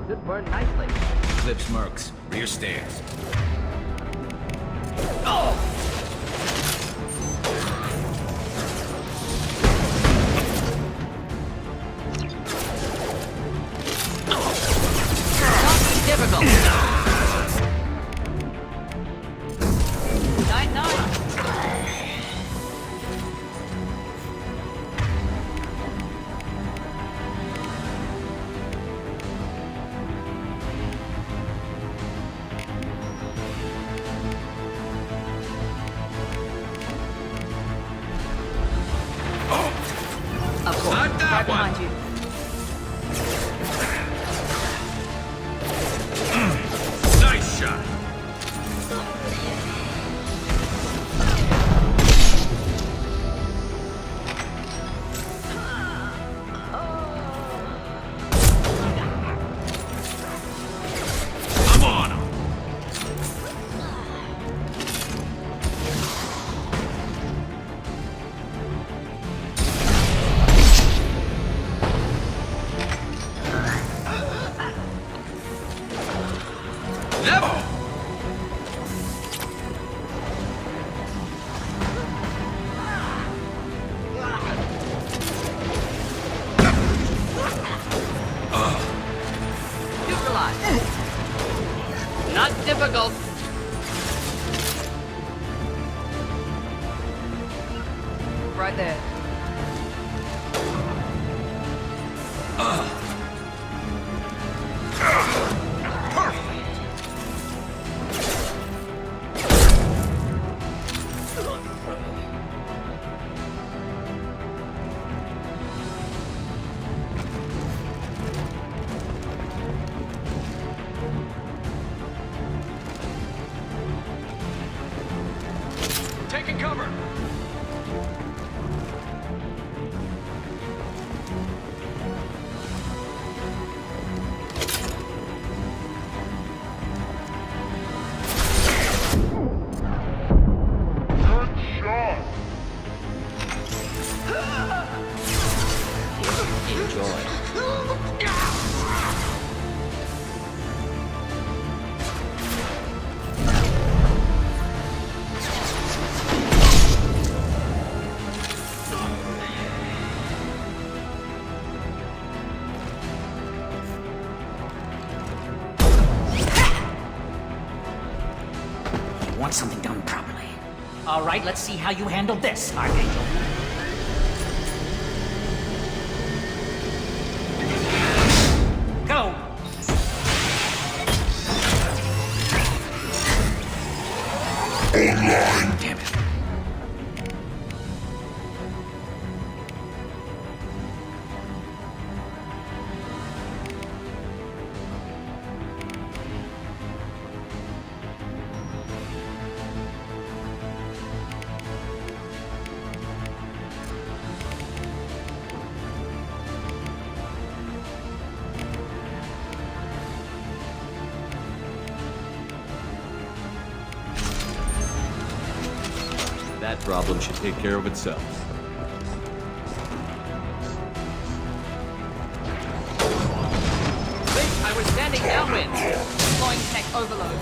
Should burn nicely. Eclipse mercs. Rear stairs. Difficult. Night. Of course. Not that Right one. behind you. Nice shot. I'm on him. Level. Neutralized. Not difficult. Right there. Taking cover. want something done properly. All right, let's see how you handle this, Archangel. Go! Online. Damn it. That problem should take care of itself. Wait, I was standing downwind. Deploying tech overload.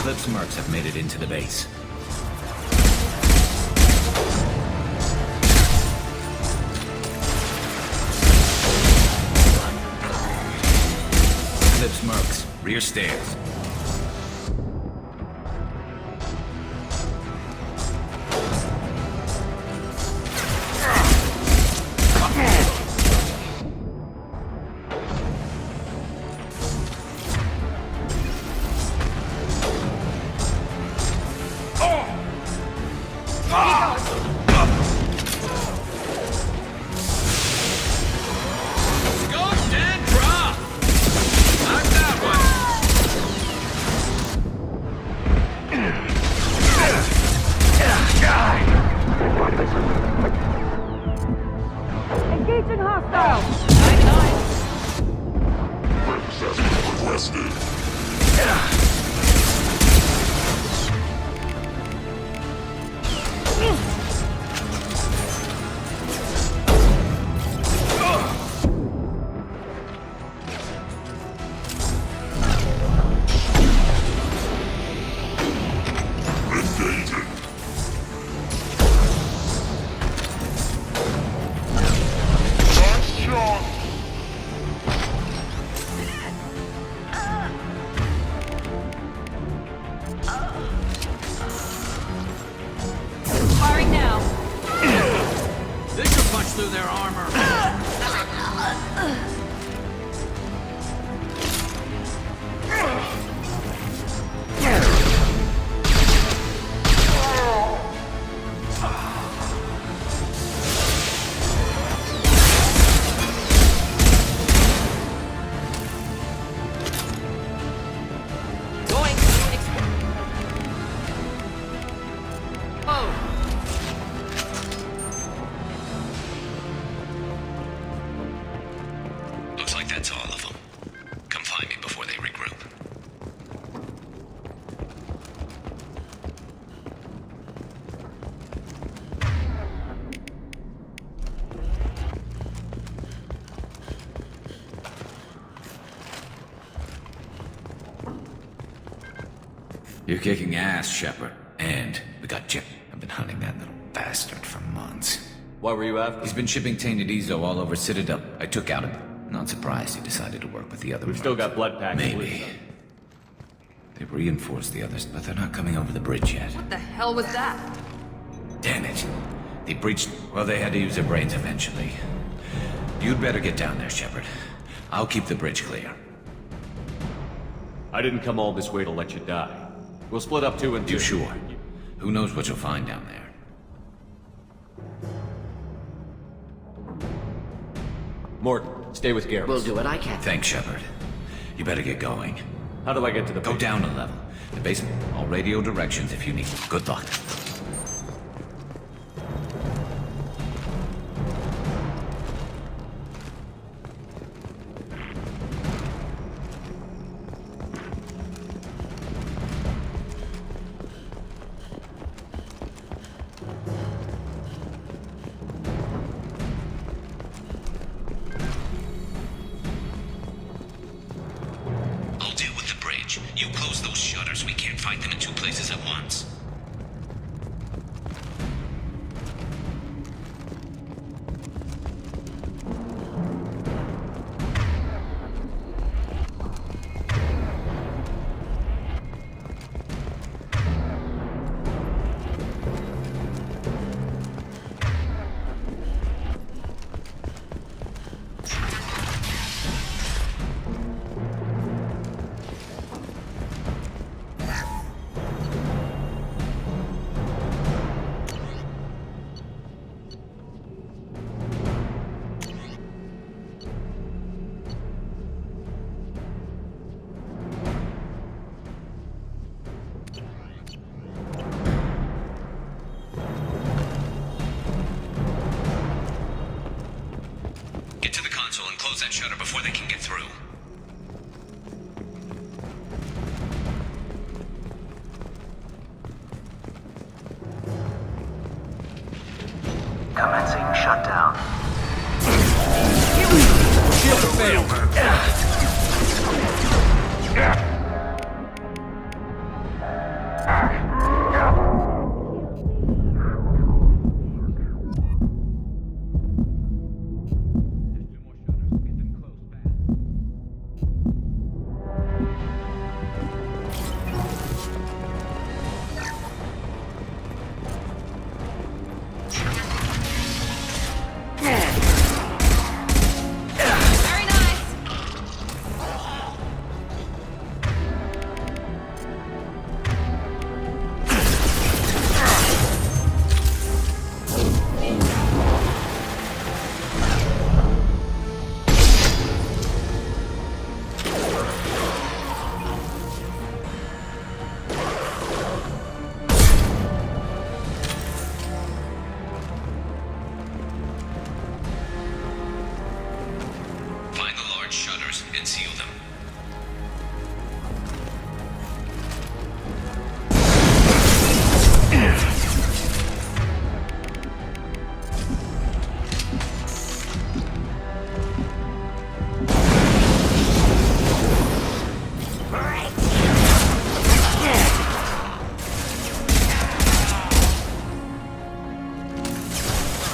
Eclipse mercs have made it into the base. Eclipse mercs, rear stairs. Engaging hostile! Access requested. Engaging. Nice shot. Firing now. They could punch through their armor. Going to Oh! Looks like that's all of them. Come find me before they regroup. You're kicking ass, Shepard. And we got Jim. I've been hunting that little bastard for months. Why were you after? He's been shipping tainted Ezo all over Citadel. I took out him. Not surprised he decided to work with the other We've still got blood packs. Maybe. They've reinforced the others, but they're not coming over the bridge yet. What the hell was that? Damn it. They breached... Well, they had to use their brains eventually. You'd better get down there, Shepard. I'll keep the bridge clear. I didn't come all this way to let you die. We'll split up 2 and 2. You sure? Who knows what you'll find down there? Morton, stay with Garrus. We'll do what I can. Thanks, Shepard. You better get going. How do I get to the Go down a level. The basement. All radio directions if you need. Good luck. You close those shutters. We can't fight them in two places at once. Close that shutter before they can get through. Commencing shutdown. Shield failed. And seal them.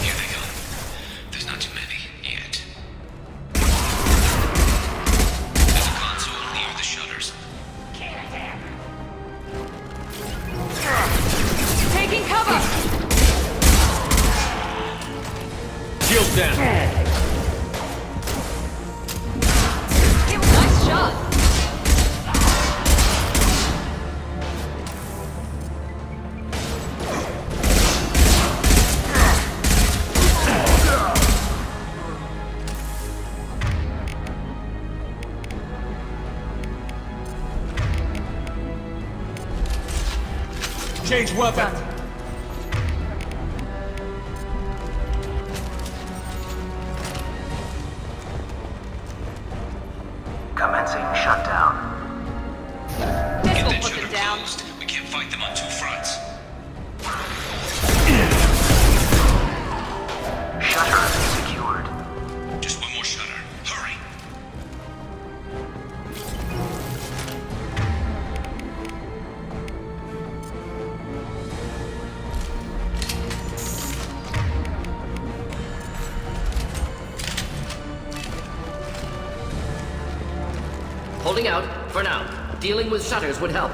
Here they come. There's not too many yet. There's a console near the shutters. Taking cover! Shield down. Nice shot. Change weapon. Commencing shutdown. Get that shutter closed. We can't fight them on two fronts. Shutter secured. Just one more shutter. Hurry. Holding out, for now. Dealing with shutters would help.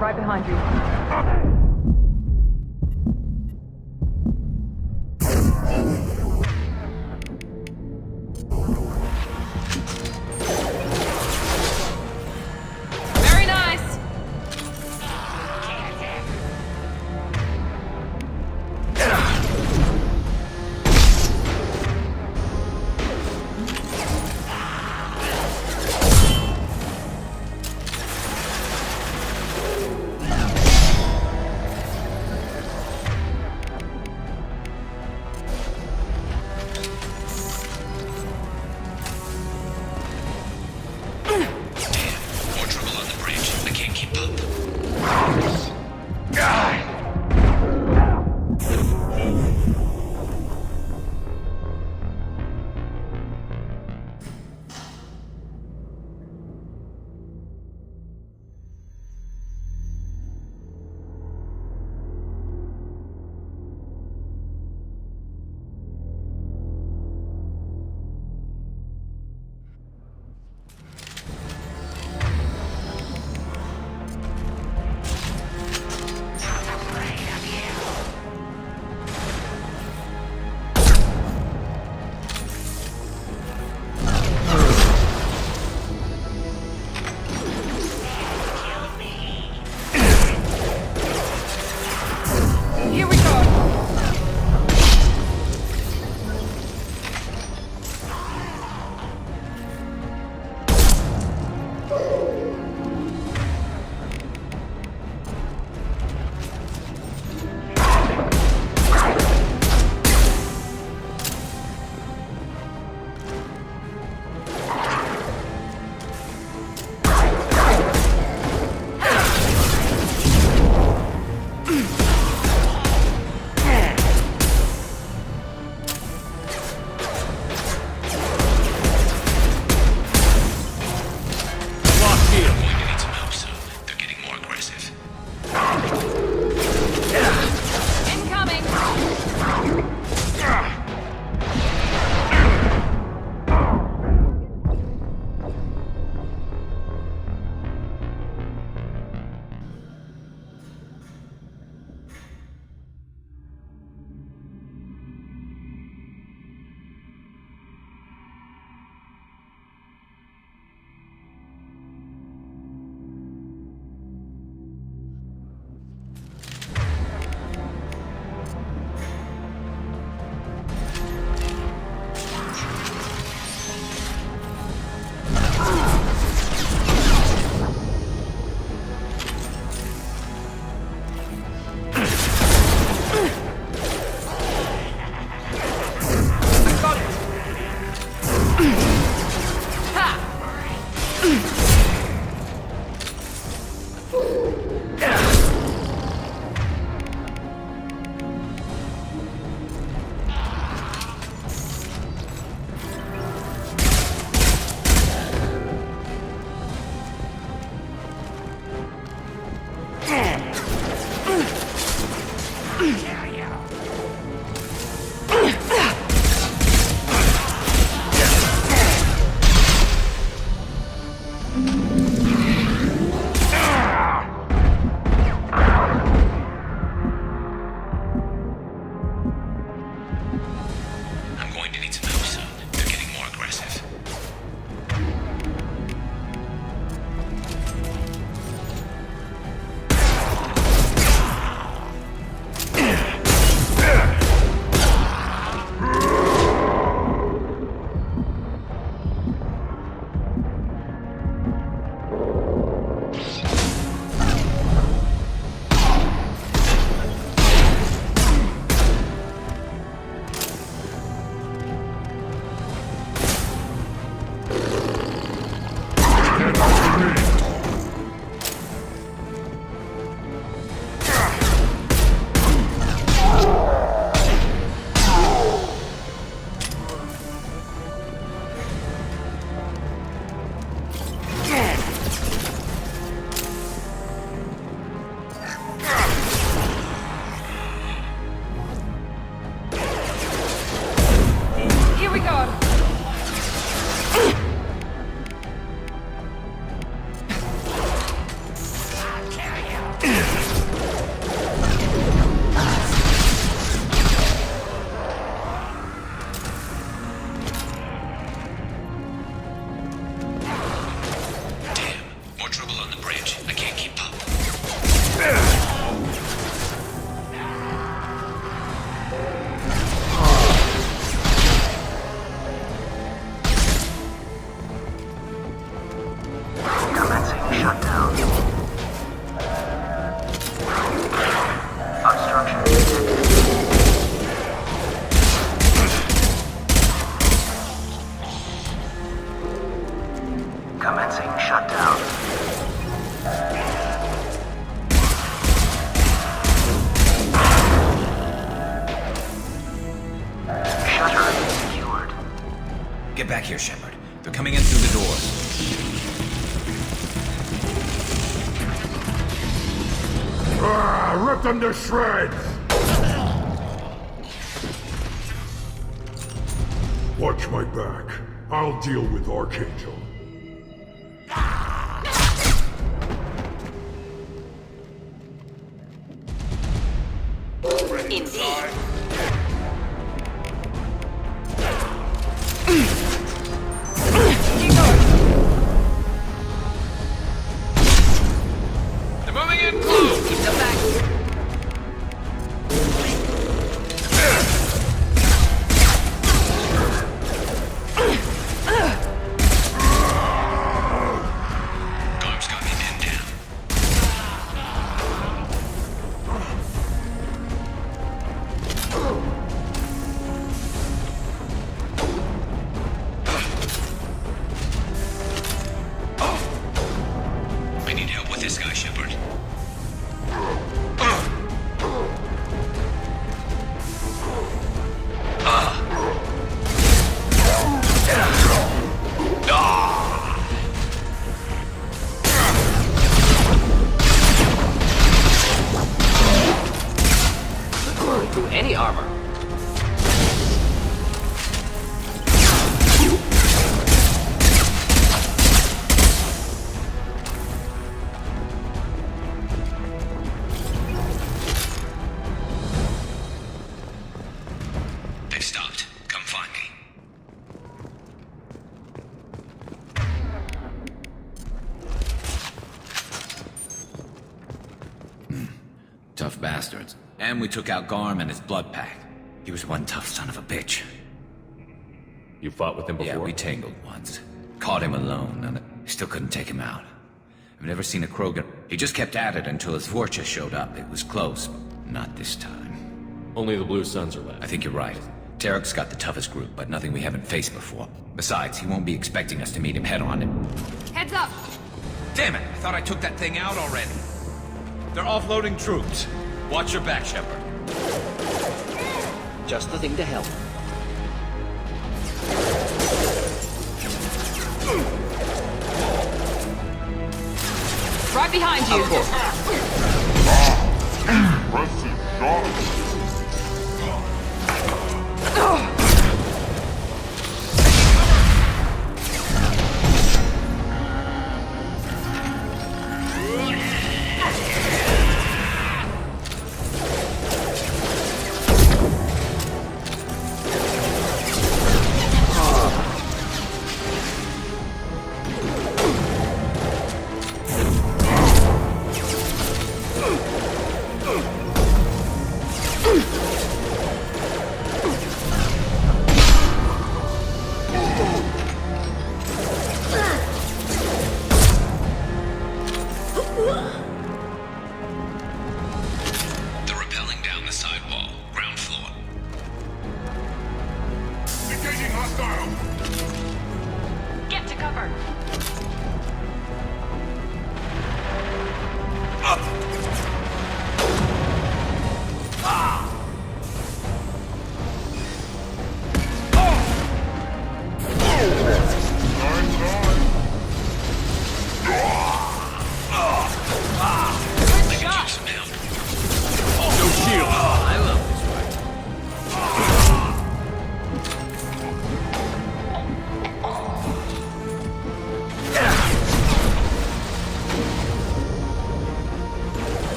Right behind you. Very nice. back here, Shepard. They're coming in through the doors. Rip them to shreds! Watch my back. I'll deal with Archangel. Indeed. They're moving in close. Keep them back. Garb's got me pinned down. I need help with this guy, Shepard. Through any armor. They've stopped. Come find me. Tough bastards. And we took out Garm and his blood pack. He was one tough son of a bitch. You fought with him before? Yeah, we tangled once. Caught him alone, and still couldn't take him out. I've never seen a Krogan. He just kept at it until his Vorcha showed up. It was close, but not this time. Only the Blue Suns are left. I think you're right. Tarek's got the toughest group, but nothing we haven't faced before. Besides, he won't be expecting us to meet him head-on. Heads up! Damn it! I thought I took that thing out already. They're offloading troops. Watch your back, Shepard. Just the thing to help. Right behind you. Impressive shot.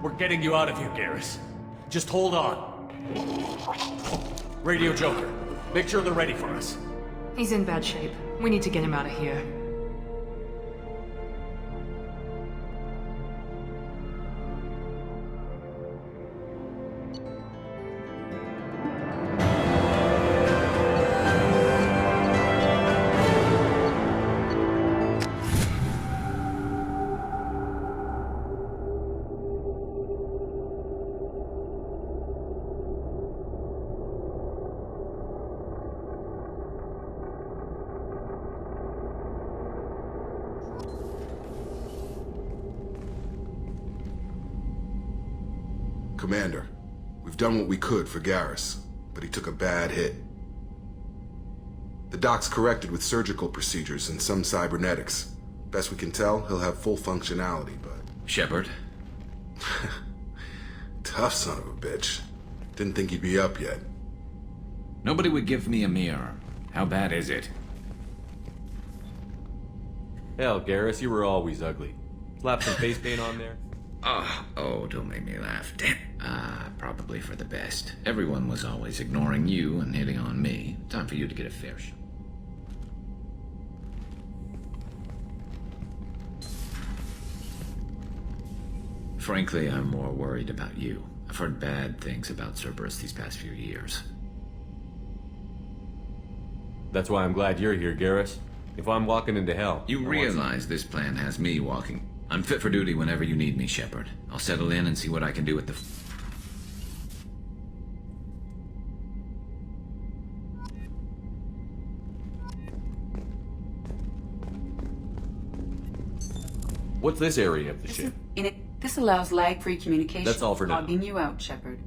We're getting you out of here, Garrus. Just hold on. Radio Joker, make sure they're ready for us. He's in bad shape. We need to get him out of here. Commander, we've done what we could for Garrus, but he took a bad hit. The doc's corrected with surgical procedures and some cybernetics. Best we can tell, he'll have full functionality, but... Shepard? Tough son of a bitch. Didn't think he'd be up yet. Nobody would give me a mirror. How bad is it? Hell, Garrus, you were always ugly. Slap some face paint on there. Oh, don't make me laugh. Damn. Probably for the best. Everyone was always ignoring you and hitting on me. Time for you to get a fair shot. Frankly, I'm more worried about you. I've heard bad things about Cerberus these past few years. That's why I'm glad you're here, Garrus. If I'm walking into hell... You realize this plan has me walking. I'm fit for duty whenever you need me, Shepard. I'll settle in and see what I can do with the... What's this area of the ship? This allows lag-free communication. That's all for now. Logging you out, Shepard.